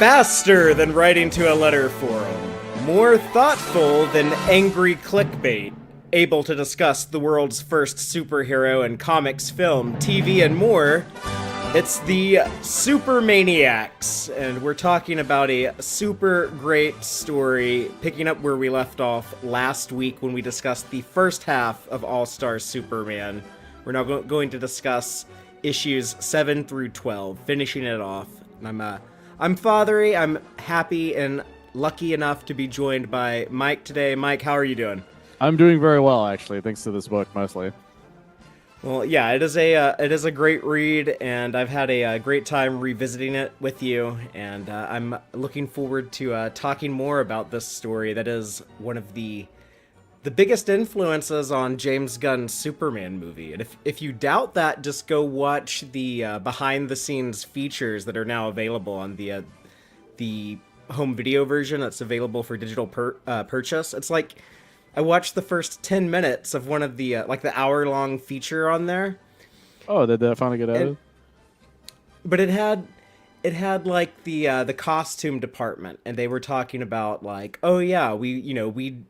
Faster than writing to a letter forum. More thoughtful than angry clickbait. Able to discuss the world's first superhero and comics film, TV, and more. It's the Supermaniacs, and we're talking about a super great story, picking up where we left off last week when we discussed the first half of All-Star Superman. We're now going to discuss issues 7 through 12, finishing it off. And I'm Fatheree. I'm happy and lucky enough to be joined by Mike today. Mike, how are you doing? I'm doing very well, actually, thanks to this book, mostly. Well, yeah, it is a great read, and I've had a great time revisiting it with you, and I'm looking forward to talking more about this story that is one of the biggest influences on James Gunn's Superman movie. And if you doubt that, just go watch the behind-the-scenes features that are now available on the home video version that's available for digital purchase. It's like I watched the first 10 minutes of one of the the hour-long feature on there. Oh, did that finally get added? But it had like the costume department, and they were talking about like, oh yeah, we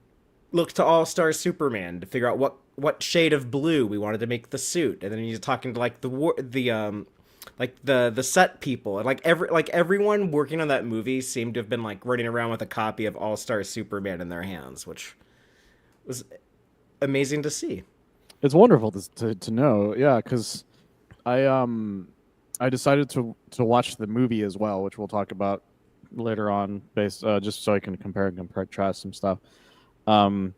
looked to All-Star Superman to figure out what shade of blue we wanted to make the suit, and then he's talking to like the set people, and everyone working on that movie seemed to have been like running around with a copy of All-Star Superman in their hands, which was amazing to see. It's wonderful to know, yeah, because I decided to watch the movie as well, which we'll talk about later on, just so I can compare and contrast some stuff. And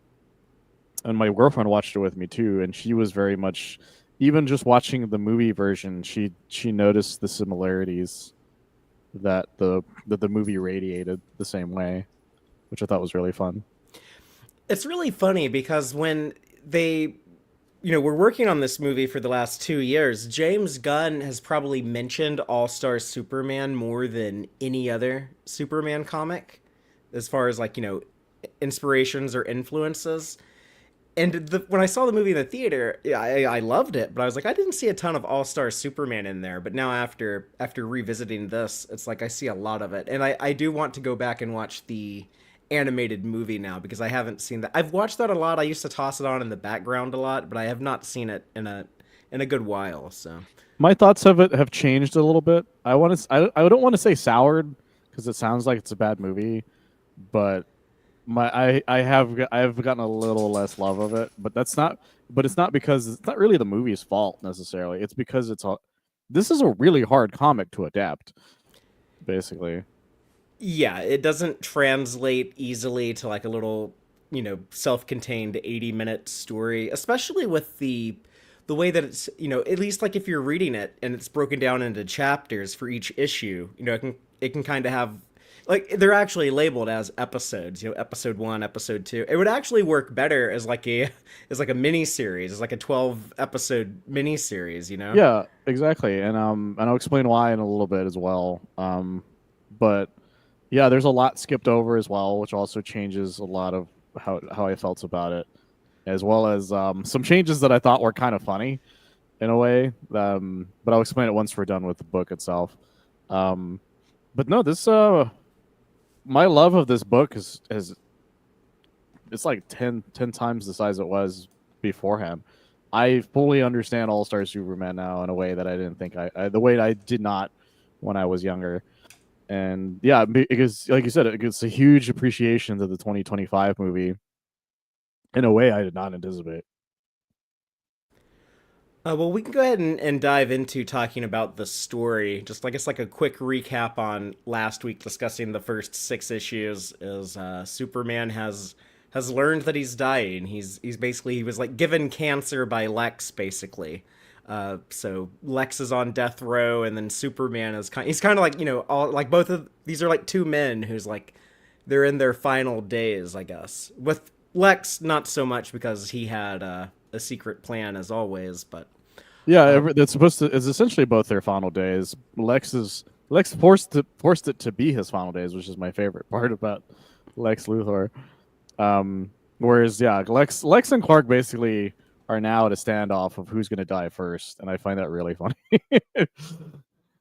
my girlfriend watched it with me too, and she was very much, even just watching the movie version, she noticed the similarities that the movie radiated the same way, which I thought was really fun. It's really funny because when they, were working on this movie for the last 2 years, James Gunn has probably mentioned All-Star Superman more than any other Superman comic, as far as inspirations or influences. And when I saw the movie in the theater, I loved it, but I was like, I didn't see a ton of All-Star Superman in there. But now after revisiting this, it's like I see a lot of it. And I do want to go back and watch the animated movie now, because I haven't seen that. I've watched that a lot. I used to toss it on in the background a lot, but I have not seen it in a good while. So my thoughts of it have changed a little bit. I don't want to say soured, because it sounds like it's a bad movie, but I have gotten a little less love of it. But it's not because it's not really the movie's fault necessarily. It's because this is a really hard comic to adapt, basically. Yeah, it doesn't translate easily to like a little, self-contained 80-minute story, especially with the way that it's, at least like if you're reading it and it's broken down into chapters for each issue, it can kind of have, like, they're actually labeled as episodes, episode 1, episode 2. It would actually work better as like a mini series, as like a 12 episode mini series, Yeah, exactly. And I'll explain why in a little bit as well. But yeah, there's a lot skipped over as well, which also changes a lot of how I felt about it, as well as some changes that I thought were kind of funny in a way. But I'll explain it once we're done with the book itself. But no, this my love of this book is it's like 10 times the size it was beforehand. I fully understand All-Star Superman now in a way that I didn't think the way I did not when I was younger. And yeah, because like you said, it's a huge appreciation to the 2025 movie in a way I did not anticipate. Well, we can go ahead and dive into talking about the story. Just, I guess, like a quick recap on last week discussing the first 6 issues is Superman has learned that he's dying. He was like given cancer by Lex, basically. So Lex is on death row, and then Superman he's kind of like, all like both of these are like two men who's like they're in their final days, I guess. With Lex, not so much, because he had a secret plan as always, but yeah, it's essentially both their final days. Lex forced it to be his final days, which is my favorite part about Lex Luthor. Whereas yeah, Lex and Clark basically are now at a standoff of who's going to die first, and I find that really funny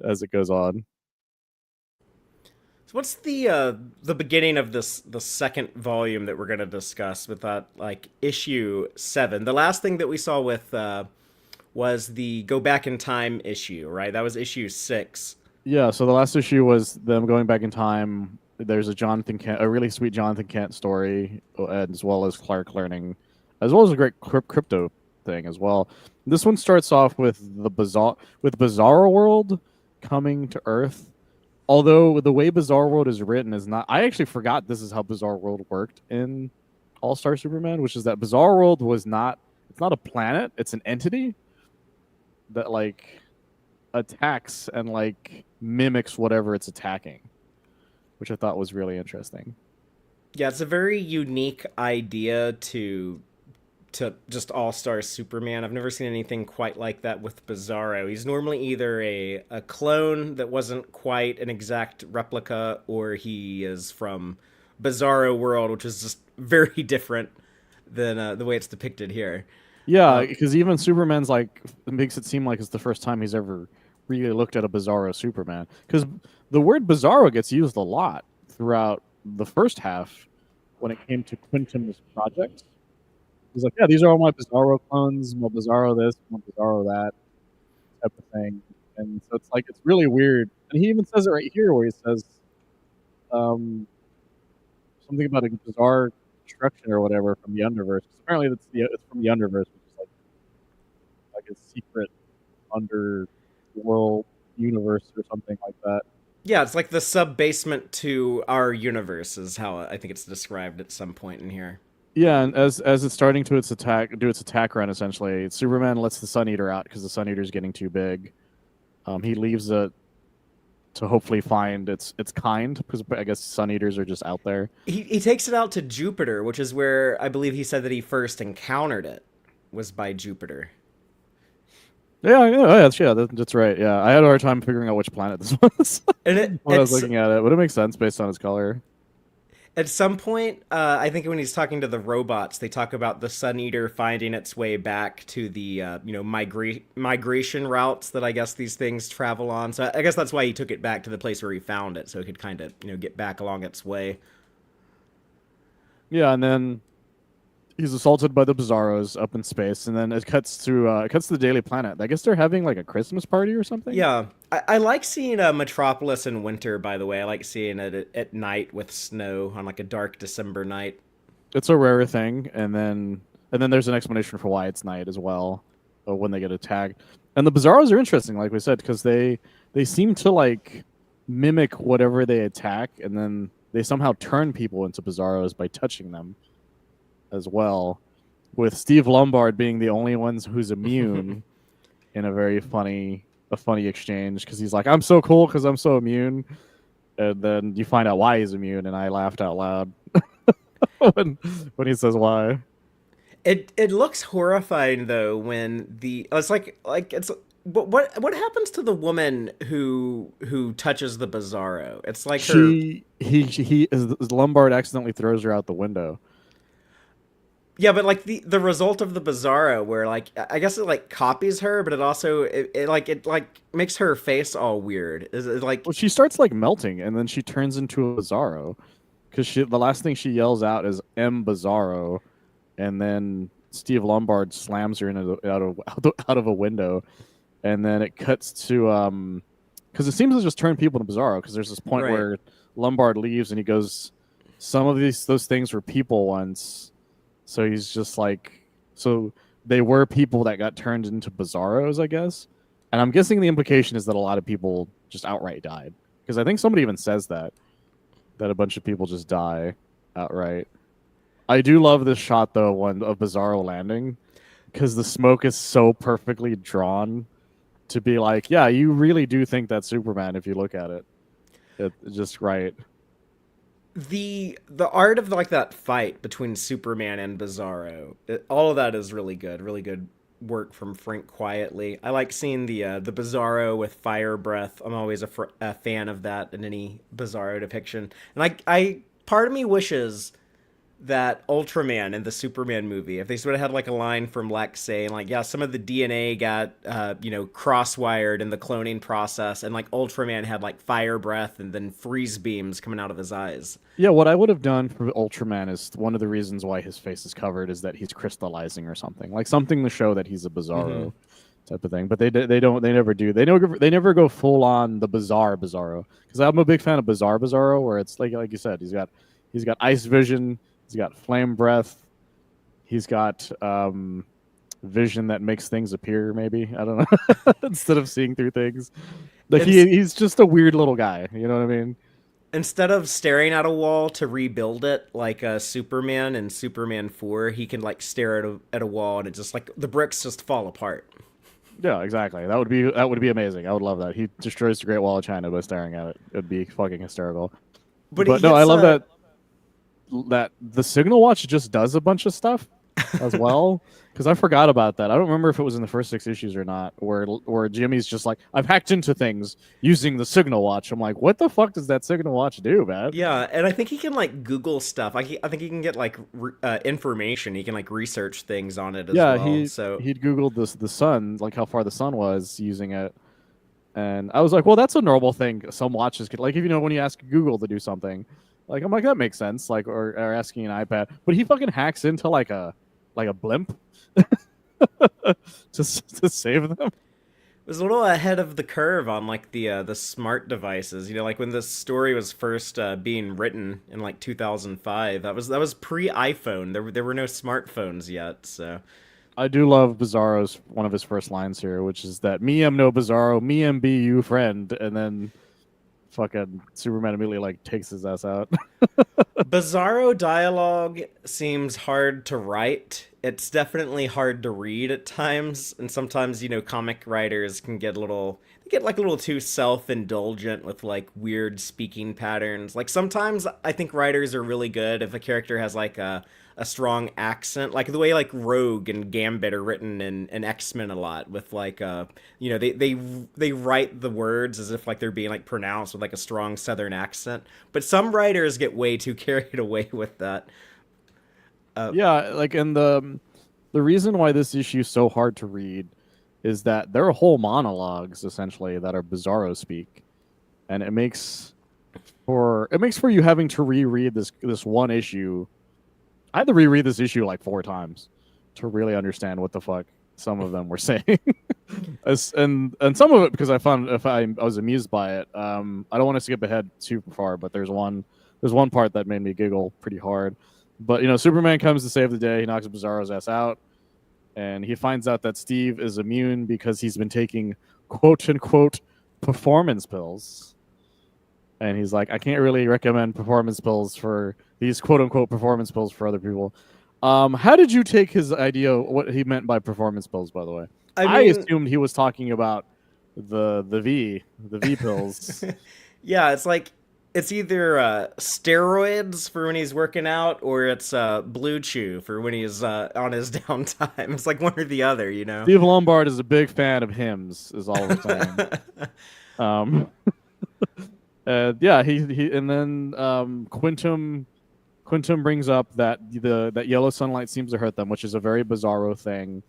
as it goes on. what's the beginning of the second volume that we're gonna discuss with that like issue 7? The last thing that we saw with was the go back in time issue, right? That was issue 6. Yeah, so the last issue was them going back in time. There's a really sweet Jonathan Kent story, as well as Clark learning, as well as a great crypto thing as well. This one starts off with Bizarro World coming to Earth. Although the way Bizarre World is written is not, I actually forgot this is how Bizarre World worked in All Star Superman, which is that Bizarre World was not, it's not a planet, it's an entity that like attacks and like mimics whatever it's attacking, which I thought was really interesting. Yeah, it's a very unique idea to just All Star Superman. I've never seen anything quite like that with Bizarro. He's normally either a clone that wasn't quite an exact replica, or he is from Bizarro World, which is just very different than the way it's depicted here. Yeah, because even Superman's like, it makes it seem like it's the first time he's ever really looked at a Bizarro Superman. Because the word Bizarro gets used a lot throughout the first half when it came to Quintum's projects. He's like, yeah, these are all my Bizarro clones, my Bizarro this, my Bizarro that type of thing. And so it's like, it's really weird. And he even says it right here where he says um, something about a bizarre construction or whatever from the Underverse. 'Cause apparently it's from the Underverse, which is like a secret underworld universe or something like that. Yeah, it's like the sub basement to our universe is how I think it's described at some point in here. Yeah, and as it's starting to do its attack run, essentially, Superman lets the Sun Eater out because the Sun Eater is getting too big. He leaves it to hopefully find its kind, because I guess Sun Eaters are just out there. He takes it out to Jupiter, which is where I believe he said that he first encountered it, was by Jupiter. That's right. Yeah, I had a hard time figuring out which planet this was And it when I was looking at it, but it makes sense based on its color. at some point, I think when he's talking to the robots, they talk about the Sun Eater finding its way back to the migration routes that I guess these things travel on. So I guess that's why he took it back to the place where he found it, so he could kind of get back along its way. Yeah, and then he's assaulted by the Bizarros up in space, and then it cuts to the Daily Planet. I guess they're having like a Christmas party or something. Yeah, I like seeing Metropolis in winter. By the way, I like seeing it at night with snow on like a dark December night. It's a rare thing, and then there's an explanation for why it's night as well, when they get attacked. And the Bizarros are interesting, like we said, because they seem to like mimic whatever they attack, and then they somehow turn people into Bizarros by touching them as well. With Steve Lombard being the only one who's immune in a funny exchange, because he's like, "I'm so cool because I'm so immune," and then you find out why he's immune, and I laughed out loud when when he says why. It looks horrifying though when it's like it's what happens to the woman who touches the Bizarro? It's like her. He Lombard accidentally throws her out the window. Yeah, but like the result of the Bizarro, where like I guess it like copies her, but it also it makes her face all weird. Is it like Well, she starts like melting, and then she turns into a Bizarro because the last thing she yells out is "M Bizarro," and then Steve Lombard slams her out of a window, and then it cuts to because it seems to just turn people into Bizarro, because there's this point right? where Lombard leaves and he goes, "Some of those things were people once." So he's just like, so they were people that got turned into Bizarros, I guess. And I'm guessing the implication is that a lot of people just outright died, because I think somebody even says that a bunch of people just die outright. I do love this shot though, one of Bizarro landing, because the smoke is so perfectly drawn to be like, yeah, you really do think that's Superman if you look at it. It's just right. The art of like that fight between Superman and Bizarro, all of that is really good work from Frank Quietly. I like seeing the Bizarro with fire breath. I'm always a fan of that in any Bizarro depiction. And I part of me wishes that Ultraman in the Superman movie, if they sort of had like a line from Lex saying like, yeah, some of the DNA got cross-wired in the cloning process, and like Ultraman had like fire breath and then freeze beams coming out of his eyes. Yeah, what I would have done for Ultraman is one of the reasons why his face is covered is that he's crystallizing or something, like something to show that he's a Mm-hmm. Bizarro type of thing. But they don't they never do. They never go full on the bizarre Bizarro because I'm a big fan of Bizarre Bizarro where it's like you said he's got ice vision, he's got flame breath, he's got vision that makes things appear. Maybe I don't know instead of seeing through things. Like And he's just a weird little guy. You know what I mean? instead of staring at a wall to rebuild it like Superman in Superman 4, he can like stare at a wall and it just like the bricks just fall apart. Yeah, exactly. That would be amazing. I would love that. He destroys the Great Wall of China by staring at it. It would be fucking hysterical. But he But no, I hits love a that the Signal Watch just does a bunch of stuff as well. Because I forgot about that. I don't remember if it was in the first 6 issues or not. Where Jimmy's just like, I've hacked into things using the Signal Watch. I'm like, what the fuck does that Signal Watch do, man? Yeah, and I think he can like Google stuff. I think he can get like information. He can like research things on it as Yeah, well. he So he'd googled the sun, like how far the sun was using it, and I was like, well, that's a normal thing. Some watches could like if when you ask Google to do something, like I'm like that makes sense, like or asking an iPad, but he fucking hacks into like a blimp to save them. it was a little ahead of the curve on like the smart devices. You know, like when this story was first being written in like 2005. That was pre iPhone. There were no smartphones yet. So I do love Bizarro's one of his first lines here, which is that me am no Bizarro, me am be you friend, and then fucking Superman immediately like takes his ass out. Bizarro dialogue seems hard to write. It's definitely hard to read at times, and sometimes comic writers can get a little too self-indulgent with like weird speaking patterns. Like sometimes I think writers are really good if a character has like a strong accent, like the way like Rogue and Gambit are written in X-Men a lot with like they write the words as if like they're being like pronounced with like a strong southern accent. But some writers get way too carried away with that. Yeah, like and the reason why this issue is so hard to read is that there are whole monologues essentially that are Bizarro speak, and it makes for you having to reread this one issue. I had to reread this issue like 4 times to really understand what the fuck some of them were saying. And some of it because I found if I was amused by it. I don't want to skip ahead too far, but there's one part that made me giggle pretty hard. But Superman comes to save the day. He knocks Bizarro's ass out, and he finds out that Steve is immune because he's been taking quote unquote performance pills. And he's like, I can't really recommend performance pills for these quote unquote performance pills for other people. How did you take his idea? What he meant by performance pills, by the way? I I mean, assumed he was talking about the V pills. yeah, it's either steroids for when he's working out, or it's Blue Chew for when he's on his downtime. It's like one or the other, you know. Steve Lombard is a big fan of hymns. Is all I'm saying. Um, yeah, he and then Quintum brings up that that yellow sunlight seems to hurt them, which is a very Bizarro thing,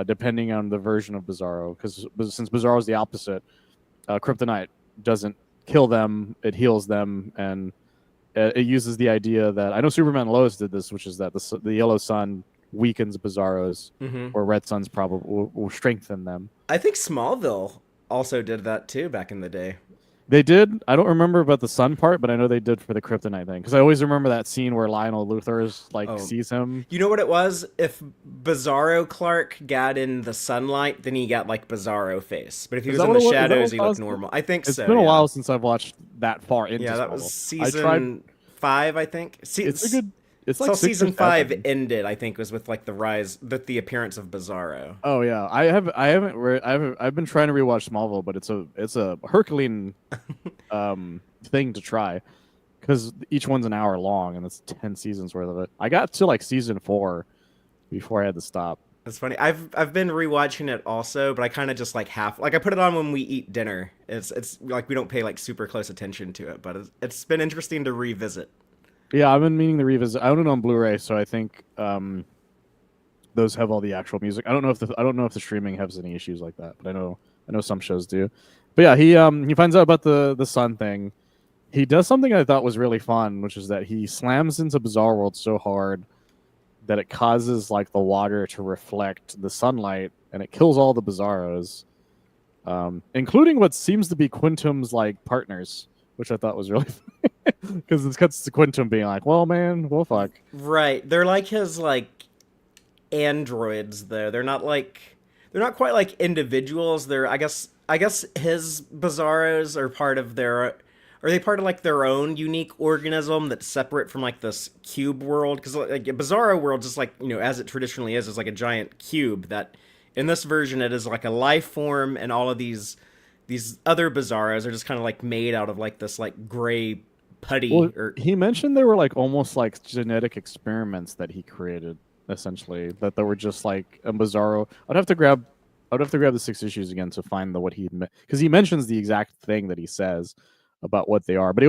depending on the version of Bizarro. Because since Bizarro is the opposite, kryptonite doesn't kill them; it heals them, and it uses the idea that I know Superman and Lois did this, which is that the yellow sun weakens Bizarros, Hmm. or red suns probably will strengthen them. I think Smallville also did that too back in the day. They did. I don't remember about the sun part, but I know they did for the kryptonite thing. Because I always remember that scene where Lionel Luthor's like Oh, sees him. you know what it was? If Bizarro Clark got in the sunlight, then he got like Bizarro face. But if he Is was that in what the it was? Is that shadows, what he looked caused it? normal. I think It's so. been a Yeah. while since I've watched that far into Yeah, that was Smallville. I tried. season 5, I think. It's a good. It's So like six or season 5 seven. ended, I think, was with like the appearance of Bizarro. Oh yeah, I've been trying to rewatch Smallville, but it's a Herculean thing to try because each one's an hour long and it's 10 seasons worth of it. I got to like season 4 before I had to stop. It's funny. I've been rewatching it also, but I kind of just like half like I put it on when we eat dinner. It's like we don't pay like super close attention to it, but it's been interesting to revisit. Yeah, I've been meaning to revisit. I own it on Blu-ray, so I think those have all the actual music. I don't know if the streaming has any issues like that, but I know some shows do. But yeah, he finds out about the sun thing. He does something I thought was really fun, which is that he slams into Bizarre World so hard that it causes like the water to reflect the sunlight, and it kills all the Bizarros, including what seems to be Quintum's like partners, which I thought was really because it cuts to Quintum being like, "Well, man, well, fuck." Right. They're like his like androids though. They're not quite like individuals. They're I guess his Bizarros are part of their are they part of like their own unique organism that's separate from like this cube world? Because like a Bizarro world, just like as it traditionally is like a giant cube. That in this version, it is like a life form, and all of these other Bizarros are just kind of like made out of like this like gray Well, putty or he mentioned they were like almost like genetic experiments that he created, essentially. That they were just like a Bizarro. I'd have to grab the 6 issues again to find the what he because he mentions the exact thing that he says about what they are. But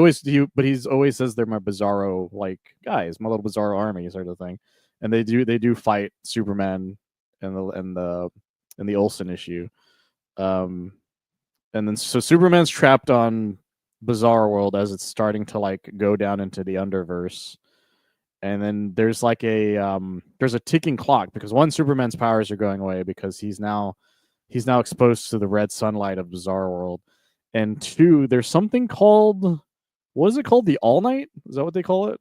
he's always says they're my Bizarro like guys, my little Bizarro army sort of thing. And they do fight Superman and the Olsen issue. Um, and then so Superman's trapped on Bizarre World as it's starting to like go down into the Underverse, and then there's like there's a ticking clock because one, Superman's powers are going away because he's now exposed to the red sunlight of Bizarre World, and two, there's something called, what is it called, the All Night? Is that what they call it?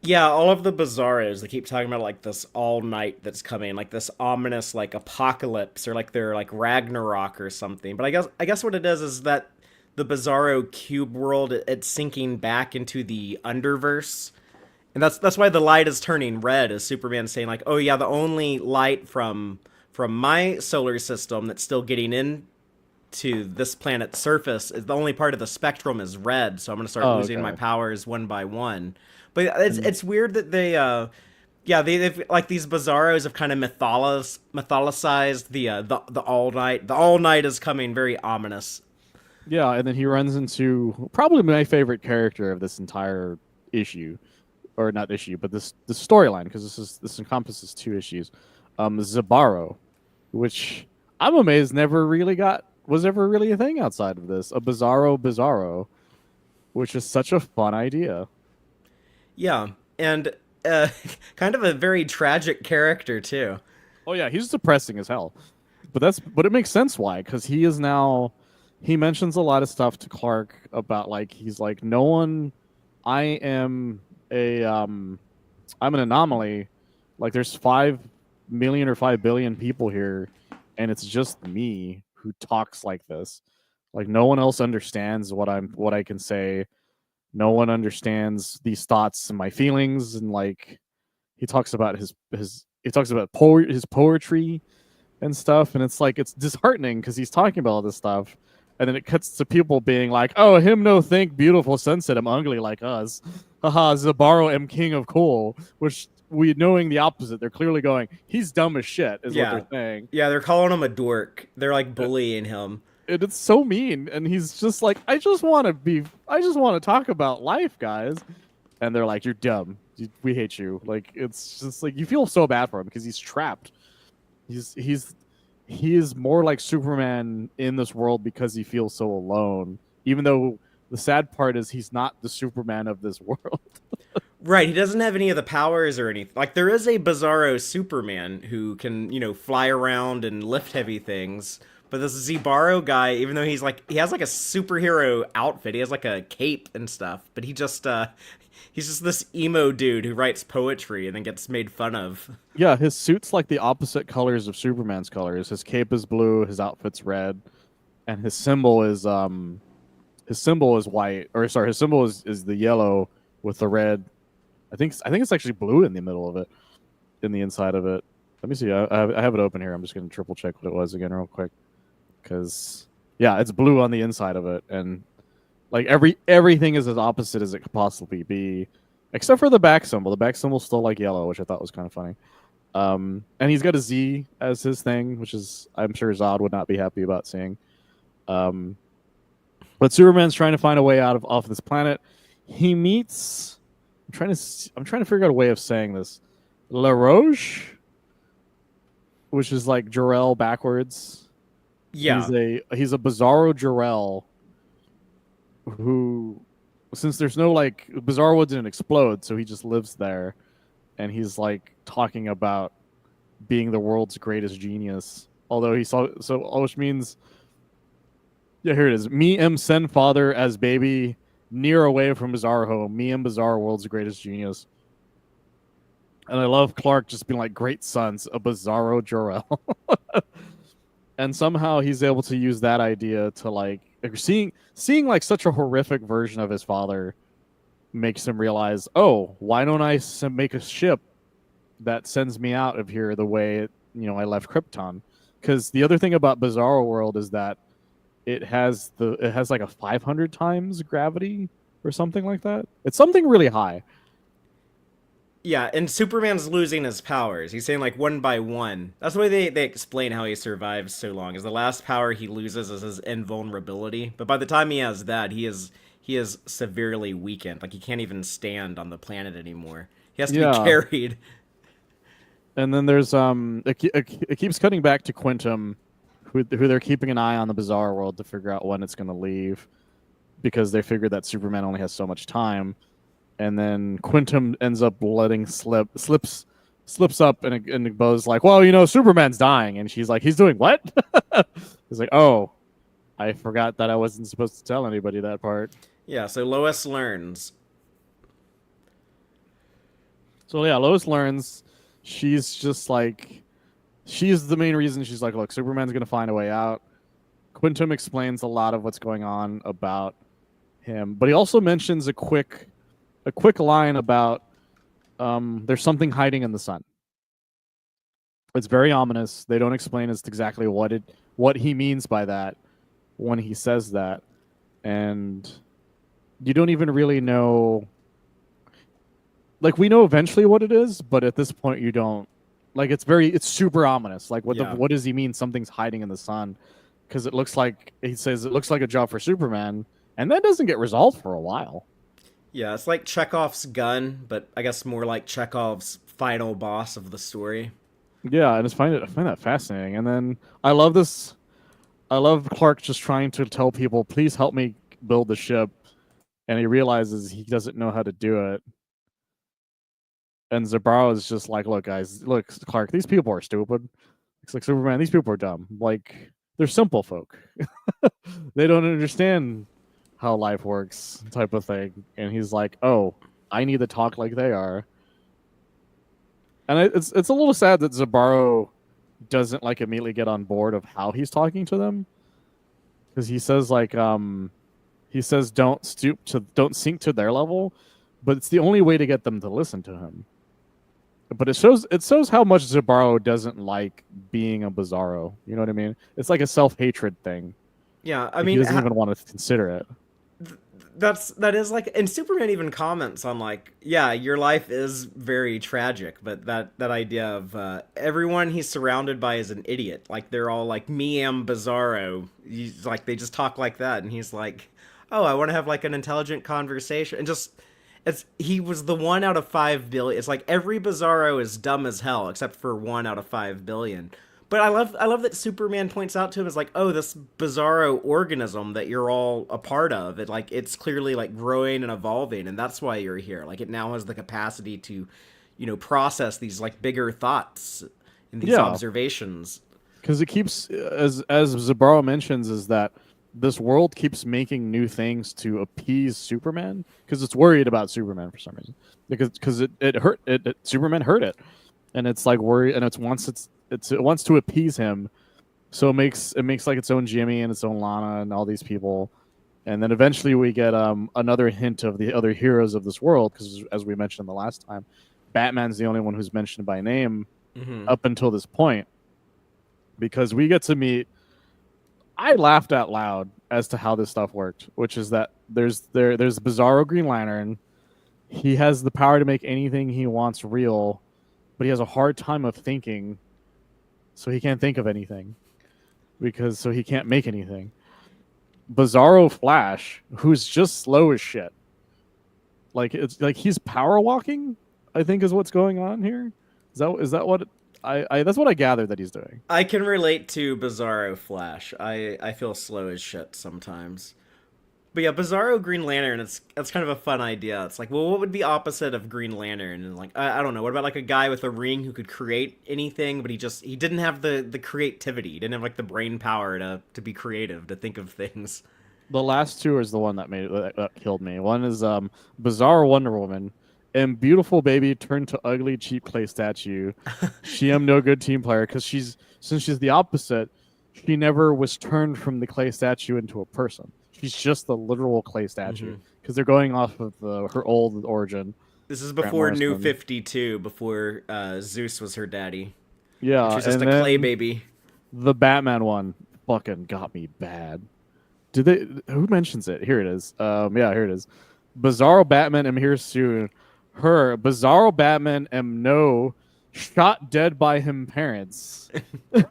yeah, all of the Bizarros, they keep talking about like this all night that's coming, like this ominous like apocalypse or like they're like Ragnarok or something. But I guess what it is that the Bizarro cube world it's sinking back into the underverse. And that's why the light is turning red as Superman saying like, "Oh yeah, the only light from my solar system that's still getting into this planet's surface is the only part of the spectrum is red, so I'm going to start Oh, losing my okay. powers one by one." But And it's weird that yeah, they've like these Bizarros have kind of mythologized the all night. The all night is coming, very ominous. yeah, and then he runs into probably my favorite character of this entire issue, or not issue, but this storyline, because this encompasses 2 issues. Zabaro, which I'm amazed never really got was ever really a thing outside of this. A Bizarro, which is such a fun idea. Yeah, and kind of a very tragic character too. Oh yeah, he's depressing as hell. But it makes sense why, because he is now he mentions a lot of stuff to Clark about like he's like, no one, I am a I'm an anomaly. Like there's 5 million or 5 billion people here, and it's just me who talks like this. Like no one else understands what I can say. No one understands these thoughts and my feelings, and like he talks about he talks about his poetry and stuff, and it's like it's disheartening because he's talking about all this stuff, and then it cuts to people being like, "Oh, him no think beautiful sunset, I'm ugly like us, haha, Zabaro am king of cool," which we knowing the opposite, they're clearly going, he's dumb as shit, is what Yeah, they're saying. yeah, they're calling him a dork. They're like bullying him. And it's so mean, and he's just like, I just want to talk about life, guys. And they're like, you're dumb, we hate you. Like it's just like you feel so bad for him because he's trapped. He's he is more like Superman in this world because he feels so alone. Even though the sad part is he's not the Superman of this world. Right, he doesn't have any of the powers or anything. Like there is a Bizarro Superman who can, fly around and lift heavy things. But this Zebaro guy, even though he has like a superhero outfit, he has like a cape and stuff, but he's just this emo dude who writes poetry and then gets made fun of. Yeah, his suit's like the opposite colors of Superman's colors. His cape is blue, his outfit's red, and his symbol is white. Or sorry, his symbol is the yellow with the red. I think it's actually blue in the middle of it, in the inside of it. Let me see. I have it open here. I'm just going to triple check what it was again real quick, because yeah, it's blue on the inside of it, and like everything is as opposite as it could possibly be, except for the back symbol. The back symbol's still like yellow, which I thought was kind of funny. And he's got a Z as his thing, which is I'm sure Zod would not be happy about seeing. Um, but Superman's trying to find a way out of off this planet. he meets. I'm trying to figure out a way of saying this. La Roche, which is like Jarell backwards. Yeah. He's a Bizarro Jarell who, since there's no like Bizarro didn't explode, so he just lives there, and he's like talking about being the world's greatest genius. Although he saw which means, yeah, here it is. Me am send father as baby near away from Bizarro home. Me am Bizarro world's greatest genius. And I love Clark just being like, great sons, a Bizarro Jarell. And somehow he's able to use that idea to like seeing like such a horrific version of his father makes him realize, oh, why don't I make a ship that sends me out of here the way I left Krypton? Because the other thing about Bizarro World is that it has like a 500 times gravity or something like that. It's something really high. Yeah, and Superman's losing his powers. He's saying like one by one. That's the way they explain how he survives so long. Is the last power he loses is his invulnerability. But by the time he has that, he is severely weakened. Like he can't even stand on the planet anymore. He has to be Yeah. carried. And then there's it keeps cutting back to Quintum, who they're keeping an eye on the Bizarro World to figure out when it's going to leave, because they figure that Superman only has so much time. And then Quintum ends up letting slips up, and Bo's like, well, Superman's dying, and she's like, he's doing what? He's like, oh, I forgot that I wasn't supposed to tell anybody that part. Yeah, so Lois learns. So yeah, Lois learns. She's just like, she's the main reason. She's like, look, Superman's gonna find a way out. Quintum explains a lot of what's going on about him, but he also mentions a quick line about there's something hiding in the sun. It's very ominous. They don't explain as to exactly what he means by that when he says that, and you don't even really know. Like, we know eventually what it is, but at this point you don't. Like, it's super ominous. Like, Yeah. what does he mean? Something's hiding in the sun, because it looks like he says it looks like a job for Superman, and that doesn't get resolved for a while. Yeah, it's like Chekhov's gun, but I guess more like Chekhov's final boss of the story. Yeah, I find that fascinating. And then I love this. I love Clark just trying to tell people, please help me build the ship, and he realizes he doesn't know how to do it. And Zabaro is just like, look, guys, look, Clark, these people are stupid. It's like, Superman, these people are dumb. Like, they're simple folk. They don't understand how life works, type of thing. And he's like, oh, I need to talk like they are. And it's a little sad that Zabaro doesn't like immediately get on board of how he's talking to them, because he says don't sink to their level, but it's the only way to get them to listen to him. But it shows how much Zabaro doesn't like being a Bizarro. You know what I mean? It's like a self-hatred thing. Yeah, I Like, he mean, doesn't even want to consider it. that is like, and Superman even comments on like, yeah, your life is very tragic, but that idea of everyone he's surrounded by is an idiot. Like they're all like, me am Bizarro. He's like, they just talk like that, and he's like, oh, I want to have like an intelligent conversation, and just he was the 1 out of 5 billion. It's like every Bizarro is dumb as hell except for 1 out of 5 billion. But I love that Superman points out to him as like, oh, this Bizarro organism that you're all a part of. It's clearly like growing and evolving, and that's why you're here. Like it now has the capacity to, process these like bigger thoughts and these Yeah, observations. because it keeps, as Zabaro mentions, is that this world keeps making new things to appease Superman, because it's worried about Superman for some reason, because it hurt Superman hurt it, and it's like worried, and it wants to appease him, so it makes like its own Jimmy and its own Lana and all these people. And then eventually we get another hint of the other heroes of this world, because as we mentioned the last time, Batman's the only one who's mentioned by name Hmm. up until this point, because we get to meet. I laughed out loud as to how this stuff worked, which is that there's Bizarro Green Lantern. He has the power to make anything he wants real, but he has a hard time of thinking, so he can't think of anything, so he can't make anything. Bizarro Flash, who's just slow as shit. Like it's like he's power walking. I think is what's going on here. Is that what I that's what I gathered that he's doing. I can relate to Bizarro Flash. I feel slow as shit sometimes. But yeah, Bizarro Green Lantern, it's kind of a fun idea. It's like, well, what would be opposite of Green Lantern? And like, I don't know. What about like a guy with a ring who could create anything, but he didn't have the creativity. He didn't have like the brain power to be creative, to think of things. The last two is the one that killed me. One is Bizarre Wonder Woman and Beautiful Baby turned to ugly cheap clay statue. She am no good team player because since she's the opposite, she never was turned from the clay statue into a person. She's just the literal clay statue because they're going off of her old origin. This is Grant before New Morrison. 52, before Zeus was her daddy. And Yeah, she's just and a clay then baby. the Batman one fucking got me bad. Did they? Who mentions it? Here it is. Yeah, here it is. Bizarro Batman am here soon. Her Bizarro Batman am no shot dead by him parents. I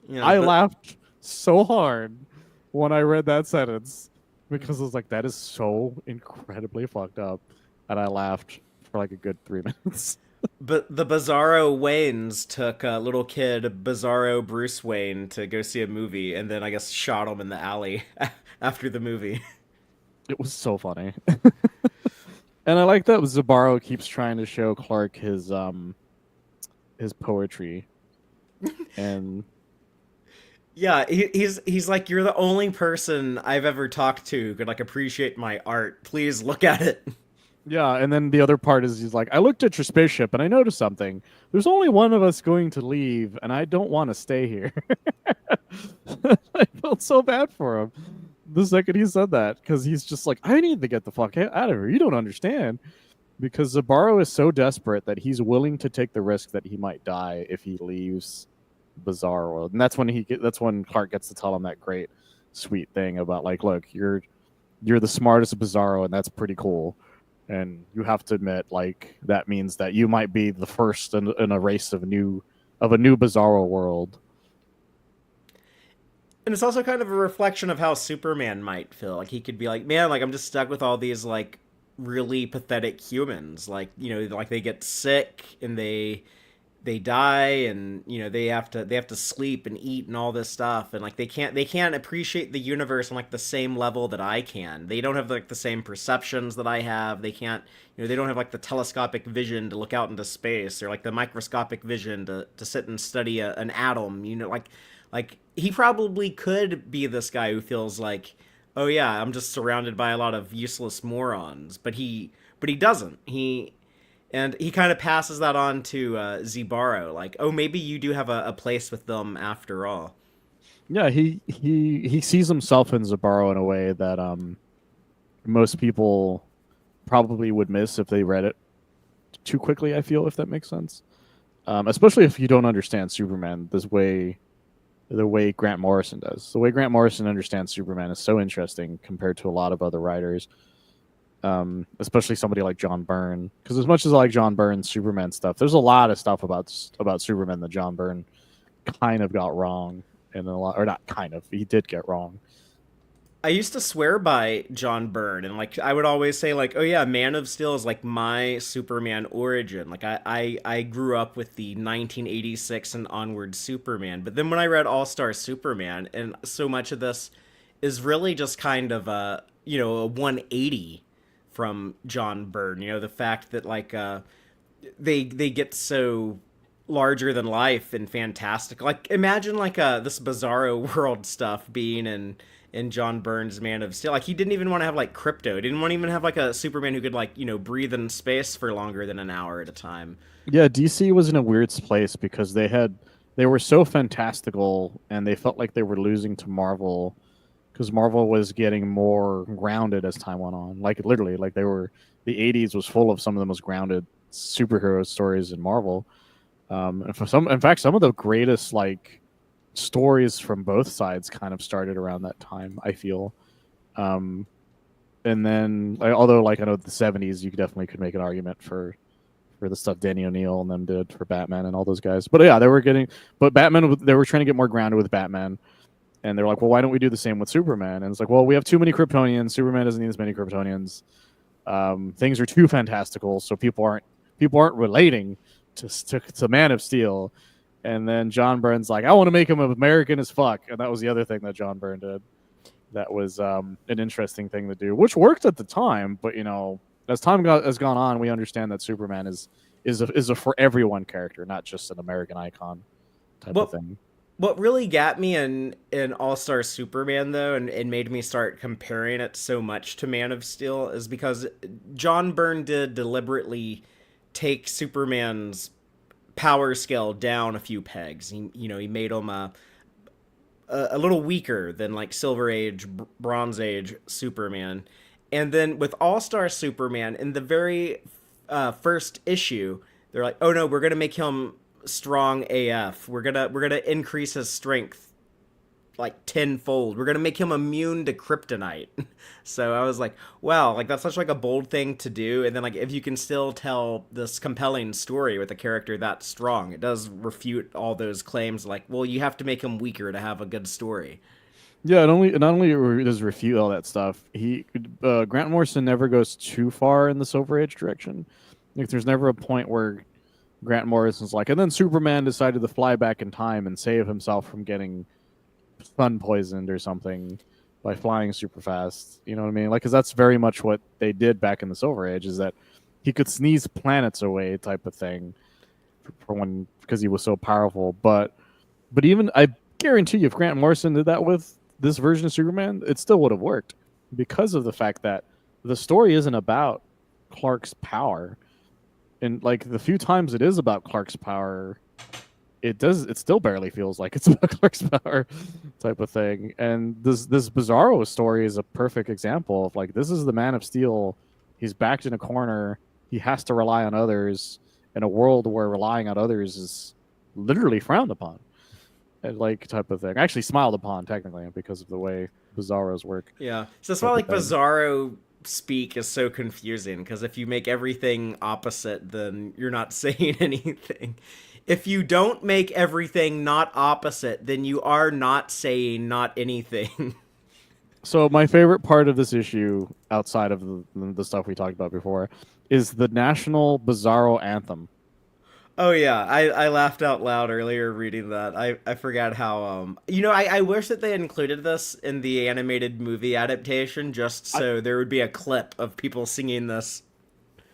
The, laughed so hard when I read that sentence because I was like, that is so incredibly fucked up, and I laughed for like a good 3 minutes. But the Bizarro Waynes took a little kid, Bizarro Bruce Wayne, to go see a movie, and then I guess shot him in the alley after the movie. It was so funny. And I like that Zabaro keeps trying to show Clark his poetry, and Yeah, he's like, you're the only person I've ever talked to who could like appreciate my art. Please look at it. yeah, and then the other part is he's like, I looked at your spaceship and I noticed something. There's only one of us going to leave, and I don't want to stay here. I felt so bad for him the second he said that because he's just like, I need to get the fuck out of here. You don't understand. Because Zabaro is so desperate that he's willing to take the risk that he might die if he leaves Bizarre World, and that's when Clark gets to tell him that great, sweet thing about like, look, you're the smartest Bizarro, and that's pretty cool, and you have to admit like that means that you might be the first in a race of a new Bizarro world. And it's also kind of a reflection of how Superman might feel. Like he could be like, man, like I'm just stuck with all these like really pathetic humans. Like, like they get sick and they die, and they have to sleep and eat and all this stuff, and like they can't appreciate the universe on like the same level that I can. They don't have like the same perceptions that I have. They can't, they don't have like the telescopic vision to look out into space, or like the microscopic vision to sit and study an atom. Like he probably could be this guy who feels like, oh yeah, I'm just surrounded by a lot of useless morons, but he doesn't. He kind of passes that on to Zibaro, like, oh, maybe you do have a place with them after all. Yeah, he sees himself in Zabaro in a way that most people probably would miss if they read it too quickly. I feel, if that makes sense, especially if you don't understand Superman the way Grant Morrison does. The way Grant Morrison understands Superman is so interesting compared to a lot of other writers, especially somebody like John Byrne. Because as much as I like John Byrne's Superman stuff, there's a lot of stuff about Superman that John Byrne kind of got wrong, and a lot, or not kind of, he did get wrong. I used to swear by John Byrne, and like I would always say like, oh yeah, Man of Steel is like my Superman origin. Like I grew up with the 1986 and onward Superman, but then when I read All Star Superman, and so much of this is really just kind of a 180 from John Byrne. The fact that like they get so larger than life and fantastic. Like imagine like this Bizarro world stuff being in John Byrne's Man of Steel. Like he didn't even want to have like crypto. He didn't want to even have like a Superman who could like, breathe in space for longer than an hour at a time. Yeah, DC was in a weird place because they were so fantastical, and they felt like they were losing to Marvel because Marvel was getting more grounded as time went on. Like literally, like the 80s was full of some of the most grounded superhero stories in Marvel. And in fact, some of the greatest like stories from both sides kind of started around that time, I feel. And then, although like I know the 70s, you definitely could make an argument for the stuff Danny O'Neill and them did for Batman and all those guys. But yeah, but Batman, they were trying to get more grounded with Batman. And they're like, well, why don't we do the same with Superman? And it's like, well, we have too many Kryptonians. Superman doesn't need as many Kryptonians. Things are too fantastical, so people aren't relating to Man of Steel. And then John Byrne's like, I want to make him American as fuck, and that was the other thing that John Byrne did. That was an interesting thing to do, which worked at the time. But as has gone on, we understand that Superman is a for everyone character, not just an American icon type of What thing. what really got me in All Star Superman though, and made me start comparing it so much to Man of Steel, is because John Byrne did deliberately take Superman's power scale down a few pegs. He made him a little weaker than like Silver Age, Bronze Age Superman. And then with All Star Superman, in the very first issue, they're like, "Oh no, we're gonna make him strong AF. We're gonna increase his strength like tenfold. We're gonna make him immune to kryptonite." So I was like, wow, like that's such like a bold thing to do. And then like if you can still tell this compelling story with a character that strong, it does refute all those claims. Like, well, you have to make him weaker to have a good story. Yeah, it not only does refute all that stuff, Grant Morrison never goes too far in the Silver Age direction. Like, there's never a point where Grant Morrison's like, and then Superman decided to fly back in time and save himself from getting sun poisoned or something by flying super fast. You know what I mean? Like, because that's very much what they did back in the Silver Age, is that he could sneeze planets away, type of thing, for when because he was so powerful. But even I guarantee you, if Grant Morrison did that with this version of Superman, it still would have worked because of the fact that the story isn't about Clark's power. And like the few times it is about Clark's power, it still barely feels like it's about Clark's power type of thing. And this Bizarro story is a perfect example of like, this is the Man of Steel. He's backed in a corner. He has to rely on others in a world where relying on others is literally frowned upon. Like type of thing. Actually smiled upon technically because of the way Bizarros work. Yeah. So that's why Type of like thing. Bizarro speak is so confusing, because if you make everything opposite, then you're not saying anything. If you don't make everything not opposite, then you are not saying not anything. So my favorite part of this issue, outside of the stuff we talked about before, is the National Bizarro Anthem. Oh yeah, I laughed out loud earlier reading that. I forgot how I wish that they included this in the animated movie adaptation, just I, so there would be a clip of people singing this.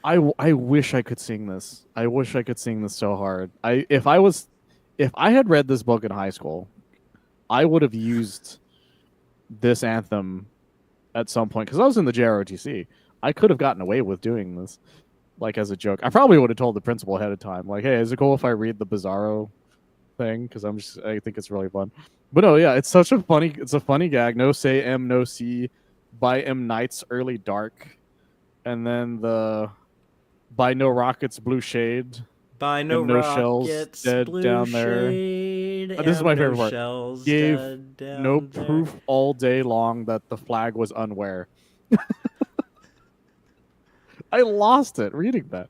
I wish I could sing this. I wish I could sing this so hard. If I had read this book in high school, I would have used this anthem at some point because I was in the JROTC. I could have gotten away with doing this, like as a joke. I probably would have told the principal ahead of time, like, "Hey, is it cool if I read the Bizarro thing?" Because I think it's really fun. But no, yeah, it's a funny gag. No say M, no C, by M Nights early dark, and then the by no rockets blue shade, By no M no shells rockets, dead blue down there. shade, This is and my no favorite part. shells Gave dead no down there. proof all day long that the flag was unwear. I lost it reading that.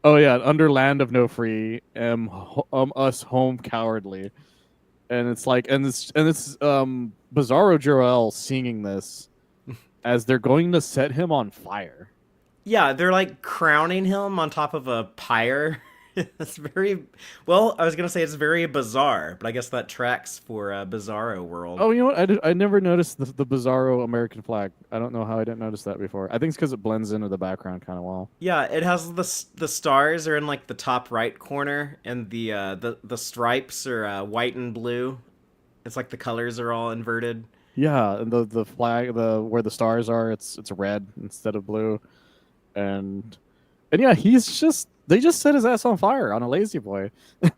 Oh yeah, under land of no free, us home cowardly, and it's like, and it's Bizarro Joel singing this as they're going to set him on fire. Yeah, they're like crowning him on top of a pyre. That's very well. I was gonna say it's very bizarre, but I guess that tracks for Bizarro World. Oh, you know what? I never noticed the Bizarro American flag. I don't know how I didn't notice that before. I think it's because it blends into the background kind of well. Yeah, it has the stars are in like the top right corner, and the stripes are white and blue. It's like the colors are all inverted. Yeah, and the flag, the where the stars are, it's red instead of blue, and yeah, they just set his ass on fire on a lazy boy, and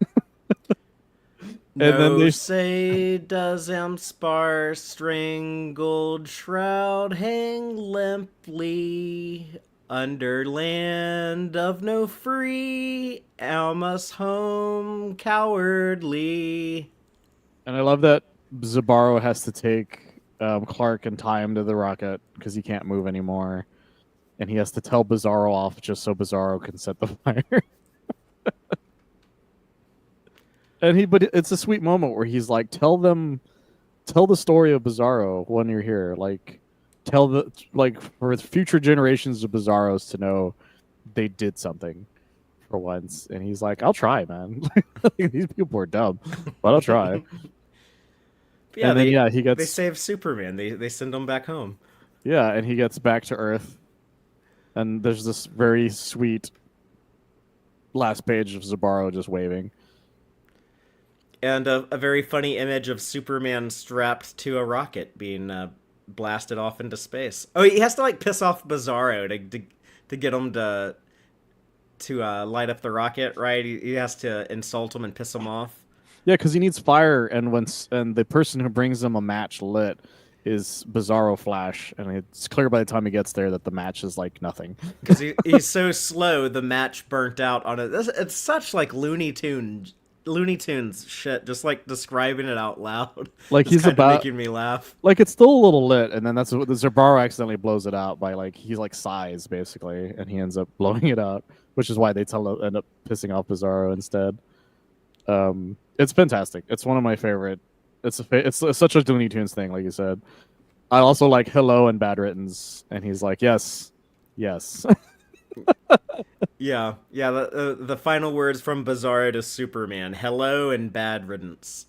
then No they say does M spar strangled shroud hang limply under land of no free, Alma's home cowardly. and I love that Zabaro has to take Clark and tie him to the rocket because he can't move anymore, and he has to tell Bizarro off just so Bizarro can set the fire. But it's a sweet moment where he's like, tell the story of Bizarro when you're here. Like, tell the like for future generations of Bizarros to know they did something for once. And he's like, I'll try, man. These people are dumb, but I'll try. Yeah, And then yeah, he they gets save Superman. They send him back home. yeah, and he gets back to Earth, and there's this very sweet last page of Zabaro just waving. And a very funny image of Superman strapped to a rocket being blasted off into space. Oh, he has to like piss off Bizarro to get him to light up the rocket, right? He has to insult him and piss him off. Yeah, because he needs fire, and and the person who brings him a match lit is Bizarro Flash, and it's clear by the time he gets there that the match is like nothing. Because he's so slow, the match burnt out on it. It's such like Looney Tunes shit. Just like describing it out loud, Like it's he's kind of about making me laugh. like it's still a little lit, and then that's the Zabaro accidentally blows it out by like he's like sighs basically, and he ends up blowing it out, which is why they end up pissing off Bizarro instead. It's fantastic. It's one of my favorite. It's such a Looney Tunes thing, like you said. I also like Hello and Bad Riddance, and he's like, yes, yes. Yeah. The final words from Bizarro to Superman: "Hello and bad riddance."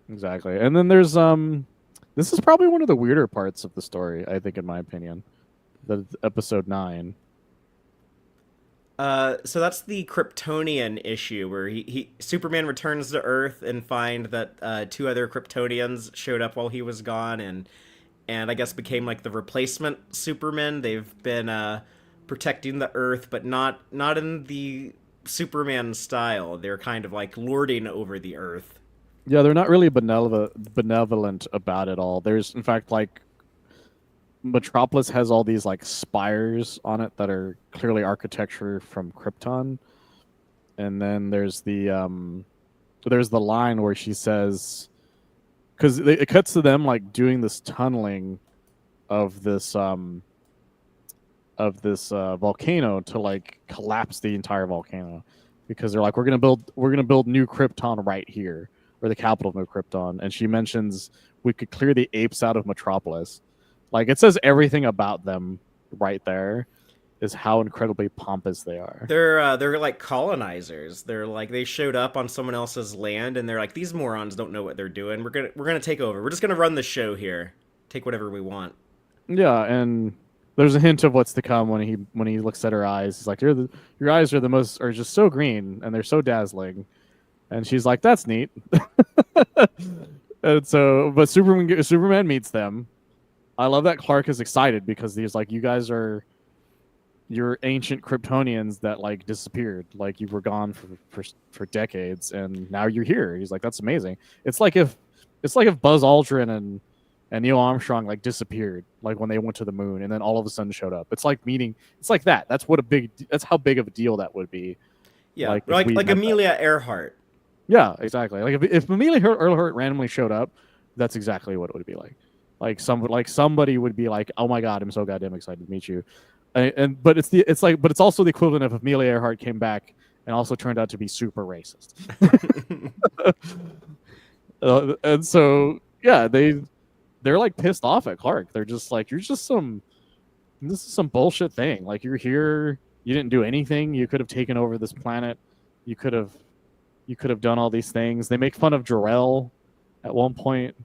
Exactly. And then there's this is probably one of the weirder parts of the story, I think, in my opinion. The episode 9. So that's the Kryptonian issue where he Superman returns to Earth and find that two other Kryptonians showed up while he was gone and I guess became like the replacement Superman. They've been protecting the Earth, but not in the Superman style. They're kind of like lording over the Earth. Yeah, they're not really benevolent about it all. There's in fact like Metropolis has all these like spires on it that are clearly architecture from Krypton. And then there's the line where she says, because it cuts to them like doing this tunneling of this volcano to like collapse the entire volcano, because they're like, we're gonna build New Krypton right here, or the capital of New Krypton. And she mentions we could clear the apes out of Metropolis. Like, it says everything about them right there is how incredibly pompous they are. They're like colonizers. They're like they showed up on someone else's land and they're like, these morons don't know what they're doing. We're gonna take over. We're just gonna run the show here. Take whatever we want. Yeah, and there's a hint of what's to come when he looks at her eyes. He's like, your eyes are just so green and they're so dazzling. And she's like, that's neat. And so, but Superman meets them. I love that Clark is excited because he's like, you guys are you're ancient Kryptonians that like disappeared, like you were gone for decades, and now you're here. He's like, that's amazing. It's like if Buzz Aldrin and Neil Armstrong like disappeared, like when they went to the moon, and then all of a sudden showed up. It's like meeting. It's like that. That's how big of a deal that would be. Yeah, Like like Amelia Earhart. yeah, exactly. Like if Amelia Earhart randomly showed up, that's exactly what it would be like. Like somebody would be like, "Oh my god, I'm so goddamn excited to meet you," but it's also the equivalent of if Amelia Earhart came back and also turned out to be super racist. And so yeah, they're like pissed off at Clark. They're just like, this is some bullshit thing. Like, you're here, you didn't do anything. You could have taken over this planet. You could have done all these things. They make fun of Jor-El at one point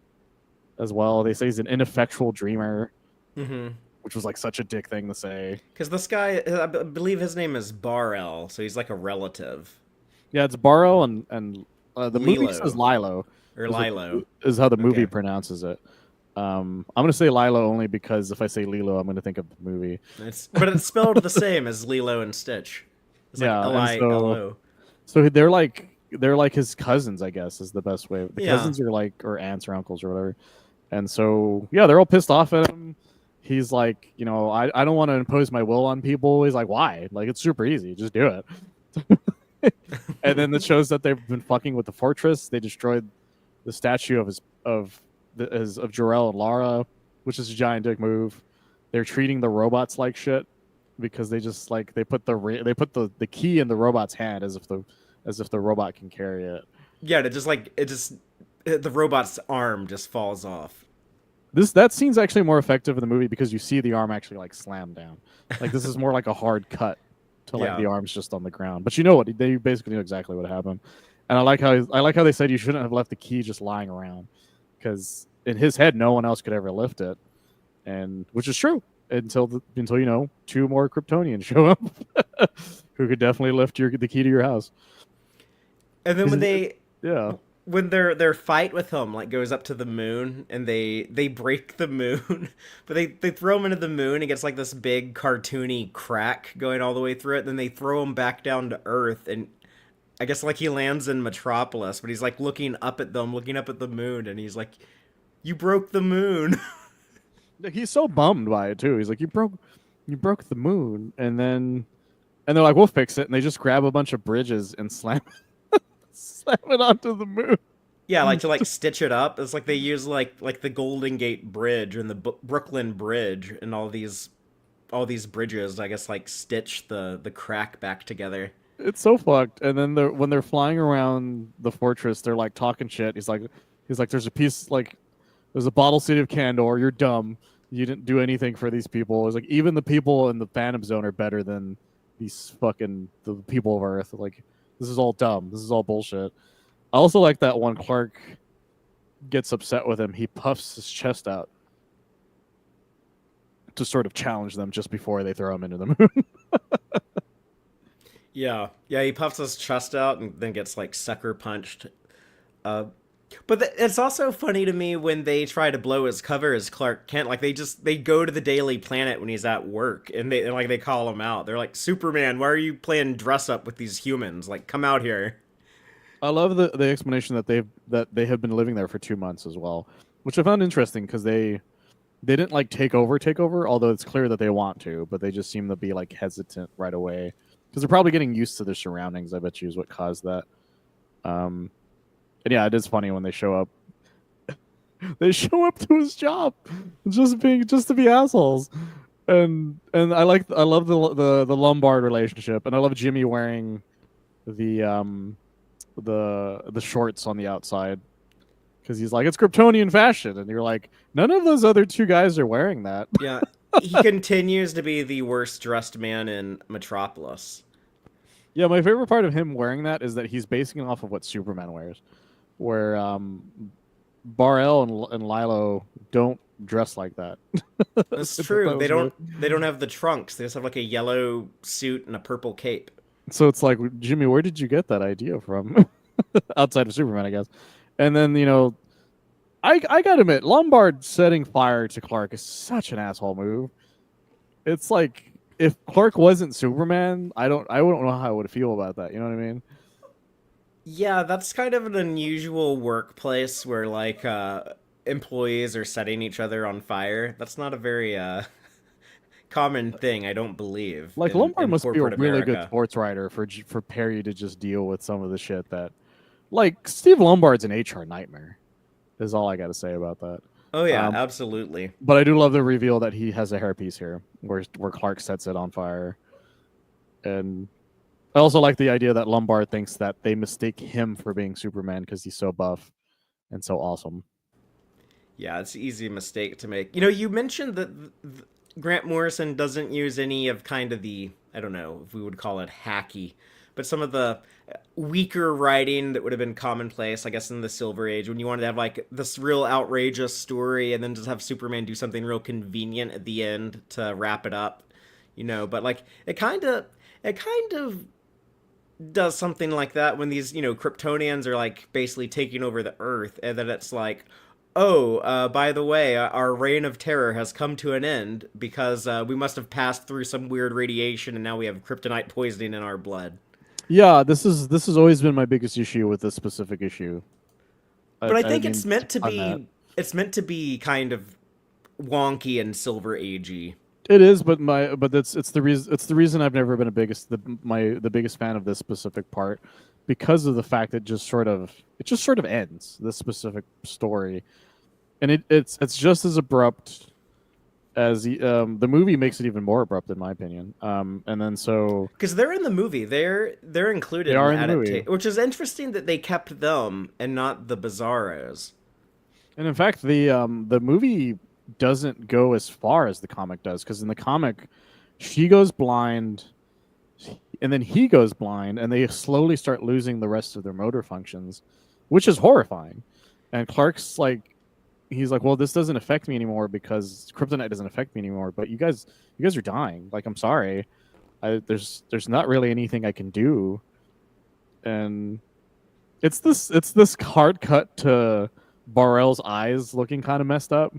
as well. They say he's an ineffectual dreamer, which was like such a dick thing to say. Because this guy, I believe his name is Bar-El, so he's like a relative. Yeah, it's Barrow and the movie Lilo. says Lilo. Or Lilo. Is how the movie Okay. pronounces it. I'm gonna say Lilo only because if I say Lilo, I'm gonna think of the movie. But it's spelled the same as Lilo and Stitch. It's like Yeah, and Lilo. So they're like his cousins, I guess, is the best way. The cousins are like, or aunts or uncles or whatever. And so yeah, they're all pissed off at him. He's like, I don't want to impose my will on people. He's like, why? Like, it's super easy, just do it. And then it shows that they've been fucking with the fortress. They destroyed the statue of Jor-El and Lara, which is a giant dick move. They're treating the robots like shit because they just like they put the key in the robot's hand as if the robot can carry it. Yeah, it just the robot's arm just falls off. That scene's actually more effective in the movie because you see the arm actually like slam down. Like this is more like a hard cut to like Yeah. the arm's just on the ground. But you know what? They basically know exactly what happened. And I like how they said you shouldn't have left the key just lying around because in his head no one else could ever lift it, and which is true until two more Kryptonians show up who could definitely lift the key to your house. And then Yeah, when their fight with him like goes up to the moon and they break the moon, but they throw him into the moon and gets like this big cartoony crack going all the way through it. Then they throw him back down to Earth, and I guess like he lands in Metropolis, but he's like looking up at them, looking up at the moon, and he's like, "You broke the moon." like, he's so bummed by it too. He's like, you broke the moon, and they're like, we'll fix it, and they just grab a bunch of bridges and slam it onto the moon. Yeah, like to like stitch it up. It's like they use like the Golden Gate Bridge and the Brooklyn Bridge and all these bridges. I guess like stitch the crack back together. It's so fucked. And then when they're flying around the fortress, they're like talking shit. He's like, there's a bottle city of Candor. You're dumb. You didn't do anything for these people. It's like even the people in the Phantom Zone are better than the people of Earth. Like this is all dumb. This is all bullshit. I also like that when Clark gets upset with him, he puffs his chest out to sort of challenge them just before they throw him into the moon. Yeah, yeah. He puffs his chest out and then gets like sucker punched. Uh, but it's also funny to me when they try to blow his cover as Clark Kent. Like they go to the Daily Planet when he's at work, and they call him out. They're like, "Superman, why are you playing dress up with these humans? Like, come out here." I love the explanation that they have been living there for 2 months as well, which I found interesting because they didn't like take over, although it's clear that they want to, but they just seem to be like hesitant right away because they're probably getting used to their surroundings. I bet you is what caused that. And yeah, it is funny when they show up. They show up to his job, just to be assholes, and I love the Lombard relationship, and I love Jimmy wearing the the shorts on the outside because he's like it's Kryptonian fashion, and you're like none of those other two guys are wearing that. Yeah, he continues to be the worst dressed man in Metropolis. Yeah, my favorite part of him wearing that is that he's basing it off of what Superman wears, where Bar-El and Lilo don't dress like that. That's I thought true. that They was don't really... they don't have the trunks. They just have like a yellow suit and a purple cape. So it's like, Jimmy, where did you get that idea from? Outside of Superman, I guess. And then I gotta admit, Lombard setting fire to Clark is such an asshole move. It's like if Clark wasn't Superman, I wouldn't know how I would feel about that. You know what I mean? Yeah, that's kind of an unusual workplace where like employees are setting each other on fire. That's not a very common thing, I don't believe, Like Lombard in must be a corporate really good America. sports writer for Perry to just deal with some of the shit that, like Steve Lombard's an HR nightmare. Is all I got to say about that. Oh yeah, Um, absolutely. but I do love the reveal that he has a hairpiece here, where Clark sets it on fire, and I also like the idea that Lombard thinks that they mistake him for being Superman because he's so buff and so awesome. Yeah, it's an easy mistake to make. You know, you mentioned that Grant Morrison doesn't use any of kind of the, I don't know if we would call it hacky, but some of the weaker writing that would have been commonplace, I guess, in the Silver Age when you wanted to have like this real outrageous story and then just have Superman do something real convenient at the end to wrap it up, you know. But like it kind of does something like that when these Kryptonians are like basically taking over the Earth, and then it's like, oh, by the way, our reign of terror has come to an end because we must have passed through some weird radiation, and now we have kryptonite poisoning in our blood. Yeah, this has always been my biggest issue with this specific issue. I, I But I didn't think mean it's to meant to pun that. be kind of wonky and Silver Agey. It is, but it's the reason I've never been the biggest fan of this specific part because of the fact that it just sort of ends this specific story, and it's just as abrupt the movie makes it even more abrupt in my opinion. And then so Because they're in the movie, they're they included in are the in the movie. adaptation, which is interesting that they kept them and not the Bizarros. And in fact, the movie doesn't go as far as the comic does, because in the comic, she goes blind, and then he goes blind, and they slowly start losing the rest of their motor functions, which is horrifying. And Clark's like, he's like, well, this doesn't affect me anymore because kryptonite doesn't affect me anymore. But you guys are dying. Like, I'm sorry. There's not really anything I can do. And it's this hard cut to Barrell's eyes looking kind of messed up.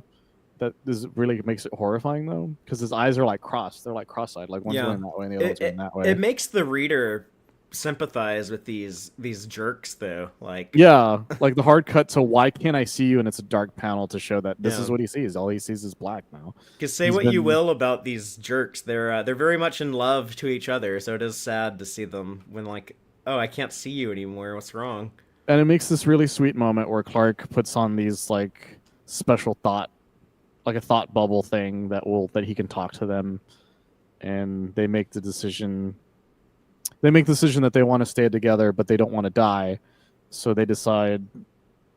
That is really makes it horrifying though, because his eyes are like crossed. They're like cross-eyed. Like one's Yeah, going that way and the other it, one's going it that it way. makes the reader sympathize with these jerks though. Like, Yeah, like the hard cut to why can't I see you, and it's a dark panel to show that this is yeah, what he sees. All he sees is black now. because say He's what you been will about these jerks, they're very much in love to each other. So it is sad to see them when like, oh, I can't see you anymore. What's wrong? and it makes this really sweet moment where Clark puts on these like special thought, like a thought bubble thing that he can talk to them, and they make the decision. They make the decision that they want to stay together, but they don't want to die, so they decide.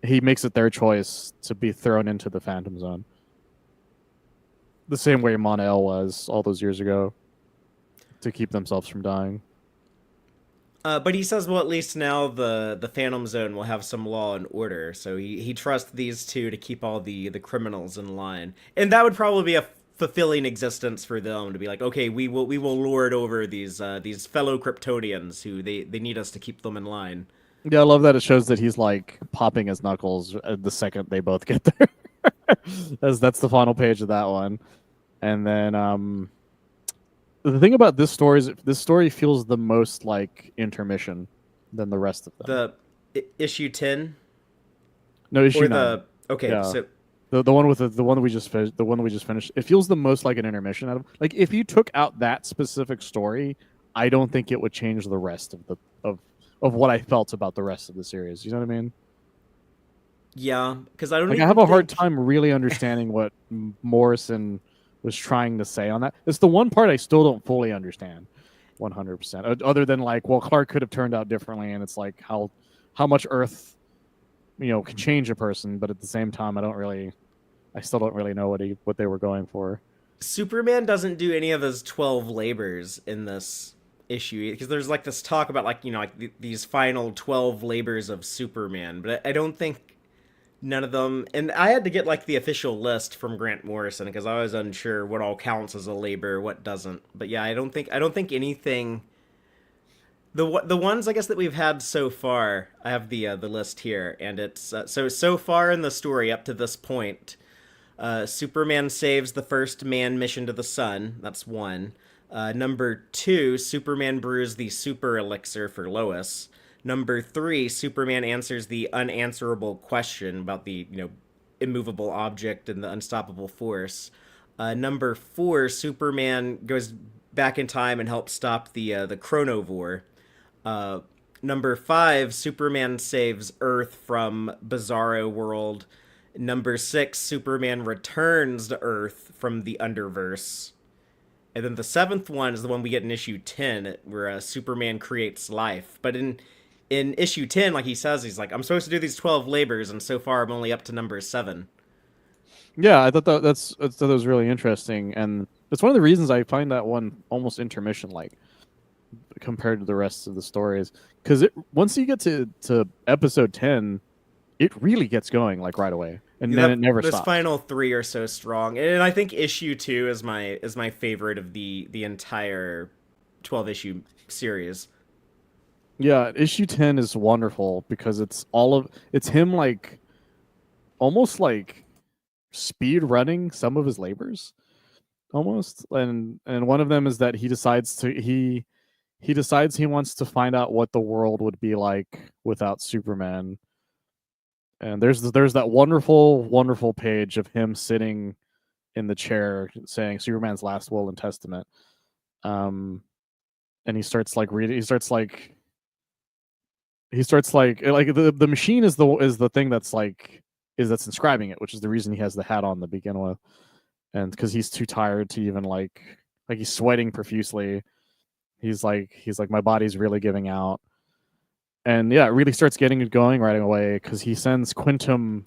He makes it their choice to be thrown into the Phantom Zone, the same way Mon-El was all those years ago, to keep themselves from dying. But he says, well, at least now the Phantom Zone will have some law and order. So he trusts these two to keep all the criminals in line, and that would probably be a fulfilling existence for them to be like, okay, we will lord over these fellow Kryptonians who they need us to keep them in line. Yeah, I love that it shows that he's like popping his knuckles the second they both get there. That's the final page of that one. And then the thing about this story is this story feels the most like intermission than the rest of them. The issue 10 No, issue or 9. the okay, Yeah. so The one with the one that we just finished, the one that we just finished. It feels the most like an intermission out of, like, if you took out that specific story, I don't think it would change the rest of the of what I felt about the rest of the series. You know what I mean? yeah, because I don't Like, I even have a hard think time really understanding what Morrison was trying to say on that. It's the one part I still don't fully understand 100%. Other than like, well, Clark could have turned out differently, and it's like how much Earth, can change a person, but at the same time, I still don't really know what they were going for. Superman doesn't do any of his 12 labors in this issue because there's like this talk about like like these final 12 labors of Superman, but I don't think none of them. And I had to get like the official list from Grant Morrison because I was unsure what all counts as a labor, what doesn't. But yeah, I don't think anything. The ones I guess that we've had so far, I have the list here, and it's so far in the story up to this point. Superman saves the first man mission to the sun. That's one. Number two, Superman brews the super elixir for Lois. Number three, Superman answers the unanswerable question about the immovable object and the unstoppable force. Number four, Superman goes back in time and helps stop the chronovore. Uh, Number five, Superman saves Earth from Bizarro World. Number six, Superman returns to Earth from the Underverse. And then the seventh one is the one we get in issue 10, where Superman creates life. But in issue 10, like he says, he's like, I'm supposed to do these 12 labors, and so far I'm only up to number 7. Yeah, I thought that was really interesting, and it's one of the reasons I find that one almost intermission like compared to the rest of the stories, because it once you get to episode 10, it really gets going like right away, and then it never Those stops. final three are so strong, and I think issue 2 is my favorite of the entire 12 issue series. Yeah, issue 10 is wonderful because it's him like almost like speed running some of his labors almost, and one of them is that he decides he wants to find out what the world would be like without Superman. And there's that wonderful page of him sitting in the chair saying Superman's last will and testament. And he starts like reading. He starts like the machine is the thing that's inscribing it, which is the reason he has the hat on to begin with. and because he's too tired to even like he's sweating profusely. He's like my body's really giving out, and yeah, it really starts getting it going right away because he sends Quintum.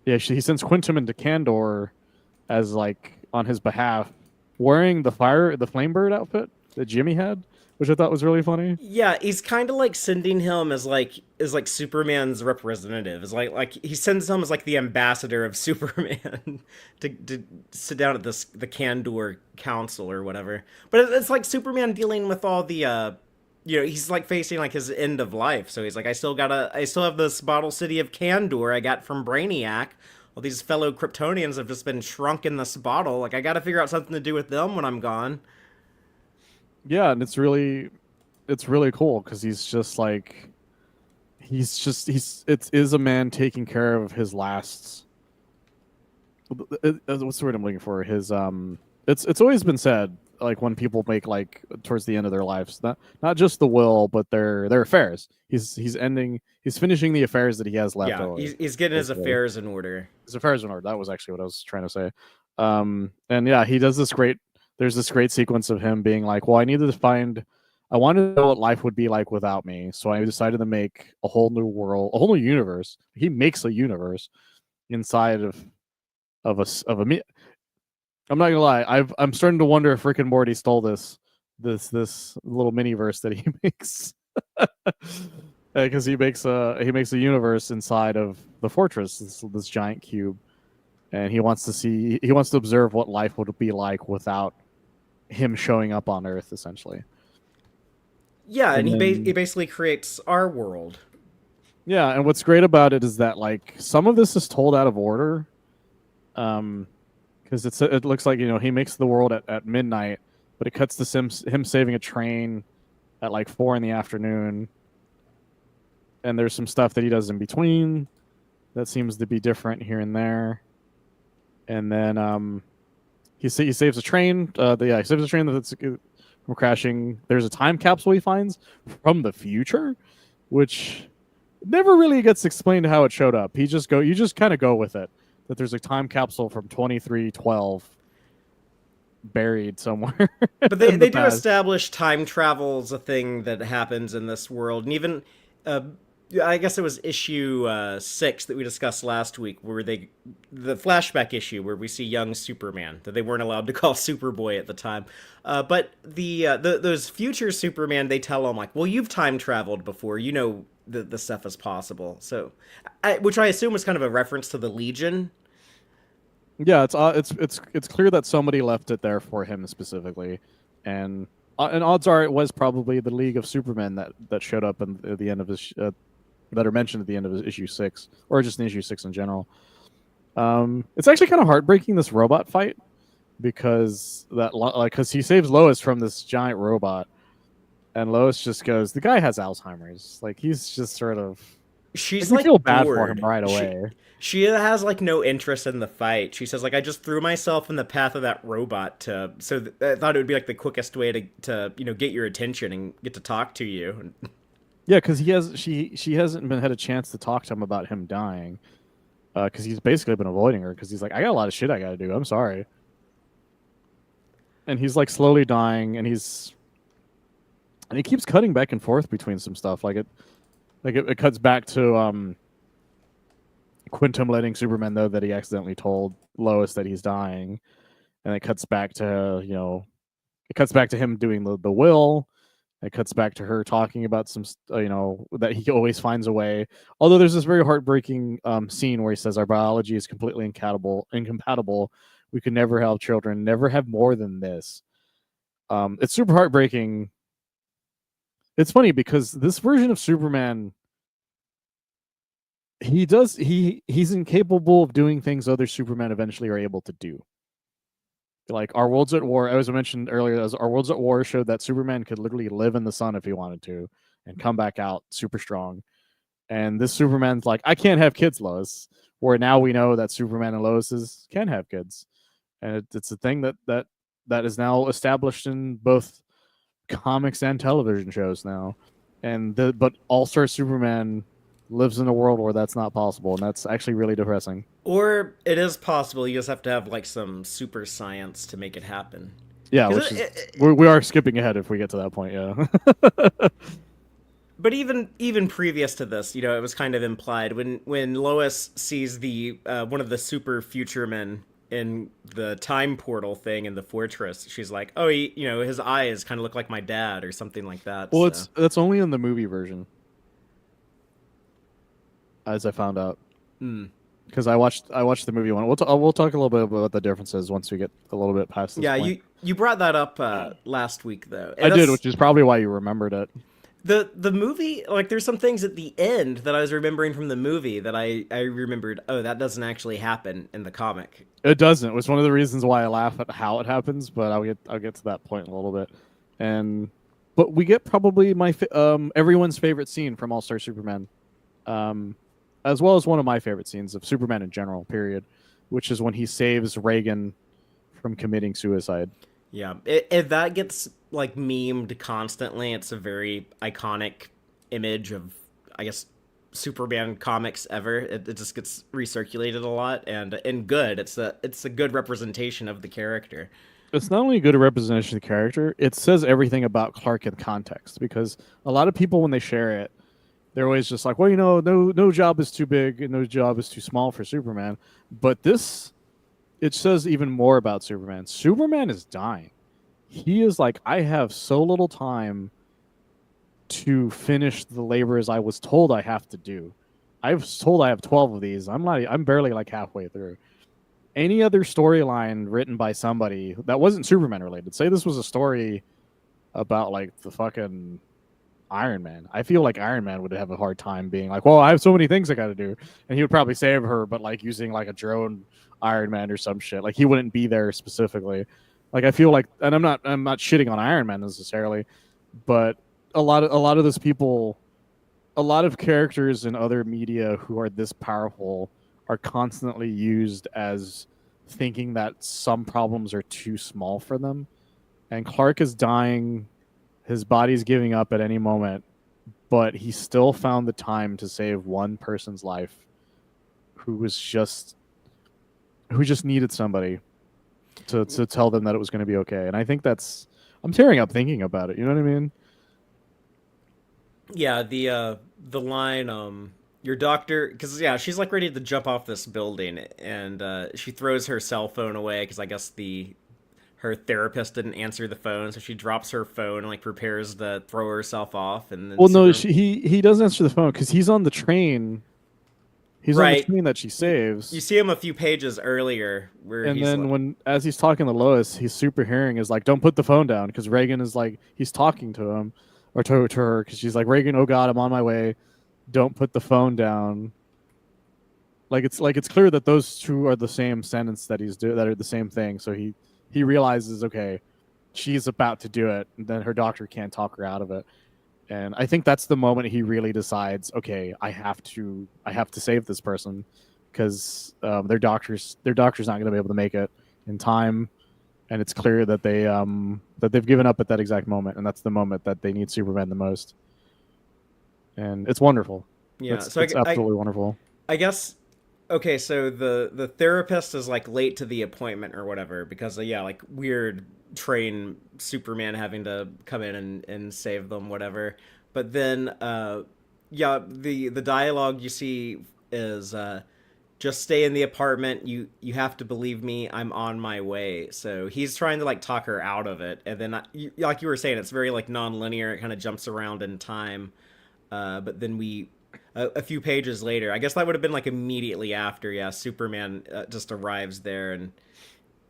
Yeah, he sends Quintum into Candor as like on his behalf, wearing the Flamebird outfit that Jimmy had, which I thought was really funny. Yeah, he's kind of like sending him as like Superman's representative. Is like he sends him as like the ambassador of Superman to sit down at the Candor Council or whatever. But it's like Superman dealing with all the he's like facing like his end of life. So he's like I still have this bottle city of Candor I got from Brainiac. All these fellow Kryptonians have just been shrunk in this bottle. Like I got to figure out something to do with them when I'm gone. Yeah, and it's really cool because he's just like it is a man taking care of his last. What's the word I'm looking for? His it's always been said like when people make like towards the end of their lives, not just the will, but their affairs. He's finishing the affairs that he has left Yeah, over. he's getting his Basically. affairs in order. His affairs in order. That was actually what I was trying to say. And yeah, he does this great. There's this great sequence of him being like, "Well, I wanted to know what life would be like without me, so I decided to make a whole new world, a whole new universe." He makes a universe inside of a me. I'm not gonna lie. I'm starting to wonder if Rick and Morty stole this little mini verse that he makes. Because he makes a universe inside of the fortress, this giant cube, and he wants to observe what life would be like without him showing up on Earth, essentially. Yeah, and And he then basically creates our world. yeah, and what's great about it is that like some of this is told out of order, because it looks like he makes the world at midnight, but it cuts to him saving a train at like 4 in the afternoon, and there's some stuff that he does in between that seems to be different here and there, and then he saves a train. He saves a train that's from crashing. There's a time capsule he finds from the future, which never really gets explained how it showed up. You just kind of go with it that there's a time capsule from 2312 buried somewhere But in the they do past. establish time travel's a thing that happens in this world, and even uh, I guess it was issue 6 that we discussed last week, where the flashback issue where we see young Superman that they weren't allowed to call Superboy at the time. But those future Superman, they tell him like, well, you've time traveled before, you know the stuff is possible. So, which I assume is kind of a reference to the Legion. Yeah, it's clear that somebody left it there for him specifically, and odds are it was probably the League of Supermen that showed up at the end of his that are mentioned at the end of his issue 6, or just in issue 6 in general. It's actually kind of heartbreaking, this robot fight, because he saves Lois from this giant robot, and Lois just goes, "The guy has Alzheimer's." Like he's just sort of like She's you feel like bad for him bored. right away. She has like no interest in the fight. She says like I just threw myself in the path of that robot I thought it would be like the quickest way to get your attention and get to talk to you. Yeah, because she hasn't been had a chance to talk to him about him dying, because he's basically been avoiding her because he's like, I got a lot of shit I got to do. I'm sorry, and he's like slowly dying, and he keeps cutting back and forth between some stuff. It cuts back to Quintum letting Superman know that he accidentally told Lois that he's dying, and it cuts back to him doing the will. It cuts back to her talking about that he always finds a way. Although there's this very heartbreaking scene where he says our biology is completely incompatible. We could never have children, never have more than this. It's super heartbreaking. It's funny because this version of Superman, he's incapable of doing things other Supermen eventually are able to do. Like our worlds at war, as I mentioned earlier, as our worlds at war showed that Superman could literally live in the sun if he wanted to and come back out super strong. And this Superman's like, I can't have kids, Lois. Where now we know that Superman and Lois can have kids, and it's a thing that is now established in both comics and television shows now. But All Star Superman lives in a world where that's not possible, and that's actually really depressing. Or it is possible. You just have to have like some super science to make it happen. Yeah, Because which is we are skipping ahead if we get to that point. Yeah. but even previous to this, it was kind of implied when Lois sees the one of the super future men in the time portal thing in the fortress. She's like, oh, his eyes kind of look like my dad or something like that. Well, So, it's that's only in the movie version, as I found out. hmm. Because I watched the movie one. We'll talk a little bit about the differences once we get a little bit past this Yeah, point. you brought that up last week though, I and did, that's which is probably why you remembered it. the movie. Like, there's some things at the end that I was remembering from the movie that I remembered. Oh, that doesn't actually happen in the comic. It doesn't. It's one of the reasons why I laugh at how it happens, but I'll get to that point in a little bit. And but we get probably everyone's favorite scene from All Star Superman, um, as well as one of my favorite scenes of Superman in general. Period, which is when he saves Reagan from committing suicide. Yeah, if that gets like memed constantly, it's a very iconic image of, I guess, Superman comics ever. It just gets recirculated a lot, and good. It's a good representation of the character. It's not only a good representation of the character, it says everything about Clark in context because a lot of people when they share it, they're always just like, well, no job is too big and no job is too small for Superman. But this it says even more about Superman. Superman is dying. He is like, I have so little time to finish the labors I was told I have to do. I was told I have 12 of these. I'm barely like halfway through. Any other storyline written by somebody that wasn't Superman related, say this was a story about like the fucking Iron Man. I feel like Iron Man would have a hard time being like, well, I have so many things I got to do. And he would probably save her, but like using like a drone Iron Man or some shit. Like he wouldn't be there specifically. Like I feel like, and I'm not shitting on Iron Man necessarily, but a lot of those people, a lot of characters in other media who are this powerful are constantly used as thinking that some problems are too small for them. And Clark is dying, his body's giving up at any moment, but he still found the time to save one person's life who was just who just needed somebody to tell them that it was going to be okay. And I think that's I'm tearing up thinking about it. You know what I mean? Yeah, the line, your doctor, because yeah, she's like ready to jump off this building, and she throws her cell phone away because I guess the her therapist didn't answer the phone, so she drops her phone and like prepares to throw herself off, and then Well, no, Super. he doesn't answer the phone because he's on the train. He's on the Right. train that she You saves. see him a few pages earlier where And he's then like, when as he's talking to Lois, he's super hearing is like, "Don't put the phone down," because Reagan is like he's talking to him or to her because she's like, "Reagan, oh God, I'm on my way. Don't put the phone down." Like it's clear that those two are the same sentence that he's do that are the same thing. So he realizes, okay, she's about to do it, and then her doctor can't talk her out of it. And I think that's the moment he really decides, okay, I have to save this person because their doctor's not going to be able to make it in time, and it's clear that they've given up at that exact moment, and that's the moment that they need Superman the most. And it's wonderful. yeah. It's So it's absolutely wonderful. I guess okay. So the therapist is like late to the appointment or whatever because yeah, like weird train Superman having to come in and save them, whatever. But then yeah, the dialogue you see is just stay in the apartment. You have to believe me. I'm on my way. So he's trying to like talk her out of it, and then like you were saying, it's very like non-linear. It kind of jumps around in time. But then a few pages later, I guess that would have been like immediately after. Yeah, Superman just arrives there and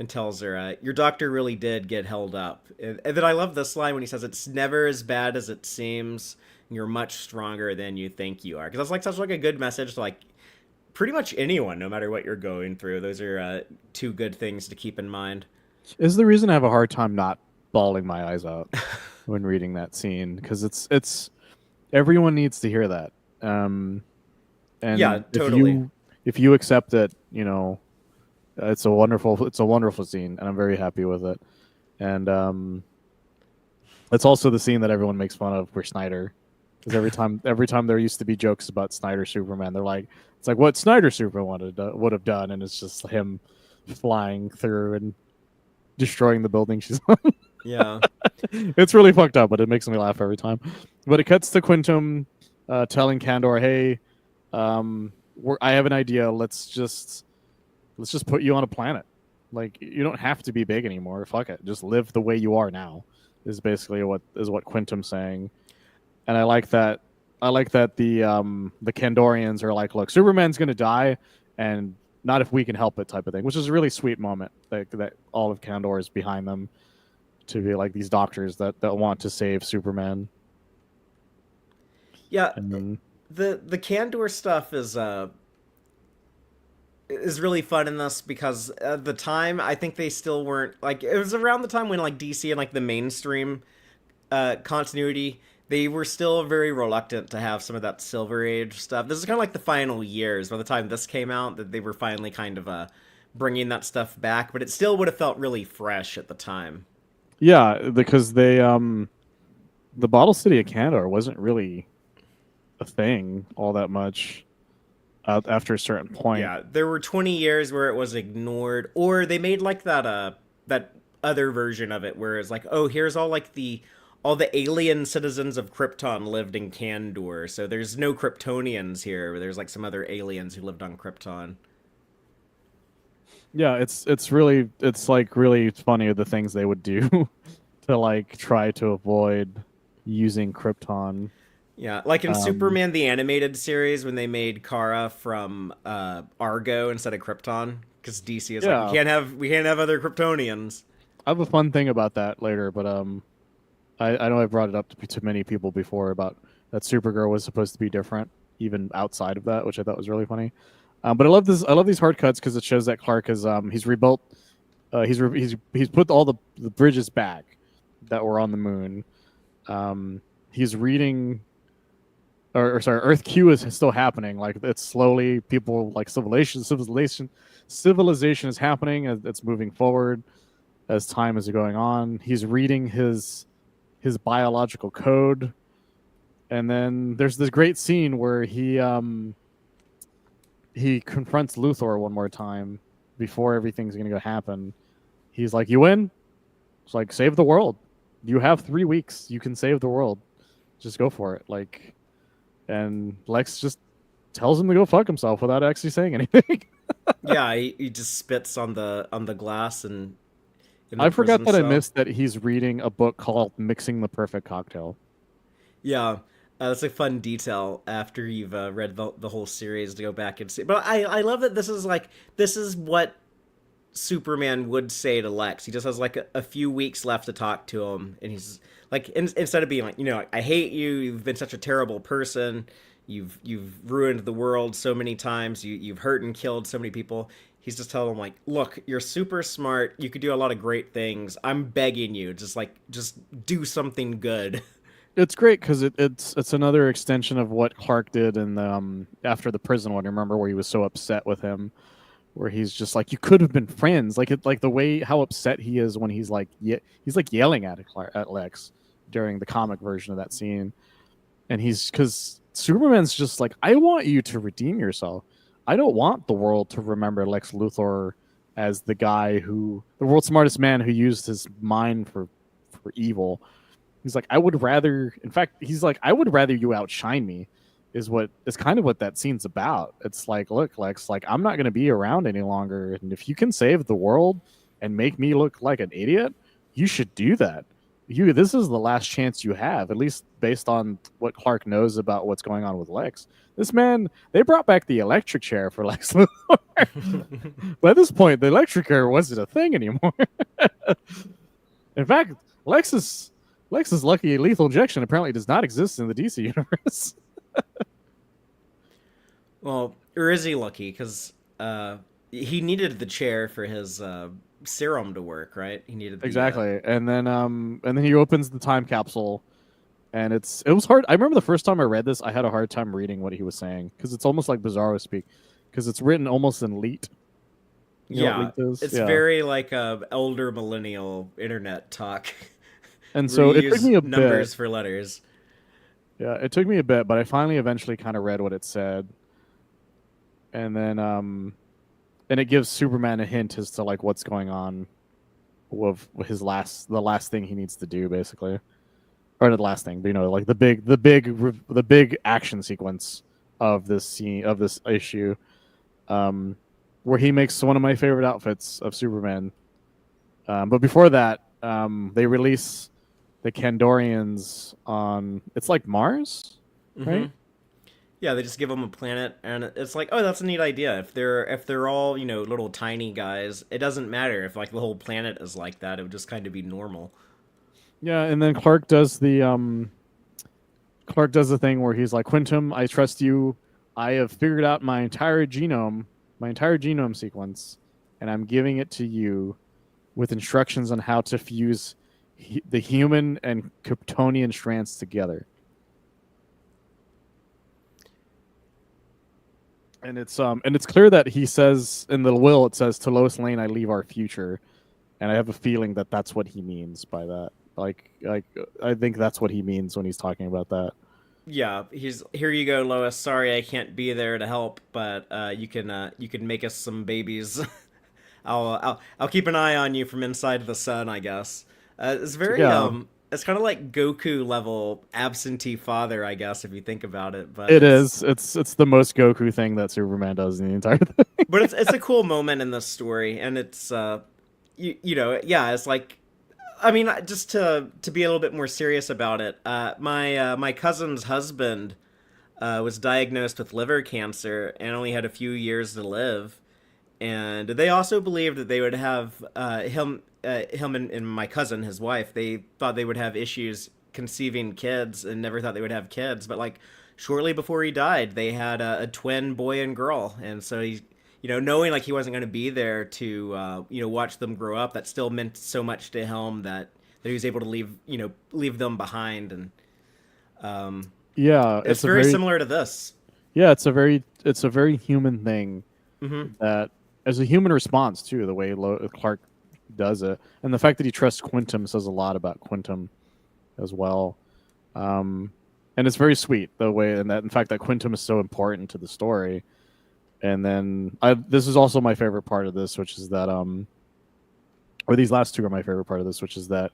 tells her, "Your doctor really did get held up." And then I love this line when he says, "It's never as bad as it seems. You're much stronger than you think you are." Because that's like such like a good message to like pretty much anyone, no matter what you're going through. Those are two good things to keep in mind. Is the reason I have a hard time not bawling my eyes out when reading that scene because it's everyone needs to hear that. Yeah, And if totally. you accept it, it's a wonderful scene, and I'm very happy with it. And it's also the scene that everyone makes fun of, where Snyder Because every time there used to be jokes about Snyder Superman, they're like, it's like what Snyder Superman would have done, and it's just him flying through and destroying the building she's on. Yeah. It's really fucked up, but it makes me laugh every time. But it cuts to Quintum telling Kandor, "Hey, I have an idea. Let's just put you on a planet. Like you don't have to be big anymore. Fuck it. Just live the way you are now." Is basically what Quintum's saying, and I like that. I like that the Kandorians are like, "Look, Superman's gonna die, and not if we can help it," type of thing, which is a really sweet moment. That all of Kandor is behind them to be like these doctors that want to save Superman. Yeah, And then the Candor stuff is really fun in this because at the time I think they still weren't like it was around the time when like DC and like the mainstream continuity they were still very reluctant to have some of that Silver Age stuff. This is kind of like the final years by the time this came out that they were finally kind of bringing that stuff back, but it still would have felt really fresh at the time. yeah, because the Bottle City of Kandor wasn't really a thing all that much after a certain point. Yeah, there were 20 years where it was ignored, or they made like that other version of it where it's like, oh, here's all the alien citizens of Krypton lived in Kandor, so there's no Kryptonians here. There's like some other aliens who lived on Krypton. Yeah, it's like really funny the things they would do to like try to avoid using Krypton. Yeah, like in Um, Superman the animated series when they made Kara from Argo instead of Krypton, because DC is like yeah, we can't have other Kryptonians. I have a fun thing about that later, but I know I brought it up to many people before about that Supergirl was supposed to be different, even outside of that, which I thought was really funny. But I love this. I love these hard cuts because it shows that Clark has he's rebuilt. He's put all the bridges back that were on the moon. He's reading, or sorry, Earth Q is still happening. Like it's slowly people like civilization is happening. It's moving forward as time is going on. He's reading his biological code, and then there's this great scene where he confronts Luthor one more time before everything's gonna go happen. He's like, "You win." It's like, "Save the world. You have 3 weeks. You can save the world. Just go for it." Like, and Lex just tells him to go fuck himself without actually saying anything. Yeah, he just spits on the glass and in the I forgot prison that I cell. missed that he's reading a book called "Mixing the Perfect Cocktail." Yeah, that's a fun detail after you've read the whole series to go back and see. But I love that this is what Superman would say to Lex. He just has like a few weeks left to talk to him, and he's like instead of being like, you know, I hate you. You've been such a terrible person. You've ruined the world so many times. You've hurt and killed so many people. He's just telling him like, look, you're super smart. You could do a lot of great things. I'm begging you, just do something good. It's great because it's another extension of what Clark did in the after the prison one. Remember where he was so upset with him, where he's just like, "You could have been friends." Like the way how upset he is when he's like yelling at Lex during the comic version of that scene, and he's because Superman's just like, "I want you to redeem yourself. I don't want the world to remember Lex Luthor as the world's smartest man who used his mind for evil." He's like, I would rather. In fact, he's like, I would rather you outshine me. Is kind of what that scene's about. It's like, look, Lex, like I'm not going to be around any longer, and if you can save the world and make me look like an idiot, you should do that. This is the last chance you have, at least based on what Clark knows about what's going on with Lex. This man, they brought back the electric chair for Lex Luthor. By this point, the electric chair wasn't a thing anymore. In fact, Lex's lucky lethal injection apparently does not exist in the DC universe. Well, or is he lucky? Because he needed the chair for his serum to work, right? He needed the. Exactly. And then he opens the time capsule, and it was hard. I remember the first time I read this, I had a hard time reading what he was saying because it's almost like Bizarro speak because it's written almost in Leet. You know what Yeah, Leet is? it's Yeah. very like elder millennial internet talk And where so you it took use me a bit. numbers for letters. Yeah, it took me a bit, but I finally eventually kind of read what it said, and then and it gives Superman a hint as to like what's going on with the last thing he needs to do, basically, or not the last thing, but like the big action sequence of this scene of this issue, um, where he makes one of my favorite outfits of Superman. But before that, they release the Kandorians on it's like Mars, Mm-hmm. right? Yeah, they just give them a planet, and it's like, oh, that's a neat idea. If they're all little tiny guys, it doesn't matter if like the whole planet is like that. It would just kind of be normal. Yeah, and then Clark does the thing where he's like, Quintum, I trust you. I have figured out my entire genome sequence, and I'm giving it to you with instructions on how to fuse the human and Kryptonian strands together. And it's clear that he says in the will, it says, to Lois Lane I leave our future, and I have a feeling that that's what he means by that. Like I think that's what he means when he's talking about that. Yeah, he's here. You go, Lois. Sorry, I can't be there to help, but you can make us some babies. I'll keep an eye on you from inside the sun, I guess. It's So very yeah, it's kind of like Goku level absentee father, I guess, if you think about it. But it it's is. It's the most Goku thing that Superman does in the entire thing. but it's a cool moment in this story, and it's yeah, it's like, I mean, just to be a little bit more serious about it. My cousin's husband was diagnosed with liver cancer and only had a few years to live, and they also believed that they would have him and my cousin, his wife. They thought they would have issues conceiving kids and never thought they would have kids. But like shortly before he died, they had a twin boy and girl, and so he. Knowing like he wasn't going to be there to, watch them grow up, that still meant so much to him that he was able to leave them behind, and Yeah, it's very similar to this. it's a very human thing Hmm. that as a human response too, the way Clark does it, and the fact that he trusts Quintum says a lot about Quintum as well. Um, and it's very sweet the way, and that in fact that Quintum is so important to the story. And then this is also my favorite part of this, which is that or these last two are my favorite part of this, which is that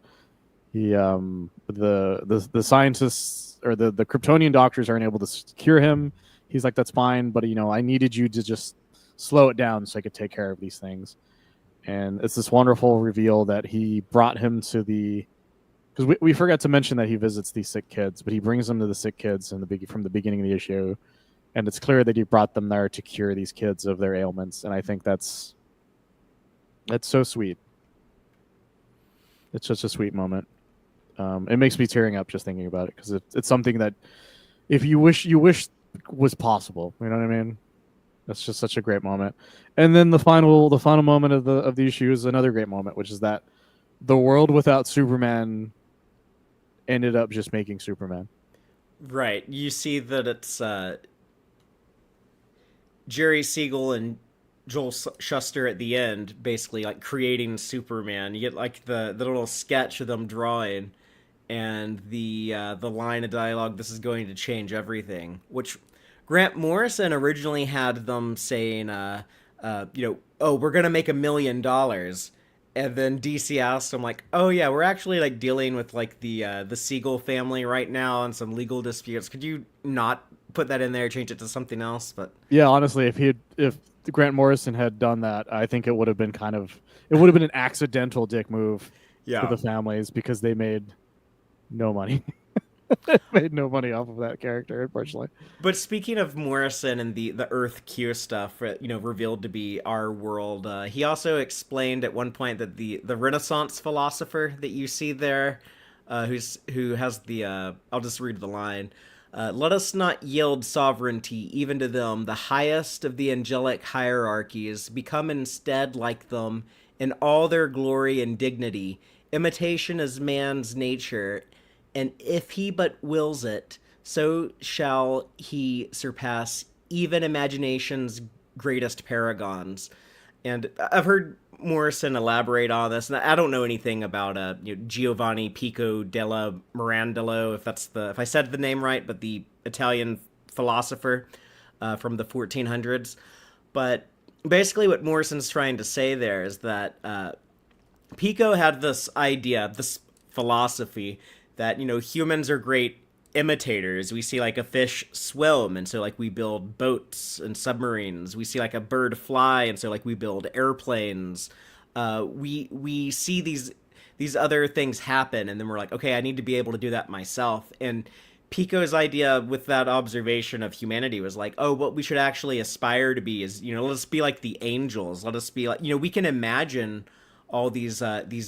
he the scientists or the Kryptonian doctors aren't able to cure him. He's like, that's fine, but I needed you to just slow it down so I could take care of these things. And it's this wonderful reveal that he brought him to the because we forgot to mention that he visits these sick kids, but he brings them to the sick kids from the beginning of the issue, and it's clear that he brought them there to cure these kids of their ailments. And I think that's so sweet. It's such a sweet moment. It makes me tearing up just thinking about it because it's something that if you wish was possible. You know what I mean? That's just such a great moment. And then the final moment of the issue is another great moment, which is that the world without Superman ended up just making Superman. Right. You see that it's Jerry Siegel and Joel Shuster at the end, basically like creating Superman. You get like the little sketch of them drawing, and the line of dialogue, "This is going to change everything," which Grant Morrison originally had them saying, "Oh, we're gonna make $1 million." And then DC asked him like, "Oh yeah, we're actually like dealing with like the Siegel family right now and some legal disputes. Could you not put that in there, change it to something else?" But Yeah, honestly, if Grant Morrison had done that, I think it would have been an accidental dick move to yeah. the families because they made no money. Made no money off of that character, unfortunately. But speaking of Morrison and the Earth Q stuff, revealed to be our world, he also explained at one point that the Renaissance philosopher that you see there, who has the I'll just read the line. Let us not yield sovereignty even to them, the highest of the angelic hierarchies, become instead like them in all their glory and dignity. Imitation is man's nature, and if he but wills it, so shall he surpass even imagination's greatest paragons. And I've heard Morrison elaborate on this. And I don't know anything about Giovanni Pico della Mirandola, if I said the name right, but the Italian philosopher from the 1400s. But basically, what Morrison's trying to say there is that Pico had this idea, this philosophy that humans are great imitators. We see like a fish swim, and so like we build boats and submarines. We see like a bird fly, and so like we build airplanes. We see these other things happen, and then we're like, okay, I need to be able to do that myself. And Pico's idea with that observation of humanity was like, oh, what we should actually aspire to be is, let us be like the angels. Let us be like, we can imagine all these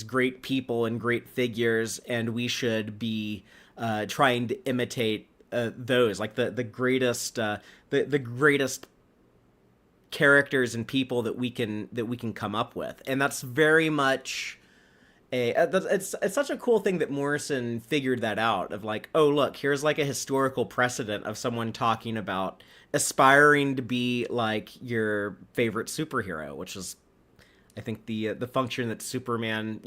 great people and great figures, and we should be trying to imitate those, like the greatest characters and people that we can come up with. And that's very much it's such a cool thing that Morrison figured that out, of like, oh look, here's like a historical precedent of someone talking about aspiring to be like your favorite superhero, which is, I think, the function that Superman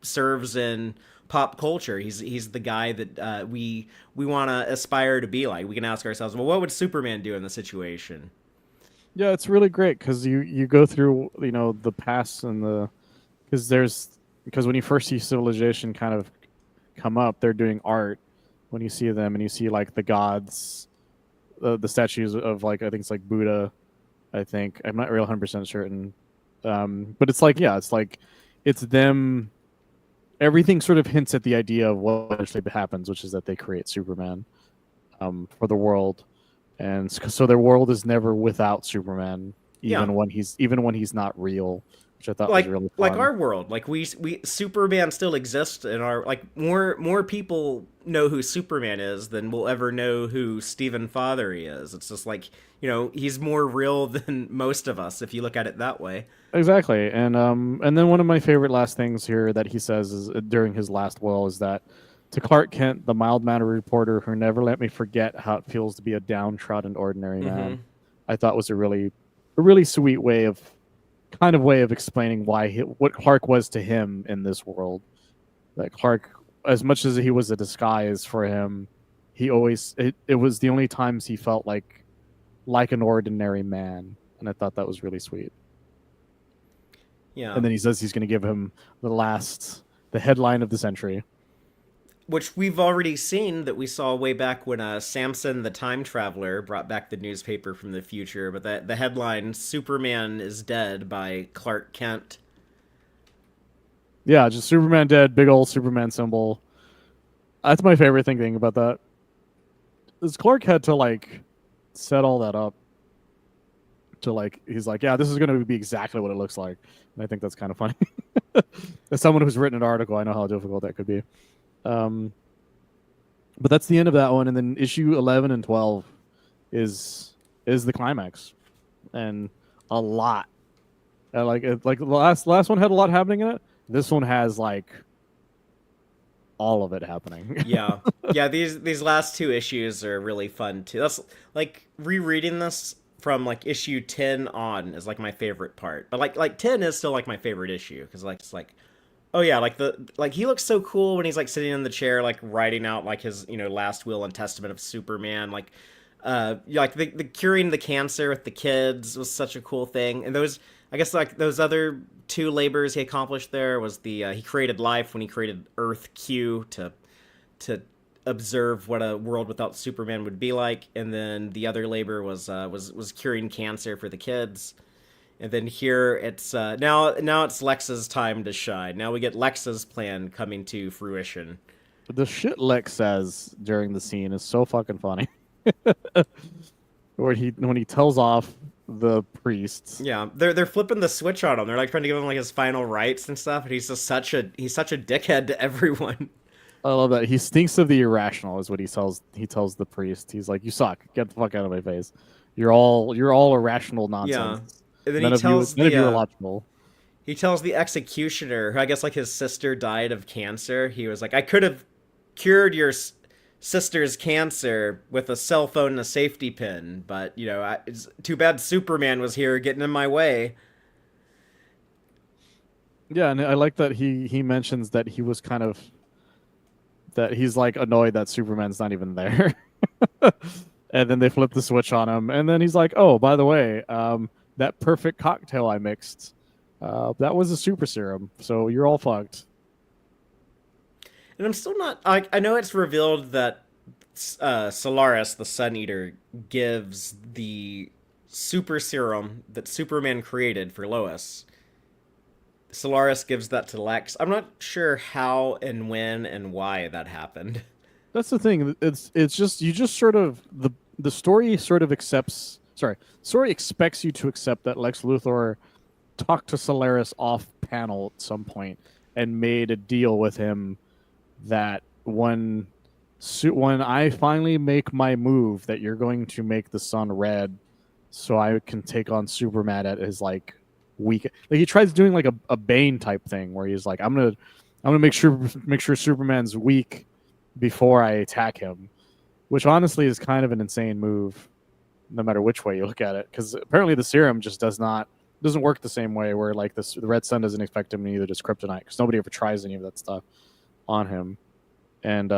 serves in pop culture. He's the guy that we want to aspire to be like. We can ask ourselves, well, what would Superman do in the situation? Yeah, it's really great because you go through the past and because when you first see civilization kind of come up, they're doing art. When you see them and you see like the gods, the statues of, like, I think it's like Buddha. I think I'm not real 100% certain, but it's like, yeah, it's them. Everything sort of hints at the idea of what eventually happens, which is that they create Superman for the world, and so their world is never without Superman, Yeah, even when he's not real, which I thought was like really like fun. our world, like we Superman still exists in our, like, more people know who Superman is than will ever know who Stephen Fatheree is. It's just like, he's more real than most of us if you look at it that way. Exactly, and then one of my favorite last things here that he says is during his last will is that to Clark Kent, the mild-mannered reporter who never let me forget how it feels to be a downtrodden ordinary man. Mm-hmm. I thought was a really sweet way of explaining what Clark was to him in this world. That Clark, as much as he was a disguise for him, it was the only times he felt like an ordinary man, and I thought that was really sweet. Yeah. And then he says he's going to give him the headline of the century. Which we've already seen, that we saw way back when Samson the Time Traveler brought back the newspaper from the future. But the headline, Superman is Dead by Clark Kent. Yeah, just Superman dead, big old Superman symbol. That's my favorite thing about that. Is Clark had to set all that up to he's like, yeah, this is going to be exactly what it looks like, and I think that's kind of funny. As someone who's written an article, I know how difficult that could be. Um, but that's the end of that one, and then issue 11 and 12 is the climax, and a lot. Like the last one had a lot happening in it. This one has all of it happening. Yeah, yeah. These last two issues are really fun too. That's like rereading this from like issue 10 on is like my favorite part. But like 10 is still like my favorite issue because like it's like, oh yeah, like he looks so cool when he's like sitting in the chair like writing out like his last will and testament of Superman. Like like the curing the cancer with the kids was such a cool thing. And those, I guess, like those other two labors he accomplished there was the he created life when he created Earth Q to observe what a world without Superman would be like, and then the other labor was curing cancer for the kids. And then here it's now it's Lex's time to shine. Now we get Lex's plan coming to fruition. The shit Lex says during the scene is so fucking funny. When he tells off the priests. Yeah, they're flipping the switch on him. They're like trying to give him like his final rites and stuff, and he's such a dickhead to everyone. I love that. He stinks of the irrational is what he tells the priest. He's like, you suck. Get the fuck out of my face. You're all irrational Yeah, nonsense. and then None of you are logical. he tells the executioner, who I guess like his sister died of cancer. He was like, I could have cured your sister's cancer with a cell phone and a safety pin, but it's too bad Superman was here getting in my way. Yeah, and I like that he mentions that he was kind of that he's like annoyed that Superman's not even there. And then they flip the switch on him, and then he's like, "Oh, by the way, that perfect cocktail I mixed, that was a super serum, so you're all fucked." And I'm still not. I know it's revealed that Solaris, the Sun Eater, gives the super serum that Superman created for Lois. Solaris gives that to Lex. I'm not sure how and when and why that happened. That's the thing. It's just you just sort of the story sort of accepts. Sorry, story expects you to accept that Lex Luthor talked to Solaris off panel at some point and made a deal with him that when I finally make my move, that you're going to make the sun red, so I can take on Superman at his like weak. Like he tries doing like a Bane type thing where he's like, I'm gonna make sure Superman's weak before I attack him, which honestly is kind of an insane move, no matter which way you look at it. Because apparently the serum just doesn't work the same way. Where like the Red Sun doesn't expect him to either just kryptonite because nobody ever tries any of that stuff on him. And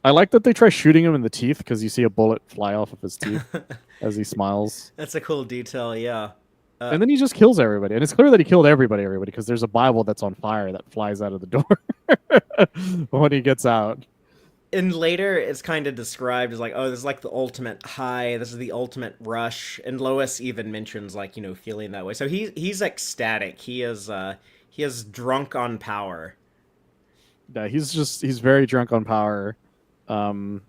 I like that they try shooting him in the teeth because you see a bullet fly off of his teeth as he smiles, That's a cool detail, yeah. Uh, and then he just kills everybody. And it's clear that he killed everybody because there's a Bible that's on fire that flies out of the door when he gets out. and later, it's kind of described as like, oh, this is like the ultimate high. This is the ultimate rush. And Lois even mentions like, feeling that way. So he's ecstatic. He is drunk on power. Yeah, he's very drunk on power. Um,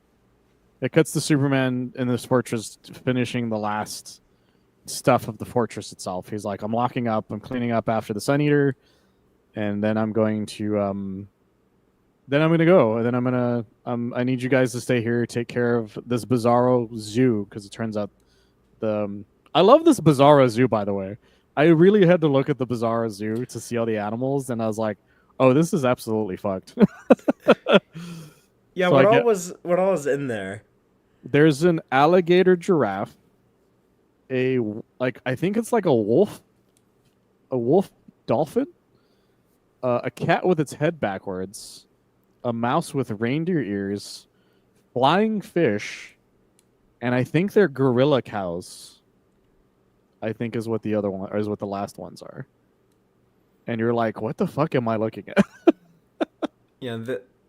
it cuts to Superman in this fortress finishing the last stuff of the fortress itself. He's like, I'm locking up, I'm cleaning up after the Sun Eater, and then I'm going to go, and then I need you guys to stay here, take care of this Bizarro zoo because it turns out I love this Bizarro zoo, by the way. I really had to look at the Bizarro zoo to see all the animals, and I was like, oh, this is absolutely fucked. Yeah, So I get what all is in there? there's an alligator giraffe, a like I think it's like a wolf dolphin, a cat with its head backwards, a mouse with reindeer ears, flying fish, and I think they're gorilla cows. I think is what the other one or is what the last ones are. And you're like, what the fuck am I looking at? Yeah,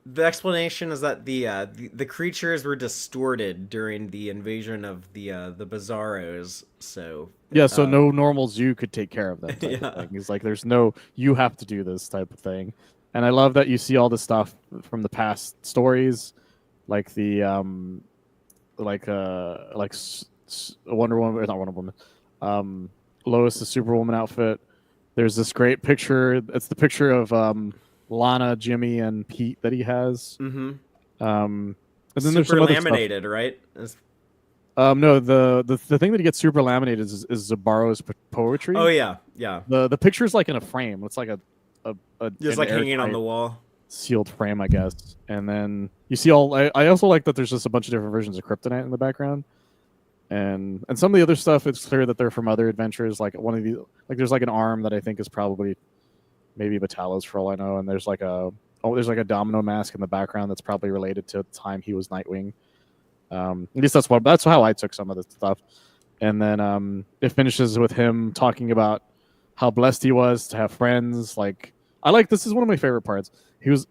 the explanation is that the creatures were distorted during the invasion of the Bizarros. So, Yeah, so uh, no normal zoo could take care of them type of yeah. thing. He's like, there's no, you have to do this type of thing. And I love that you see all the stuff from the past stories, like the Wonder Woman, or not Wonder Woman, Lois the Superwoman outfit. There's this great picture. It's the picture of Lana, Jimmy, and Pete that he has. Mm-hmm. Um, and then there's Super some other stuff. laminated, right? No, the thing that gets super laminated is Zabaro's Oh poetry. yeah, yeah. The picture's like in a frame. It's like Just an like hanging on airtight the wall. sealed frame, I guess. And then you see all. I also like that there's just a bunch of different versions of Kryptonite in the background, and some of the other stuff. It's clear that they're from other adventures. Like one of the like there's like an arm that I think is probably maybe Metallo's for all I know, and there's like a domino mask in the background that's probably related to the time he was Nightwing. At least that's how I took some of the stuff. And then it finishes with him talking about how blessed he was to have friends. Like I like this is one of my favorite parts.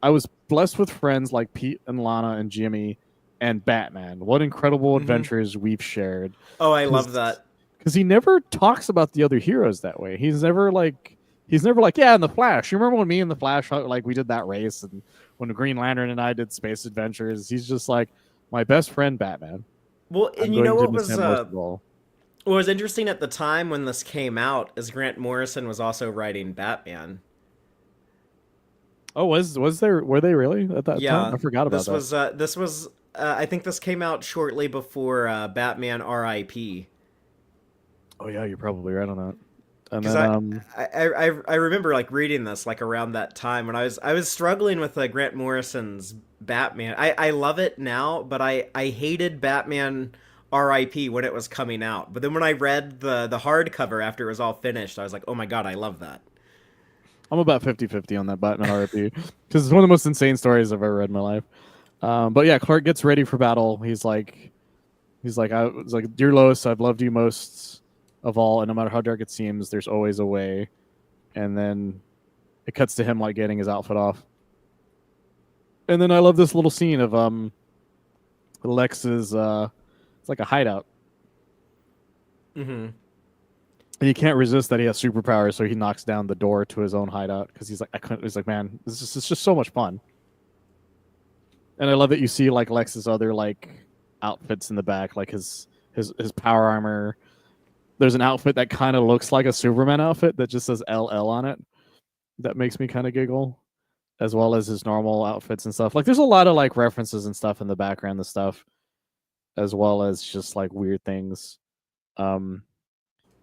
I was blessed with friends like Pete and Lana and Jimmy and Batman. What incredible Mm-hmm. adventures we've shared. Oh, I love Because that. he never talks about the other heroes that way. He's never like, yeah, in the Flash. You remember when me and the Flash like we did that race, and when the Green Lantern and I did space adventures? He's just like my best friend Batman. Well, I'm and you know going to what miss was him most of all. what was interesting at the time when this came out is Grant Morrison was also writing Batman. Oh, was there were they really at that time? Yeah, I forgot about that. this was I think this came out shortly before Batman R.I.P. Oh yeah, you're probably right on that. And Because then I remember like reading this like around that time when I was struggling with Grant Morrison's Batman. I love it now, but I hated Batman R.I.P. when it was coming out. But then when I read the hardcover after it was all finished, I was like, oh my god, I love that. I'm about 50-50 on that Batman RP because it's one of the most insane stories I've ever read in my life. But yeah, Clark gets ready for battle. I was like, dear Lois, I've loved you most of all, and no matter how dark it seems, there's always a way. And then it cuts to him like getting his outfit off. And then I love this little scene of Lex's it's like a hideout. Mm-hmm. And he can't resist that he has superpowers, so he knocks down the door to his own hideout because he's like, I couldn't. He's like, man, it's just so much fun. And I love that you see like Lex's other like outfits in the back, like his power armor. There's an outfit that kind of looks like a Superman outfit that just says LL on it. That makes me kind of giggle, as well as his normal outfits and stuff. Like, there's a lot of like references and stuff in the background, the stuff, as well as just like weird things. Um,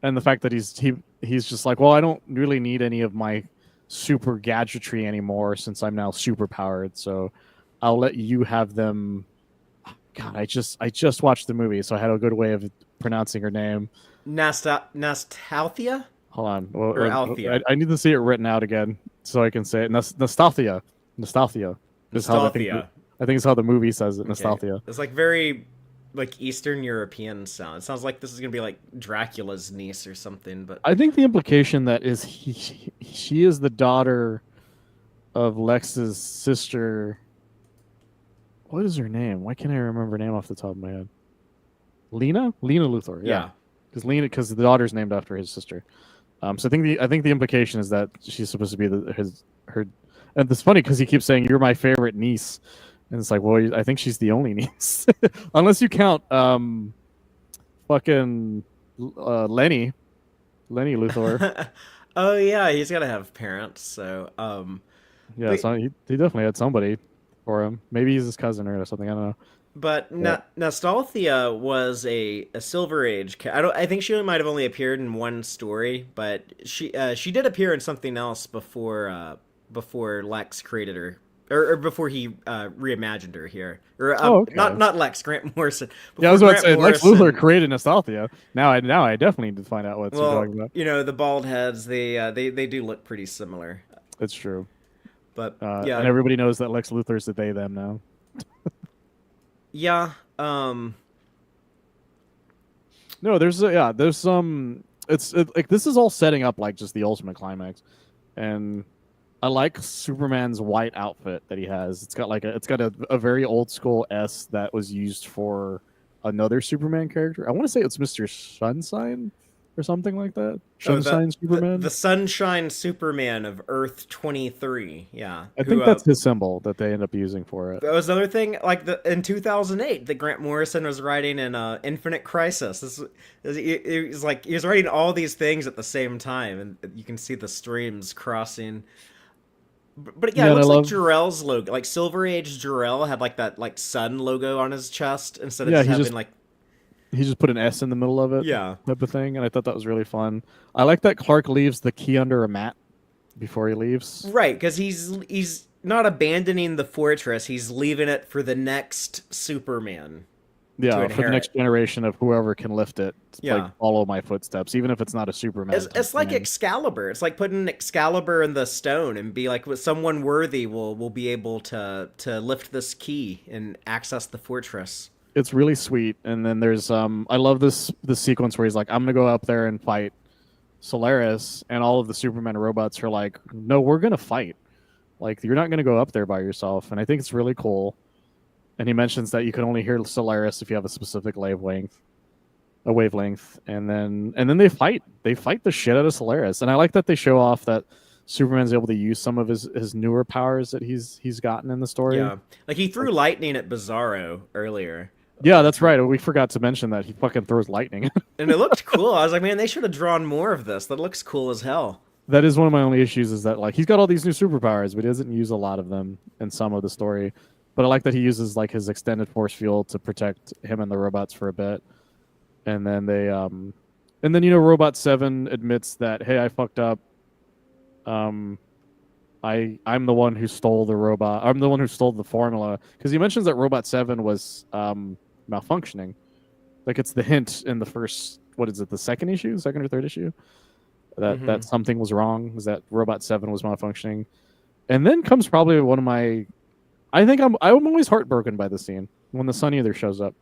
and the fact that he's just like, well, I don't really need any of my super gadgetry anymore since I'm now super powered. So I'll let you have them. God, I just watched the movie, so I had a good way of pronouncing her name. Nastalthia Hold on, or Althea? I need to see it written out again so I can say it. Nostalgia, nostalgia is how Nastalthia. I think it's how the movie says it. Okay. Nostalgia. It's like very like Eastern European sound. It sounds like this is gonna be like Dracula's niece or something. But I think the implication that is she is the daughter of Lex's sister. What is her name? Why can't I remember her name off the top of my head? Lena Luthor. Yeah, because the daughter's named after his sister. So I think the implication is that she's supposed to be her. And it's funny because he keeps saying you're my favorite niece, and it's like, well, I think she's the only niece, unless you count fucking Lenny Luthor. Oh yeah, he's gotta have parents. So Yeah, but so he definitely had somebody for him. Maybe he's his cousin or something. I don't know. Nostalthia was a Silver Age. I think she might have only appeared in one story, but she did appear in something else before Lex created her, or before he reimagined her here. Or Oh, okay. not Lex, Grant Morrison. Yeah, I Before was about to Grant say Lex Morrison. Luthor created Nostalgia. Now I definitely need to find out what you're Well, talking about. the bald heads they do look pretty similar. It's true. But And everybody knows that Lex Luthor's the they them now. yeah. No, there's some. Like this is all setting up like just the ultimate climax, and I like Superman's white outfit that he has. It's got a very old school S that was used for another Superman character. I want to say it's Mr. Sunshine or something like that. Oh, Sunshine Superman. the Sunshine Superman of Earth 23. Yeah, I who think that's his symbol that they end up using for it. that was another thing. Like in 2008, that Grant Morrison was writing in Infinite Crisis. It was like he was writing all these things at the same time, and you can see the streams crossing. But yeah, Yeah, it and I looks like love. Jor-El's logo. Like Silver Age Jor-El had like that like sun logo on his chest instead of Yeah, just having like he just put an S in the middle of it, yeah. type of thing, and I thought that was really fun. I like that Clark leaves the key under a mat before he leaves. Right, because he's not abandoning the fortress. He's leaving it for the next Superman to Yeah, for the inherit. next generation of whoever can lift it, Yeah. like follow my footsteps, even if it's not a Superman. It's type like thing. Excalibur. It's like putting Excalibur in the stone and be like, someone worthy will be able to lift this key and access the fortress. It's really sweet. And then there's I love this sequence where he's like, I'm gonna go up there and fight Solaris, and all of the Superman robots are like, no, we're gonna fight. Like, you're not gonna go up there by yourself. And I think it's really cool. And he mentions that you can only hear Solaris if you have a specific wavelength, and then they fight. They fight the shit out of Solaris. And I like that they show off that Superman's able to use some of his newer powers that he's gotten in the story. Yeah, like he threw lightning at Bizarro earlier. Yeah, that's right. We forgot to mention that he fucking throws lightning. And it looked cool. I was like, man, they should have drawn more of this. That looks cool as hell. That is one of my only issues, is that like he's got all these new superpowers, but he doesn't use a lot of them in some of the story. But I like that he uses like his extended force field to protect him and the robots for a bit. And then Robot 7 admits that, hey, I fucked up. I'm the one who stole the robot. I'm the one who stole the formula, because he mentions that Robot 7 was malfunctioning. Like, it's the hint in the first, what is it, the second or third issue? that something was wrong, is that Robot 7 was malfunctioning. And then comes probably one of my, I think I'm always heartbroken by the scene when the Sun Eater shows up,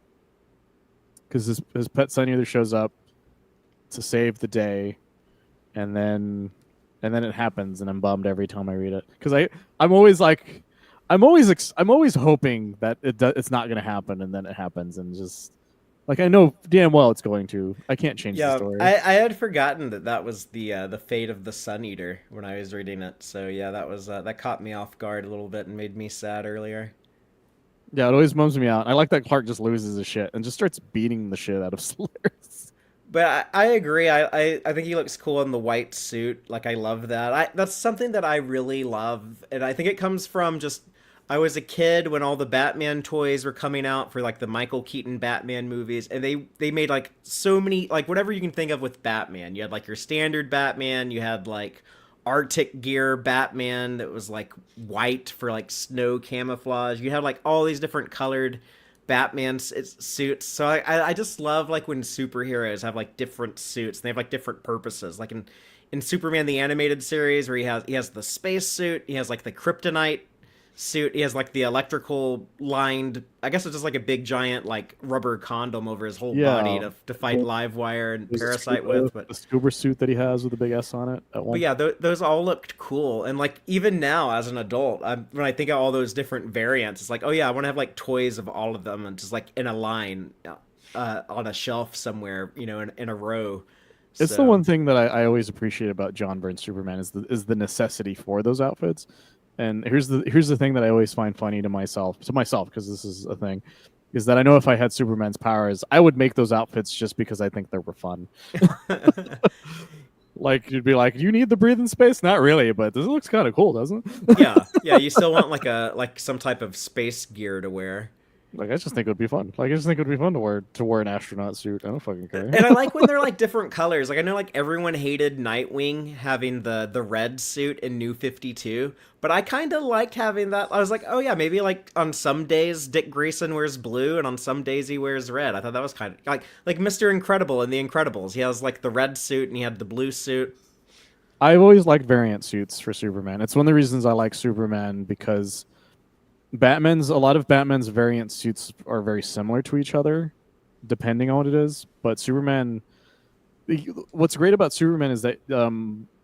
because his pet Sun Eater shows up to save the day, and then it happens, and I'm bummed every time I read it, because I'm always like, I'm always hoping that it's not going to happen, and then it happens, and just like I know damn well it's going to. I can't change the Yeah, story. I had forgotten that that was the fate of the Sun Eater when I was reading it. So yeah, that was that caught me off guard a little bit and made me sad earlier. Yeah, it always bums me out. I like that Clark just loses his shit and just starts beating the shit out of Solaris. But I agree. I think he looks cool in the white suit. Like I love that. That's something that I really love, and I think it comes from just I was a kid when all the Batman toys were coming out for like the Michael Keaton Batman movies, and they made like so many like whatever you can think of with Batman. You had like your standard Batman. You had like Arctic gear Batman that was like white for like snow camouflage. You had like all these different colored Batman suits. So I just love like when superheroes have like different suits and they have like different purposes. Like in Superman the animated series where he has the space suit, he has like the kryptonite suit, he has like the electrical lined, I guess it's just like a big giant like rubber condom over his whole body Yeah, to fight Livewire and there's Parasite with. the scuba suit that he has with the big S on it at But one. yeah, those all looked cool, and like even now as an adult, when I think of all those different variants, it's like, oh yeah, I want to have like toys of all of them, and just like in a line, on a shelf somewhere, in a row. It's the So one thing that I always appreciate about John Byrne's Superman is the necessity for those outfits. And here's the thing that I always find funny to myself because this is a thing, is that I know if I had Superman's powers, I would make those outfits just because I think they were fun. Like you'd be like, "You need the breathing space?" Not really, but this looks kind of cool, doesn't it? yeah, yeah, you still want like some type of space gear to wear. Like I just think it would be fun. Like I just think it would be fun to wear an astronaut suit. I don't fucking care. And I like when they're like different colors. Like I know like everyone hated Nightwing having the red suit in New 52, but I kind of liked having that. I was like, "Oh yeah, maybe like on some days Dick Grayson wears blue and on some days he wears red." I thought that was kind of like Mr. Incredible in The Incredibles. He has like the red suit and he had the blue suit. I've always liked variant suits for Superman. It's one of the reasons I like Superman, because a lot of Batman's variant suits are very similar to each other, depending on what it is. But Superman, what's great about Superman is that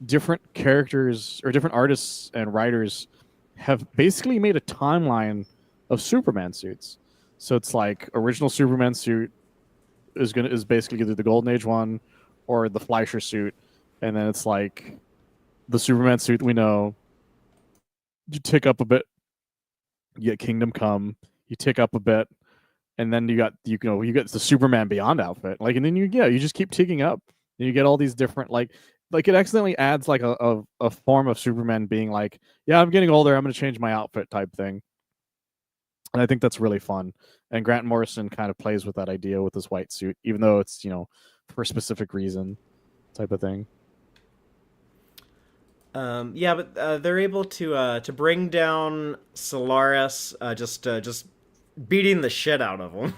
different characters or different artists and writers have basically made a timeline of Superman suits. So it's like original Superman suit is basically either the Golden Age one or the Fleischer suit, and then it's like the Superman suit we know. You tick up a bit, you get Kingdom Come. You tick up a bit, and then you get the Superman Beyond outfit. Like, and then you just keep ticking up, and you get all these different like it accidentally adds like a form of Superman being like, yeah, I'm getting older, I'm gonna change my outfit type thing. And I think that's really fun. And Grant Morrison kind of plays with that idea with his white suit, even though it's for a specific reason, type of thing. Yeah, but they're able to bring down Solaris, just beating the shit out of him.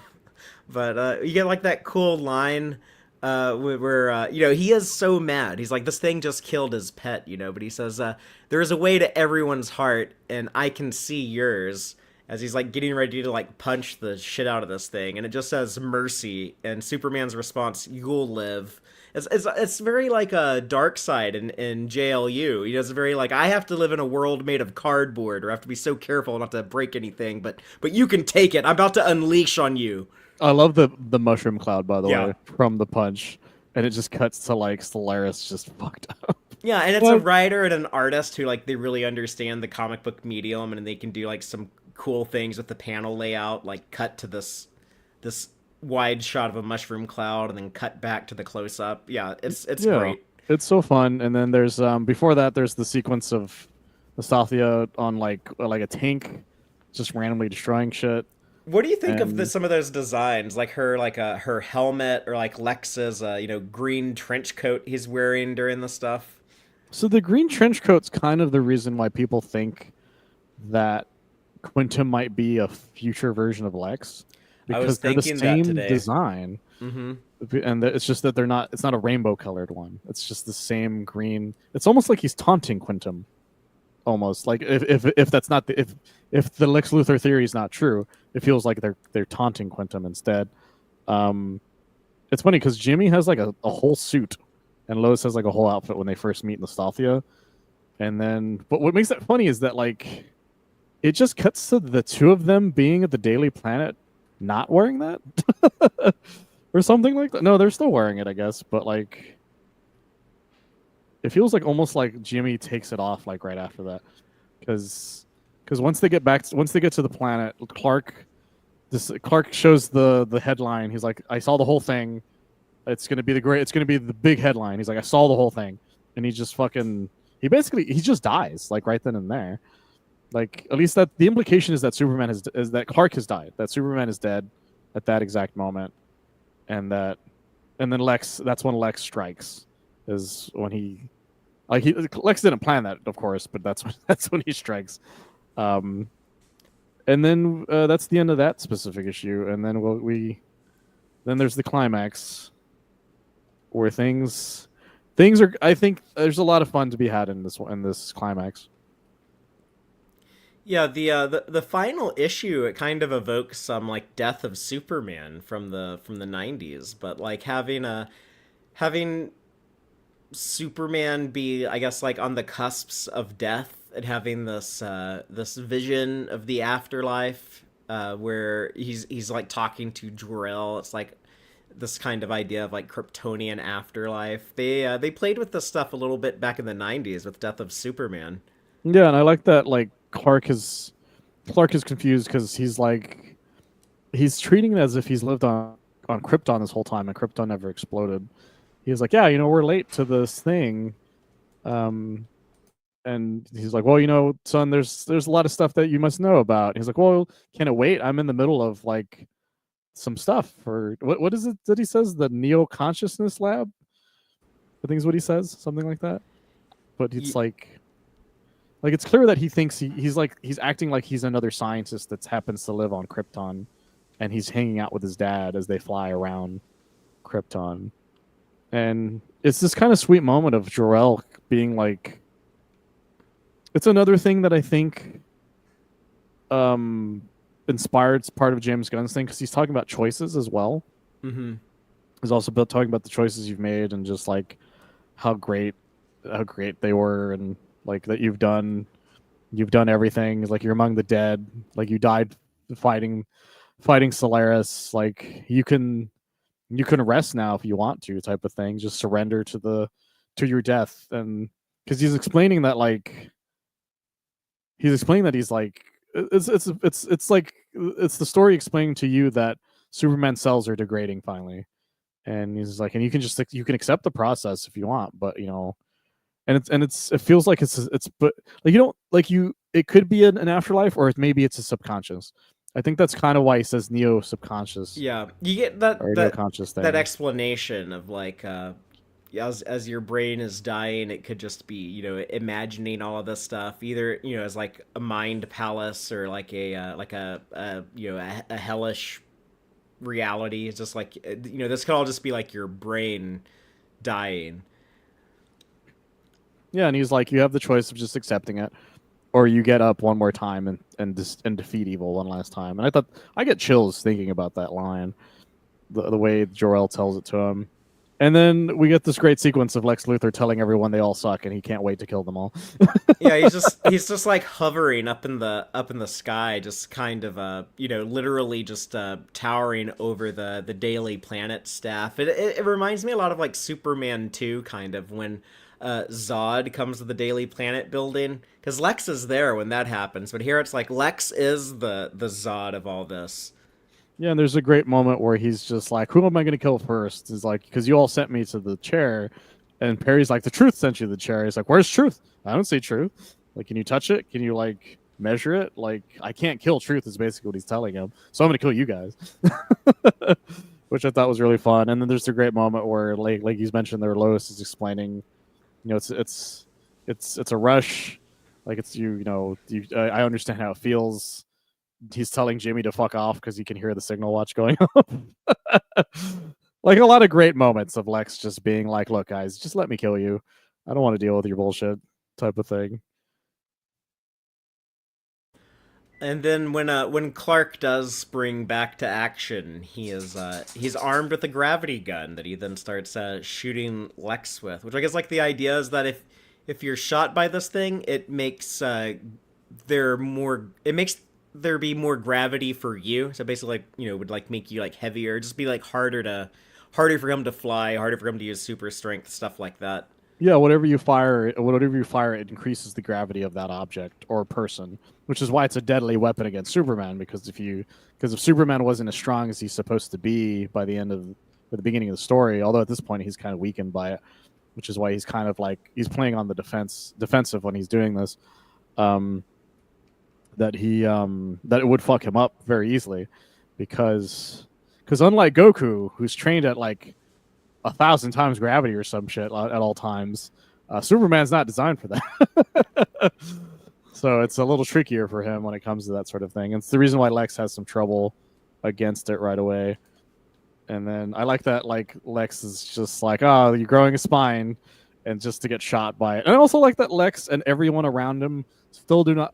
But you get like that cool line where he is so mad. He's like, this thing just killed his pet, but he says, there is a way to everyone's heart, and I can see yours. As he's like getting ready to like punch the shit out of this thing, and it just says mercy, and Superman's response, "You'll live." It's very like a dark side in JLU. He does very like, I have to live in a world made of cardboard, or I have to be so careful not to break anything. But you can take it. I'm about to unleash on you. I love the mushroom cloud, by the Yeah. way, from the punch, and it just cuts to like Solaris just fucked up. Yeah, and it's a writer and an artist who like they really understand the comic book medium, and they can do like some cool things with the panel layout, like cut to this wide shot of a mushroom cloud and then cut back to the close up. Yeah, it's Yeah, great. it's so fun. And then there's before that, there's the sequence of Nastasia on like a tank, just randomly destroying shit. What do you think of And some of those designs, like her helmet or like Lex's green trench coat he's wearing during the stuff? so the green trench coat's kind of the reason why people think that Quintum might be a future version of Lex, I was because they're the thinking that same today. design. Mm-hmm. and it's just that they're not. It's not a rainbow colored one. It's just the same green. It's almost like he's taunting Quintum. Almost like if that's not the if the Lex Luthor theory is not true, it feels like they're taunting Quintum instead. Um, it's funny because Jimmy has like a whole suit, and Lois has like a whole outfit when they first meet Nostalgia. And then, but what makes that funny is that like it just cuts to the two of them being at the Daily Planet, not wearing that, or something like that. No, they're still wearing it, I guess. But like, it feels like almost like Jimmy takes it off like right after that, because once they get back, once they get to the planet, Clark shows the headline. He's like, I saw the whole thing. It's gonna be the great. It's gonna be the big headline. He's like, I saw the whole thing, and he just fucking. He just dies like right then and there. Like at least that the implication is that Superman is that Clark has died. That Superman is dead at that exact moment, and then Lex. That's when Lex strikes. Is when Lex didn't plan that, of course, but that's when he strikes. Um, and then that's the end of that specific issue, and then then there's the climax where things are. I think there's a lot of fun to be had in this climax. Yeah, the final issue, it kind of evokes some like death of Superman from the 90s, but like having Superman be, I guess, like on the cusps of death and having this vision of the afterlife, where he's like talking to Jor-El. It's like this kind of idea of like Kryptonian afterlife. They played with this stuff a little bit back in the 90s with Death of Superman. Yeah, and I like that. Like Clark is confused because he's treating it as if he's lived on Krypton this whole time, and Krypton never exploded. He's like, yeah, we're late to this thing, um, and he's like, well, son, there's a lot of stuff that you must know about. He's like, well, can it wait? I'm in the middle of like some stuff for what is it that he says? The Neo Consciousness Lab, I think is what he says, something like that. But it's like it's clear that he thinks he's acting like he's another scientist that happens to live on Krypton, and he's hanging out with his dad as they fly around Krypton. And it's this kind of sweet moment of Jor-El being like, it's another thing that I think inspired part of James Gunn's thing because he's talking about choices as well. Mm-hmm. He's also talking about the choices you've made and just like how great they were, and like that you've done everything. Like you're among the dead. Like you died fighting Solaris. Like you can rest now if you want to, type of thing. Just surrender to your death. And because he's explaining that he's like it's like it's the story explaining to you that Superman cells are degrading finally, and he's like, and you can just you can accept the process if you want, but it feels like it's but like you don't like you it could be an afterlife, or maybe it's a subconscious. I think that's kind of why he says neo subconscious Yeah, you get or neo that conscious that thing. explanation of like as your brain is dying, it could just be imagining all of this stuff, either as like a mind palace or like a hellish reality. It's just like this could all just be like your brain dying. Yeah, and he's like, you have the choice of just accepting it, or you get up one more time and defeat evil one last time. And I thought I get chills thinking about that line, the way Jor-El tells it to him. And then we get this great sequence of Lex Luthor telling everyone they all suck and he can't wait to kill them all. Yeah, he's just like hovering up in the sky, just kind of literally just towering over the Daily Planet staff. It reminds me a lot of like Superman 2, kind of, when Zod comes to the Daily Planet building, because Lex is there when that happens, but here it's like Lex is the Zod of all this. Yeah, and there's a great moment where he's just like, who am I going to kill first? He's like, because you all sent me to the chair. And Perry's like, the truth sent you to the chair. He's like, where's truth? I don't see truth. Like, can you touch it? Can you, like, measure it? Like, I can't kill truth is basically what he's telling him. So I'm going to kill you guys. Which I thought was really fun. And then there's a great moment where, like he's mentioned there, Lois is explaining, it's a rush. Like, it's, I understand how it feels. He's telling Jimmy to fuck off because he can hear the signal watch going off. Like a lot of great moments of Lex just being like, "Look, guys, just let me kill you. I don't want to deal with your bullshit," type of thing. And then when Clark does spring back to action, he's armed with a gravity gun that he then starts shooting Lex with. Which I guess like the idea is that if you're shot by this thing, it makes it makes there be more gravity for you. So basically, like would like make you like heavier, just be like harder for him to fly, harder for him to use super strength, stuff like that. Yeah, whatever you fire, it increases the gravity of that object or person, which is why it's a deadly weapon against Superman. Because if Superman wasn't as strong as he's supposed to be by the end of at the beginning of the story, although at this point he's kind of weakened by it, which is why he's kind of like he's playing on the defensive when he's doing this. Um, that it would fuck him up very easily, because unlike Goku, who's trained at like 1,000 times gravity or some shit at all times. Superman's not designed for that, so it's a little trickier for him when it comes to that sort of thing. And it's the reason why Lex has some trouble against it right away. And then I like that like Lex is just like, oh, you're growing a spine, and just to get shot by it. And I also like that Lex and everyone around him still do not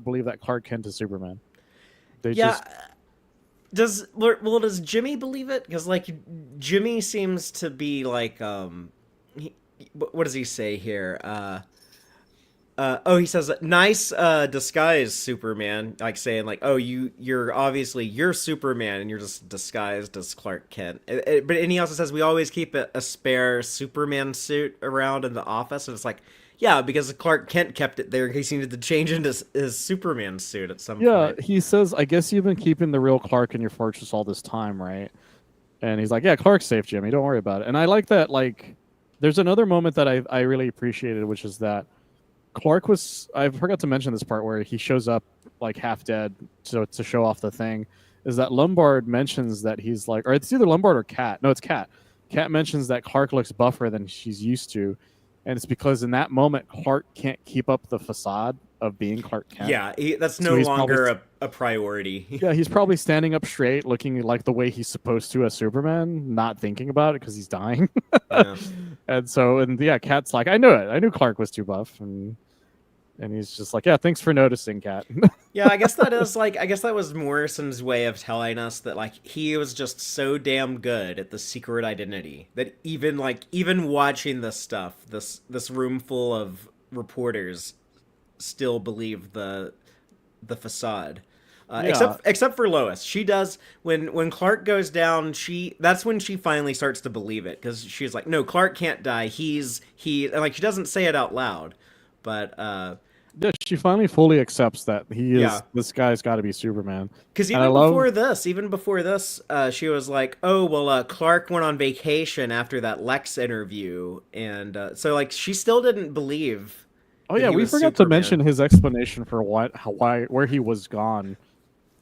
believe that Clark Kent is Superman. They Yeah, just does Jimmy believe it? Because like Jimmy seems to be like what does he say here? Oh, he says nice disguise, Superman. Like saying like, oh, you're obviously you're Superman and you're just disguised as Clark Kent. And he also says we always keep a spare Superman suit around in the office, and it's like, yeah, because Clark Kent kept it there in case he needed to change into his Superman suit at some yeah. point. He says, I guess you've been keeping the real Clark in your fortress all this time, right? And he's like, "Yeah, Clark's safe, Jimmy. Don't worry about it." And I like that. Like, there's another moment that I really appreciated, which is that Clark was. I forgot to mention this part where he shows up like half dead, so to show off the thing. Is that Lombard mentions that he's like, or it's either Lombard or Cat. No, it's Cat. Cat mentions that Clark looks buffer than she's used to, and it's because in that moment Clark can't keep up the facade of being Clark Kent. Yeah, that's So no he's probably longer a priority. yeah, he's probably standing up straight, looking like the way he's supposed to as Superman, not thinking about it because he's dying. Yeah. And yeah, Cat's like, I knew it. I knew Clark was too buff, and he's just like, yeah, thanks for noticing, Cat. Yeah, I guess that is like I guess that was Morrison's way of telling us that like he was just so damn good at the secret identity that even watching this stuff, this room full of reporters still believe the facade. Yeah, Except for Lois, she does when Clark goes down. That's when she finally starts to believe it because she's like, no, Clark can't die. He like she doesn't say it out loud, but yeah, she finally fully accepts that he yeah, is. This guy's got to be Superman, because and I love. even before this, she was like, "Oh, well, Clark went on vacation after that Lex interview," and so like she still didn't believe Oh that yeah, he we was forgot to Superman. mention his explanation for where he was gone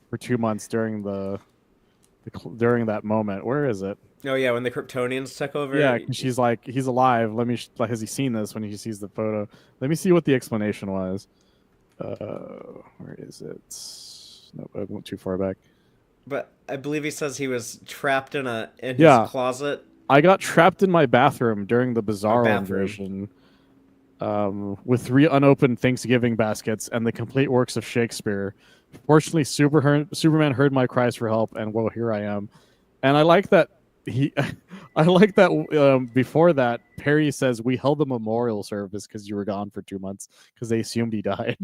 for 2 months during that moment. Where is it? Oh yeah, when the Kryptonians took Yeah, over. 'cause she's like, he's alive. Let me. Like, has he seen this? When he sees the photo, let me see what the explanation was. Where is it? Nope, I went too far back. But I believe he says he was trapped in his Yeah, closet I got trapped in my bathroom during the or Bizarro bathroom. invasion, with 3 unopened Thanksgiving baskets and the complete works of Shakespeare. Fortunately, Superman heard my cries for help, and well, here I am. And I like that he, I like that before that Perry says we held the memorial service because you were gone for 2 months because they assumed he died.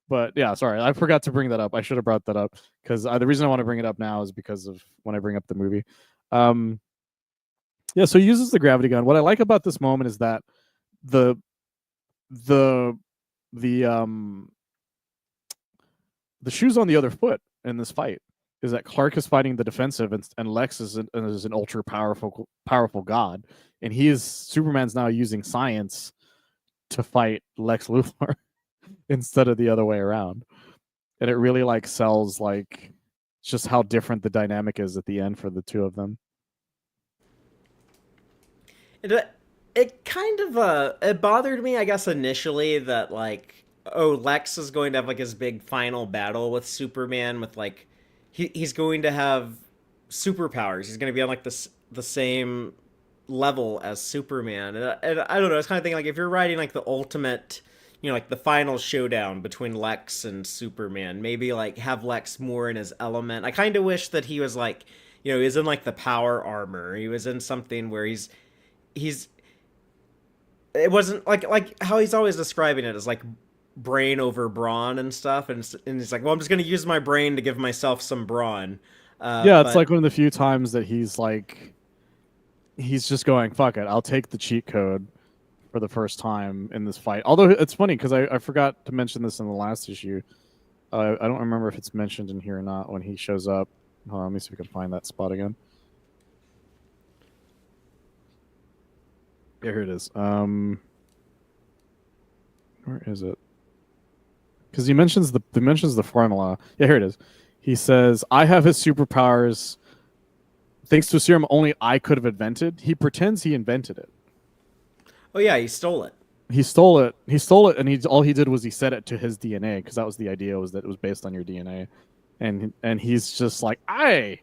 But yeah, sorry, I forgot to bring that up. I should have brought that up because the reason I want to bring it up now is because of when I bring up the movie. Um, yeah, so he uses the gravity gun. What I like about this moment is that the the the the shoes on the other foot in this fight is that Clark is fighting the defensive, and Lex is an ultra powerful god, and he is Superman's now using science to fight Lex Luthor instead of the other way around, and it really like sells like just how different the dynamic is at the end for the two of them. It it kind of it bothered me, I guess, initially that like, oh, Lex is going to have like his big final battle with Superman with like he's going to have superpowers. He's going to be on like the same level as Superman. And I don't know. It's kind of thinking like if you're writing like the ultimate, like the final showdown between Lex and Superman, maybe like have Lex more in his element. I kind of wish that he was like, he was in like the power armor. He was in something where he's it wasn't like how he's always describing it as like brain over brawn and stuff, and he's like, well, I'm just gonna use my brain to give myself some brawn. Yeah, it's But like one of the few times that he's just going, fuck it, I'll take the cheat code for the first time in this fight. Although it's funny because I forgot to mention this in the last issue. I don't remember if it's mentioned in here or not when he shows up. Hold on, let me see if we can find that spot again. Yeah, here it is. Where is it? Because he mentions the formula. Yeah, here it is. He says, "I have his superpowers thanks to a serum only I could have invented." He pretends he invented it. oh yeah, he stole it. He stole it. He stole it, and all he did was he set it to his DNA because that was the idea, was that it was based on your DNA, and he's just like, I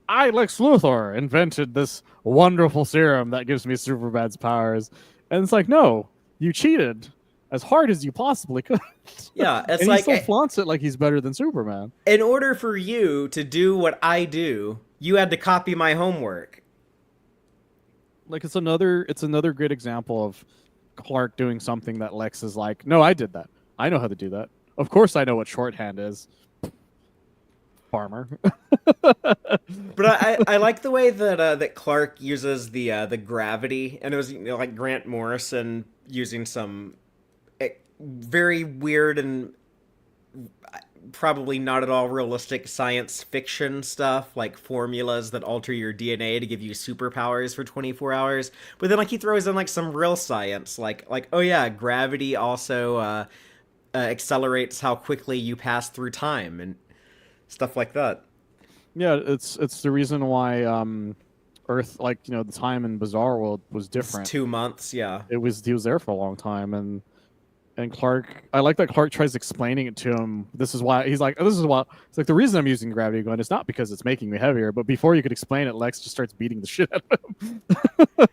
Lex Luthor invented this wonderful serum that gives me Superman's powers, and it's like, no, you cheated as hard as you possibly could, Yeah, it's and he like still flaunts it like he's better than Superman. in order for you to do what I do, you had to copy my homework. Like it's another great example of Clark doing something that Lex is like, no, I did that. I know how to do that. Of course, I know what shorthand is. Farmer. But I like the way that Clark uses the gravity, and it was like Grant Morrison using some very weird and probably not at all realistic science fiction stuff, like formulas that alter your DNA to give you superpowers for 24 hours. But then like he throws in like some real science, like oh yeah, gravity also accelerates how quickly you pass through time and stuff like that. Yeah, it's the reason why Earth, like the time in Bizarre World was It's different. 2 months, yeah. He was there for a long time, and Clark, I like that Clark tries explaining it to him. This is why he's like, this is why it's like the reason I'm using gravity gun is not because it's making me heavier, but before you could explain it, Lex just starts beating the shit out of him.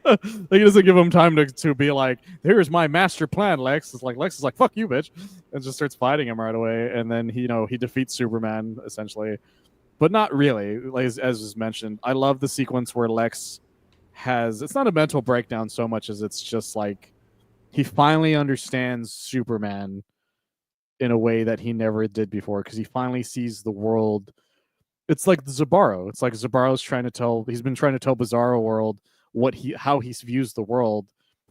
Like he doesn't give him time to be like, here's my master plan, Lex. It's like Lex is like, fuck you, bitch, and just starts fighting him right away. And then he defeats Superman essentially, but not really. Like as was mentioned, I love the sequence where Lex has, it's not a mental breakdown so much as it's just like he finally understands Superman in a way that he never did before because he finally sees the world. It's like Zabaro. It's like Zabaro's he's been trying to tell Bizarro World how he views the world,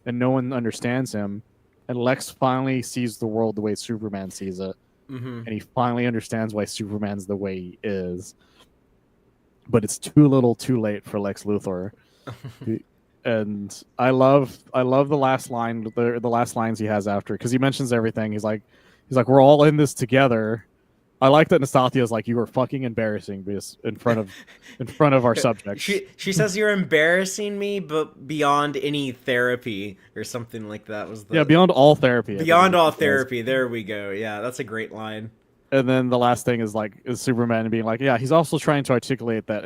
and no one understands him. And Lex finally sees the world the way Superman sees it, Mm-hmm. and he finally understands why Superman's the way he is. But it's too little, too late for Lex Luthor. And I love the last last lines he has after, because he mentions everything. He's like we're all in this together. I like that Nastasia is like, you are fucking embarrassing this in front of our subjects. She says you're embarrassing me, but beyond any therapy or something like that was Yeah, the beyond all therapy. I think beyond all it was. therapy. There we go. Yeah, that's a great line. And then the last thing is Superman being like, yeah, he's also trying to articulate that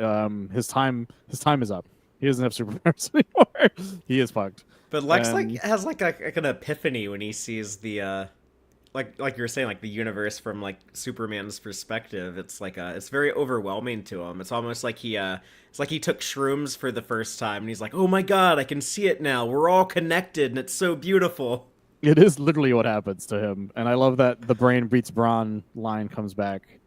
his time is up. He doesn't have superpowers anymore. He is fucked. But Lex like And has like an epiphany when he sees the like you were saying, like the universe from like Superman's perspective. It's like it's very overwhelming to him. It's almost like he took shrooms for the first time and he's like, oh my god, I can see it now. We're all connected and it's so beautiful. it is literally what happens to him. And I love that the brain beats brawn line comes back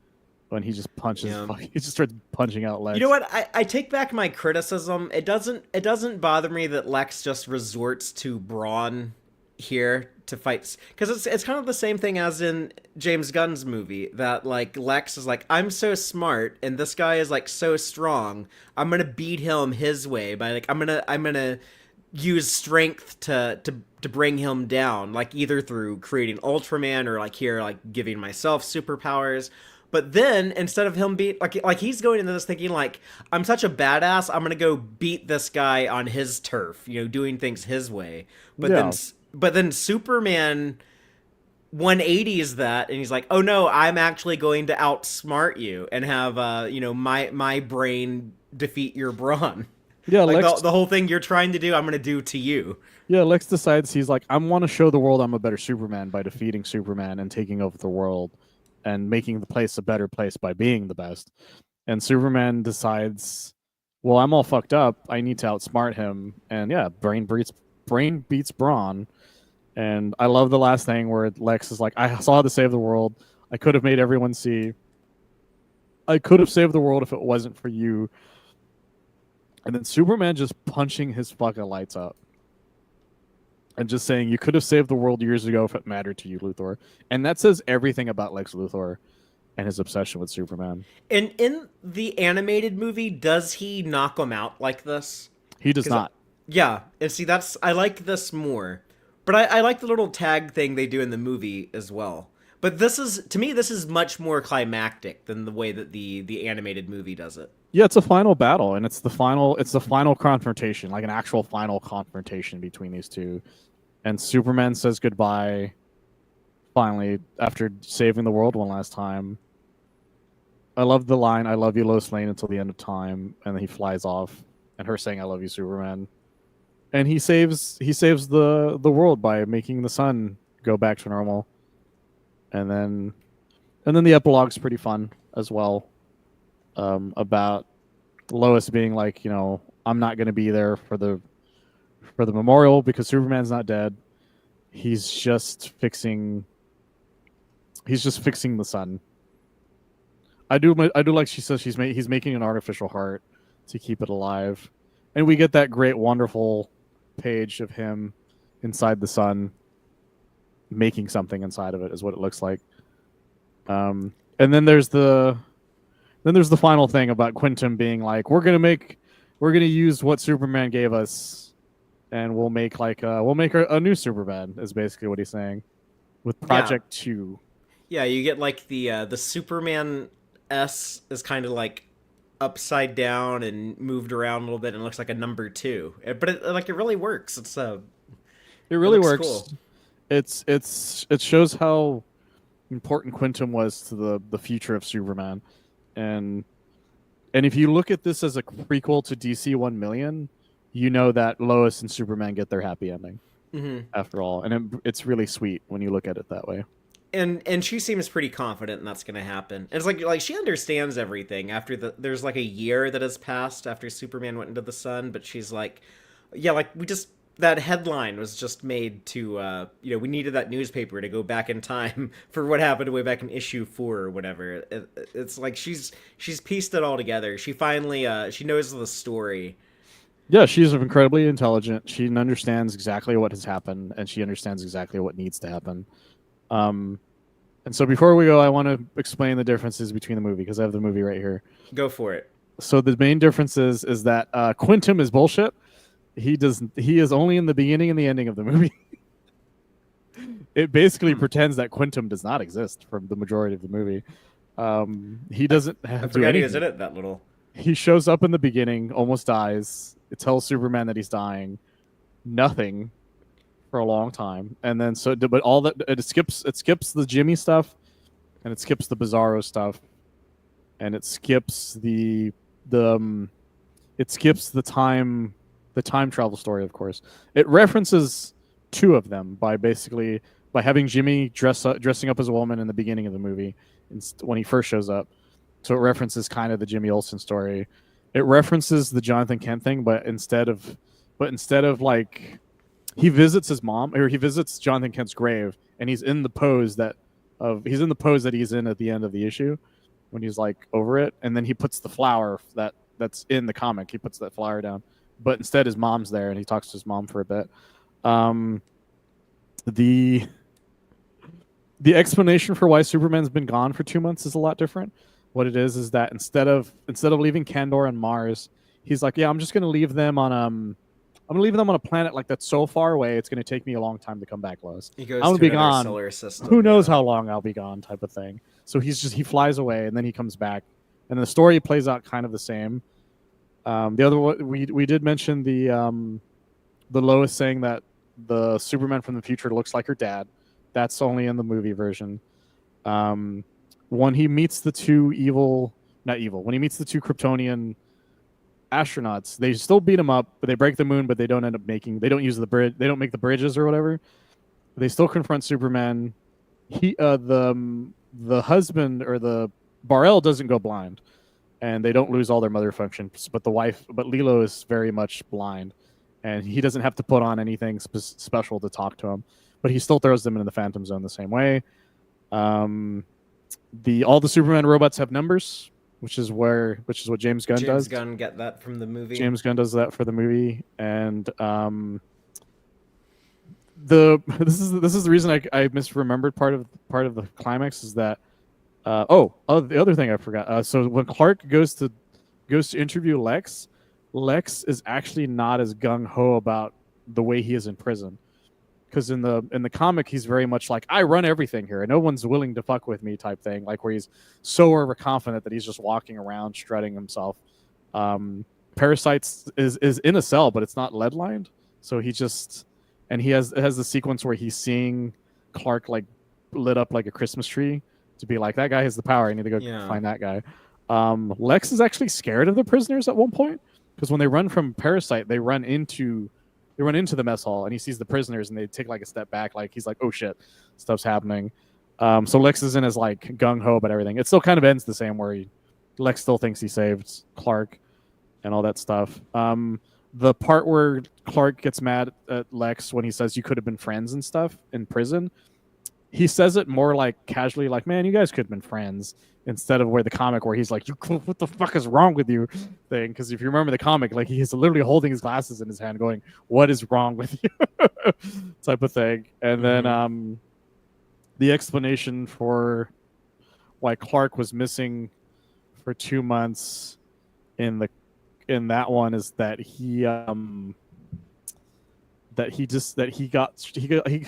when he just punches. Yeah. He just starts punching out Lex. You know what? I take back my criticism. It doesn't bother me that Lex just resorts to brawn here to fight, because it's kind of the same thing as in James Gunn's movie, that like Lex is like, I'm so smart and this guy is like so strong. I'm gonna beat him his way by like I'm gonna use strength to bring him down, like either through creating Ultraman or like here like giving myself superpowers. But then instead of him beat like he's going into this thinking like, I'm such a badass, I'm gonna go beat this guy on his turf, doing things his way. But then Yeah. but then Superman 180s that, and he's like, oh no, I'm actually going to outsmart you and have my brain defeat your brawn. Yeah, Like Lex. the whole thing you're trying to do, I'm gonna do to you. Yeah, Lex decides he's like, I want to show the world I'm a better Superman by defeating Superman and taking over the world, and making the place a better place by being the best. And Superman decides, well, I'm all fucked up. I need to outsmart him. And yeah, brain beats brawn. And I love the last thing where Lex is like, I saw how to save the world. I could have made everyone see. I could have saved the world if it wasn't for you. And then Superman just punching his fucking lights up and just saying, you could have saved the world years ago if it mattered to you, Luthor. And that says everything about Lex Luthor and his obsession with Superman. And in the animated movie, does he knock him out like this? He does 'Cause not. yeah, and see, that's I like this more, but I like the little tag thing they do in the movie as well. But this is to me, this is much more climactic than the way that the animated movie does it. Yeah, it's a final battle, and it's the final confrontation, like an actual final confrontation between these two. And Superman says goodbye finally after saving the world one last time. I love the line, "I love you, Lois Lane, until the end of time," and then he flies off, and her saying, "I love you, Superman." And he saves the world by making the sun go back to normal. And then the epilogue's pretty fun as well, about Lois being like, I'm not going to be there for the memorial because Superman's not dead. He's just fixing the sun. I do like she says he's making an artificial heart to keep it alive, and we get that great wonderful page of him inside the sun making something inside of it is what it looks like. And then there's the final thing about Quintum being like, we're gonna use what Superman gave us, and we'll make a new Superman is basically what he's saying with Project 2. Yeah, you get like the Superman S is kind of like upside down and moved around a little bit and looks like a number two. But it really works. It it really looks works. cool. It shows how important Quintum was to the future of Superman, and if you look at this as a prequel to DC 1 million, you know that Lois and Superman get their happy ending after all, and it's really sweet when you look at it that way. And she seems pretty confident that's going to happen. And it's like she understands everything after there's like a year that has passed after Superman went into the sun, but she's like, yeah, like that headline was just made to we needed that newspaper to go back in time for what happened way back in issue 4 or whatever. It's like she's pieced it all together. She finally she knows the story. Yeah, she's incredibly intelligent. She understands exactly what has happened, and she understands exactly what needs to happen. And so before we go, I want to explain the differences between the movie because I have the movie right here. Go for it. So the main difference is that Quintum is bullshit. He is only in the beginning and the ending of the movie. It basically pretends that Quintum does not exist for the majority of the movie. He doesn't have I to do forgot he anything. was in it that little. He shows up in the beginning, almost dies. It tells Superman that he's dying. Nothing for a long time, and then but all that it skips the Jimmy stuff, and it skips the Bizarro stuff, and it skips the time travel story. Of course, it references two of them by having Jimmy dressing up as a woman in the beginning of the movie when he first shows up. So it references kind of the Jimmy Olsen story. It references the Jonathan Kent thing, but instead of like, he visits his mom, or he visits Jonathan Kent's grave, and he's in the pose that he's in at the end of the issue when he's like over it, and then he puts the flower that's in the comic. He puts that flower down, but instead his mom's there, and he talks to his mom for a bit. The explanation for why Superman's been gone for 2 months is a lot different. What it is that instead of leaving Kandor and Mars, he's like, yeah, I'm gonna leave them on a planet like that's so far away it's gonna take me a long time to come back, Lois. He goes I'm gonna to be another gone. solar system. Who knows how long I'll be gone, type of thing. So he flies away and then he comes back, and the story plays out kind of the same. The other one we did mention the Lois saying that the Superman from the future looks like her dad. That's only in the movie version. When he meets the two Kryptonian astronauts. They still beat him up, but they break the moon, but they don't end up making. They don't use the bridge. They don't make the bridges or whatever. They still confront Superman. The husband or the Barel doesn't go blind, and they don't lose all their mother functions. But the wife, but Lilo is very much blind, and he doesn't have to put on anything special to talk to him, but he still throws them into the Phantom Zone the same way. The all the Superman robots have numbers, which is what James Gunn does. James Gunn get that from the movie. James Gunn does that for the movie, and this is the reason I misremembered part of the climax is that the other thing I forgot. So when Clark goes to interview Lex, Lex is actually not as gung ho about the way he is in prison. Because in the comic, he's very much like, I run everything here, and no one's willing to fuck with me type thing. Like where he's so overconfident that he's just walking around strutting himself. Parasites is in a cell, but it's not lead lined, so he just it has the sequence where he's seeing Clark like lit up like a Christmas tree to be like, that guy has the power. I need to go find that guy. Lex is actually scared of the prisoners at one point because when they run from Parasite, they run into the mess hall and he sees the prisoners and they take like a step back, like he's like, oh shit, stuff's happening. So Lex isn't as like gung ho about everything. It still kind of ends the same where Lex still thinks he saved Clark and all that stuff. The part where Clark gets mad at Lex when he says you could have been friends and stuff in prison, he says it more like casually, like, man, you guys could have been friends, instead of where the comic where he's like, what the fuck is wrong with you thing. Because if you remember the comic, like he's literally holding his glasses in his hand going, what is wrong with you type of thing. And then the explanation for why Clark was missing for 2 months in that one is that he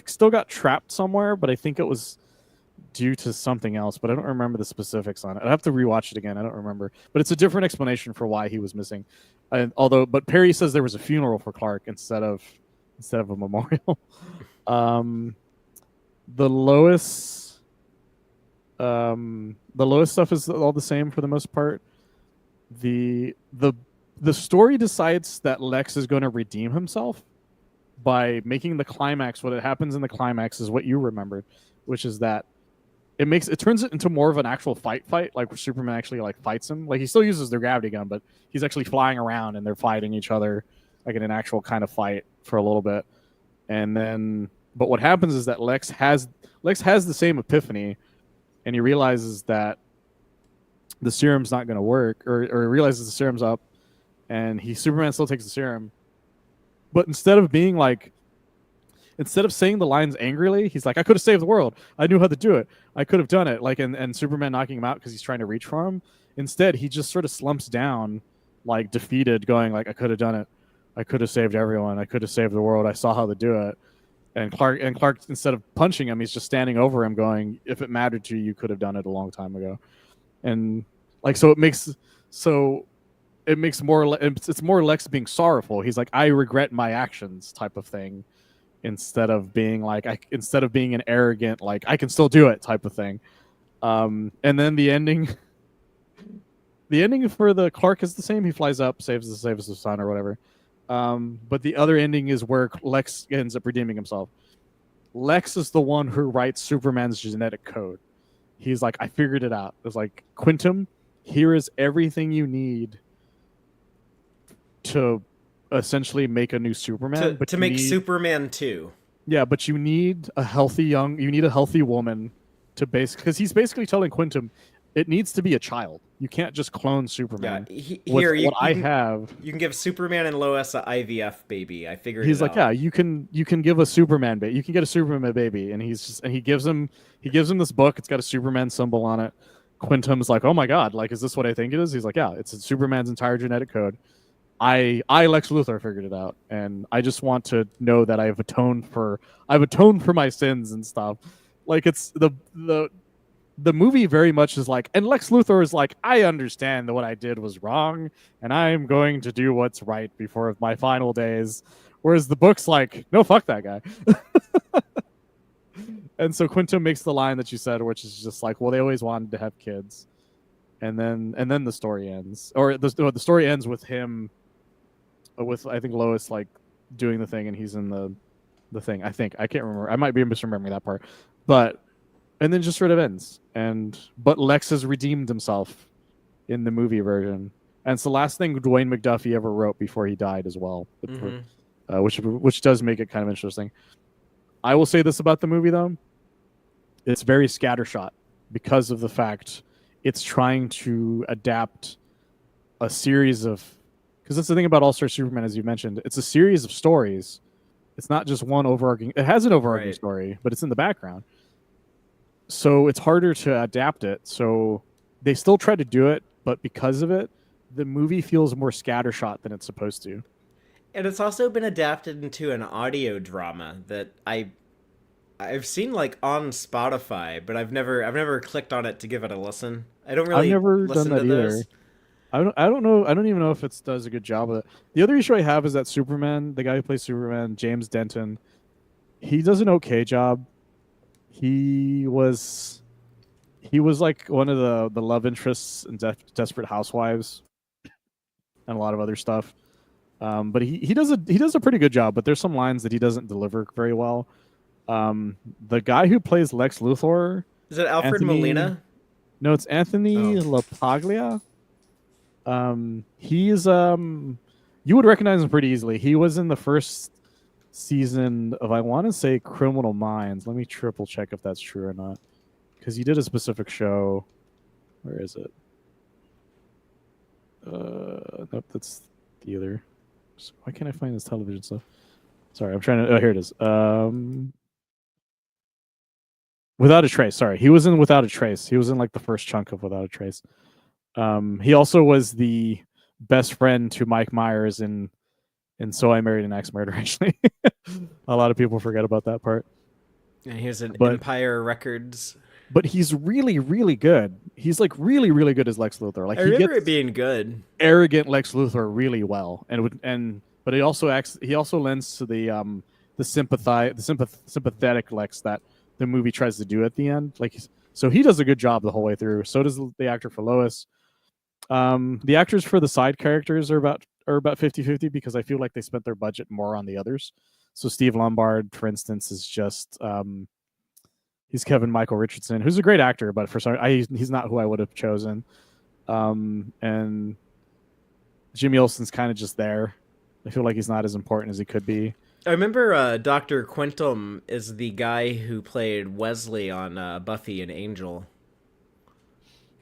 still got trapped somewhere, but I think it was due to something else, but I don't remember the specifics on it. I have to rewatch it again. I don't remember, but it's a different explanation for why he was missing. But Perry says there was a funeral for Clark instead of a memorial. The Lois stuff is all the same for the most part. The story decides that Lex is going to redeem himself by making the climax. What happens in the climax is what you remembered, which is that it turns it into more of an actual fight, like where Superman actually like fights him. Like he still uses their gravity gun, but he's actually flying around and they're fighting each other like in an actual kind of fight for a little bit. And then, but what happens is that Lex has the same epiphany, and he realizes that the serum's not going to work, or he realizes the serum's up, and Superman still takes the serum, but instead of saying the lines angrily, he's like, I could have saved the world. I knew how to do it. I could have done it. Like, and Superman knocking him out because he's trying to reach for him. Instead, he just sort of slumps down, like defeated, going like, I could have done it. I could have saved everyone. I could have saved the world. I saw how to do it. And Clark, instead of punching him, he's just standing over him going, if it mattered to you, you could have done it a long time ago. And like, it's more Lex being sorrowful. He's like, I regret my actions type of thing, instead of being an arrogant, like I can still do it type of thing. And then the ending for the Clark is the same. He flies up, saves the son or whatever. But the other ending is where Lex ends up redeeming himself. Lex is the one who writes Superman's genetic code. He's like, I figured it out. It's like, Quintum, here is everything you need to essentially make a new Superman. To make Superman 2. Yeah, but you need a healthy woman to because he's basically telling Quintum, it needs to be a child. You can't just clone Superman. Yeah, you can give Superman and Lois a IVF baby. I figured he's it like, out. yeah, you can give a Superman baby. You can get a Superman baby, and he gives him this book. It's got a Superman symbol on it. Quintum's like, oh my god, like, is this what I think it is? He's like, yeah, it's Superman's entire genetic code. I Lex Luthor figured it out, and I just want to know that I've atoned for my sins and stuff. Like, it's the movie very much is like, and Lex Luthor is like, I understand that what I did was wrong, and I'm going to do what's right before my final days. Whereas the book's like, no, fuck that guy. And so Quintum makes the line that you said, which is just like, well, they always wanted to have kids. and then the story ends, or the story ends with him, with I think Lois like doing the thing, and he's in the thing. I think I can't remember. I might be misremembering that part, but and then just sort of ends. But Lex has redeemed himself in the movie version, and it's the last thing Dwayne McDuffie ever wrote before he died as well, Mm-hmm. which does make it kind of interesting. I will say this about the movie though: it's very scattershot because of the fact it's trying to adapt a series of, because that's the thing about All Star Superman, as you mentioned, it's a series of stories. It's not just one overarching. It has an overarching Right. story, but it's in the background, so it's harder to adapt it. So they still try to do it, but because of it, the movie feels more scattershot than it's supposed to. And it's also been adapted into an audio drama that I've seen like on Spotify, but I've never clicked on it to give it a listen. I don't I've really never done listen that to either. those. I don't know. I don't even know if it does a good job of it. The other issue I have is that Superman, the guy who plays Superman, James Denton, he does an okay job. He was he was like one of the love interests in Desperate Housewives and a lot of other stuff. But he does a pretty good job. But there's some lines that he doesn't deliver very well. The guy who plays Lex Luthor, Is it Alfred Anthony. Molina? No, it's Anthony Oh, LaPaglia. He's you would recognize him pretty easily. He was in the first season of, I want to say, Criminal Minds. Let me triple check if that's true or not, because he did a specific show. Where is it? Nope, that's the other. Why can't I find his television stuff? Sorry, I'm trying to. Oh, here it is. Without a Trace. Sorry, he was in Without a Trace. He was in like the first chunk of Without a Trace. He also was the best friend to Mike Myers in So I Married an Axe Murderer. Actually, a lot of people forget about that part. and he was in But Empire Records. he's really really good. He's like really really good as Lex Luthor. Like I he remember it gets being good. arrogant Lex Luthor really well, and but he also acts. He also lends to the sympathetic Lex that the movie tries to do at the end. Like so, he does a good job the whole way through. So does the actor for Lois. The actors for the side characters are about 50-50 because I feel like they spent their budget more on the others. So Steve Lombard, for instance, is just he's Kevin Michael Richardson, who's a great actor, but for some he's not who I would have chosen. And Jimmy Olsen's kind of just there. I feel like he's not as important as he could be. I remember Dr. Quintum is the guy who played Wesley on Buffy and Angel.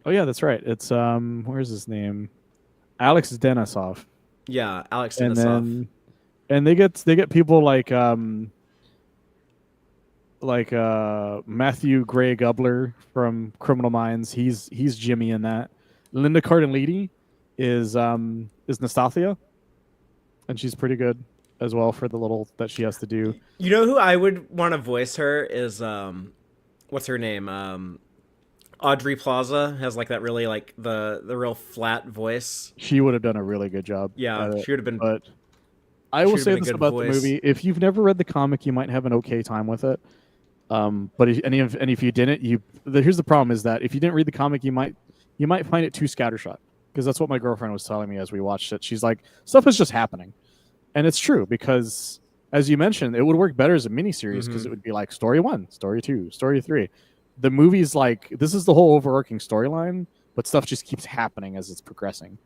Oh yeah, that's right. It's where's his name? Alex Denisov. Yeah, Alex And Denisoff. then and they get people like Matthew Gray Gubler from Criminal Minds. He's Jimmy in that. Linda Cardellini is Nastasia, and she's pretty good as well for the little that she has to do. You know who I would want to voice her is what's her name? Audrey Plaza has like that really like the real flat voice. She would have done a really good job Yeah, at it. she would have been But I she will would have say been a this good about the voice. movie: if you've never read the comic, you might have an okay time with it. But if you didn't, here's the problem: is that if you didn't read the comic, you might find it too scattershot. Because that's what my girlfriend was telling me as we watched it. She's like, stuff is just happening, and it's true because, as you mentioned, it would work better as a miniseries because Mm-hmm. it would be like story one, story two, story three. The movie's like this is the whole overarching storyline, but stuff just keeps happening as it's progressing.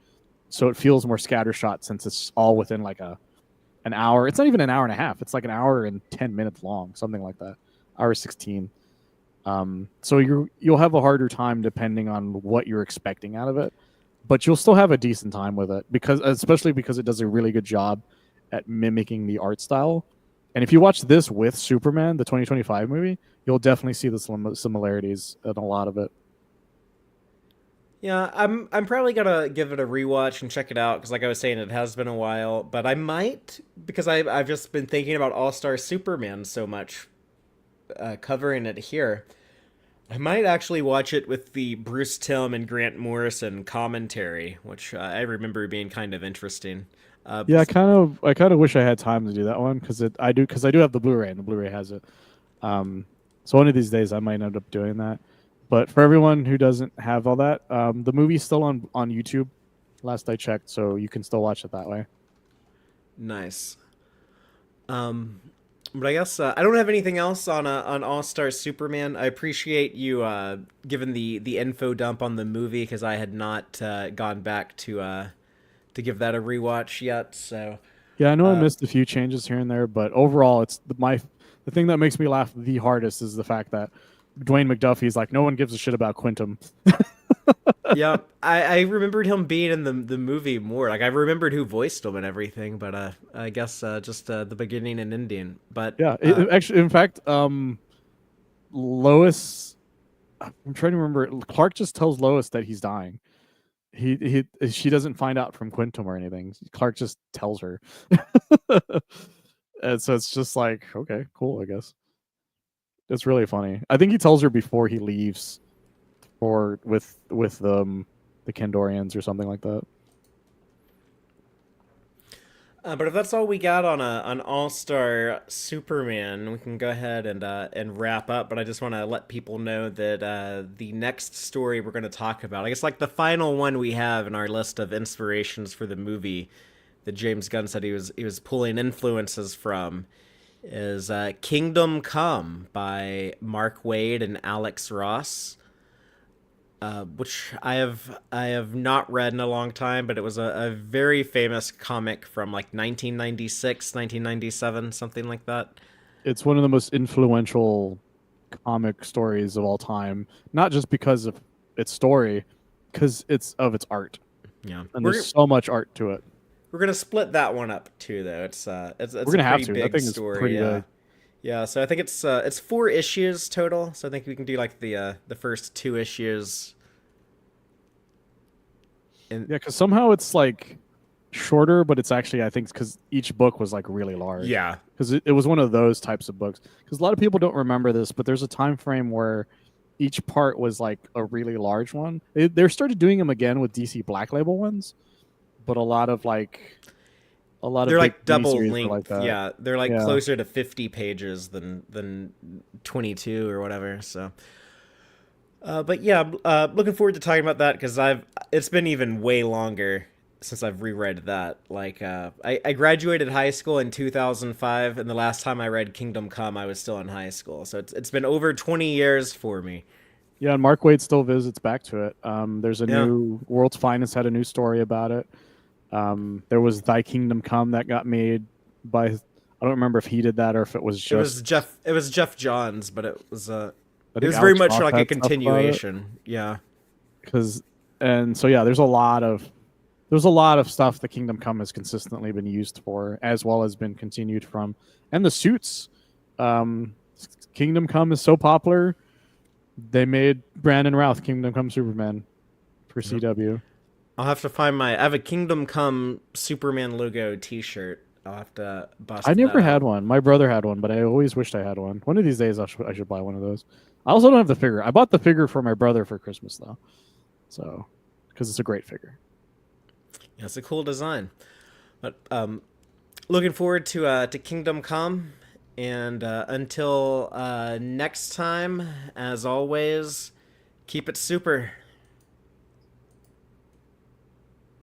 So it feels more scattershot since it's all within like an hour. It's not even an hour and a half. It's like an hour and 10 minutes long, something like that. Hour 16. So you'll have a harder time depending on what you're expecting out of it, but you'll still have a decent time with it especially because it does a really good job at mimicking the art style. And if you watch this with Superman, the 2025 movie, you'll definitely see the similarities in a lot of it. Yeah, I'm probably gonna give it a rewatch and check it out because, like I was saying, it has been a while. But I might because I've just been thinking about All Star Superman so much, covering it here. I might actually watch it with the Bruce Timm and Grant Morrison commentary, which I remember being kind of interesting. Yeah, I Because kind of wish I had time to do that one because I do have the Blu-ray and the Blu-ray has it. So one of these days I might end up doing that. But for everyone who doesn't have all that, the movie's still on YouTube. Last I checked, so you can still watch it that way. Nice. Um, but I guess I don't have anything else on All Star Superman. I appreciate you giving the info dump on the movie because I had not gone back to give that a rewatch yet. So Yeah, I know I uh, missed a few changes here and there, but overall, the thing that makes me laugh the hardest is the fact that Dwayne McDuffie's like, no one gives a shit about Quintum. yeah, I remembered him being in the movie more. Like I remembered who voiced him and everything, but I guess just the beginning and ending. But Yeah, actually, in fact, Lois, I'm trying to remember. Clark just tells Lois that he's dying. She doesn't find out from Quintum or anything. Clark just tells her, and so it's just like, okay, cool, I guess. It's really funny. I think he tells her before he leaves, or with the Kandorians or something like that. but if that's all we got on an All Star Superman, we can go ahead and wrap up. But I just want to let people know that the next story we're going to talk about, I guess, like the final one we have in our list of inspirations for the movie that James Gunn said he was pulling influences from, is Kingdom Come by Mark Waid and Alex Ross. Which I have not read in a long time, but it was a very famous comic from like 1996, 1997, something like that. It's one of the most influential comic stories of all time. Not just because of its story, because it's of its art, Yeah, and we're there's so much art to it. we're gonna split that one up too, though. It's We're a gonna have pretty to. That big thing is story. pretty Yeah, big. yeah. So I think it's 4 issues total. So I think we can do like the first 2 issues. And Yeah, because somehow it's like shorter, but it's actually I think because each book was like really large. yeah, Because it was one of those types of books. Because a lot of people don't remember this, but there's a time frame where each part was like a really large one. They started doing them again with DC Black Label ones, but a lot of they're big like double miniseries were like length. that. Yeah, they're like Yeah, closer to 50 pages than 22 or whatever. So. But yeah, looking forward to talking about that because it's been even way longer since I've reread that. Like I graduated high school in 2005, and the last time I read Kingdom Come, I was still in high school. So it's been over 20 years for me. yeah, and Mark Waid still visits back to it. There's a Yeah, new World's Finest had a new story about it. There was Thy Kingdom Come that got made by I don't remember if he did that or if it was it was just Jeff. It was Jeff Johns, but I it think was very Alex much Ross like a had stuff about it continuation. Yeah, because and so yeah, there's a lot of stuff the Kingdom Come has consistently been used for, as well as been continued from, and the suits. Um, Kingdom Come is so popular, they made Brandon Routh Kingdom Come Superman for yep. CW. I'll have to find my. I have a Kingdom Come Superman logo T-shirt. I'll have to I bust that never out. had one. My brother had one, but I always wished I had one. One of these days, I should buy one of those. I also don't have the figure. I bought the figure for my brother for Christmas though, so because it's a great figure. Yeah, it's a cool design. But looking forward to Kingdom Come, and until next time, as always, keep it super.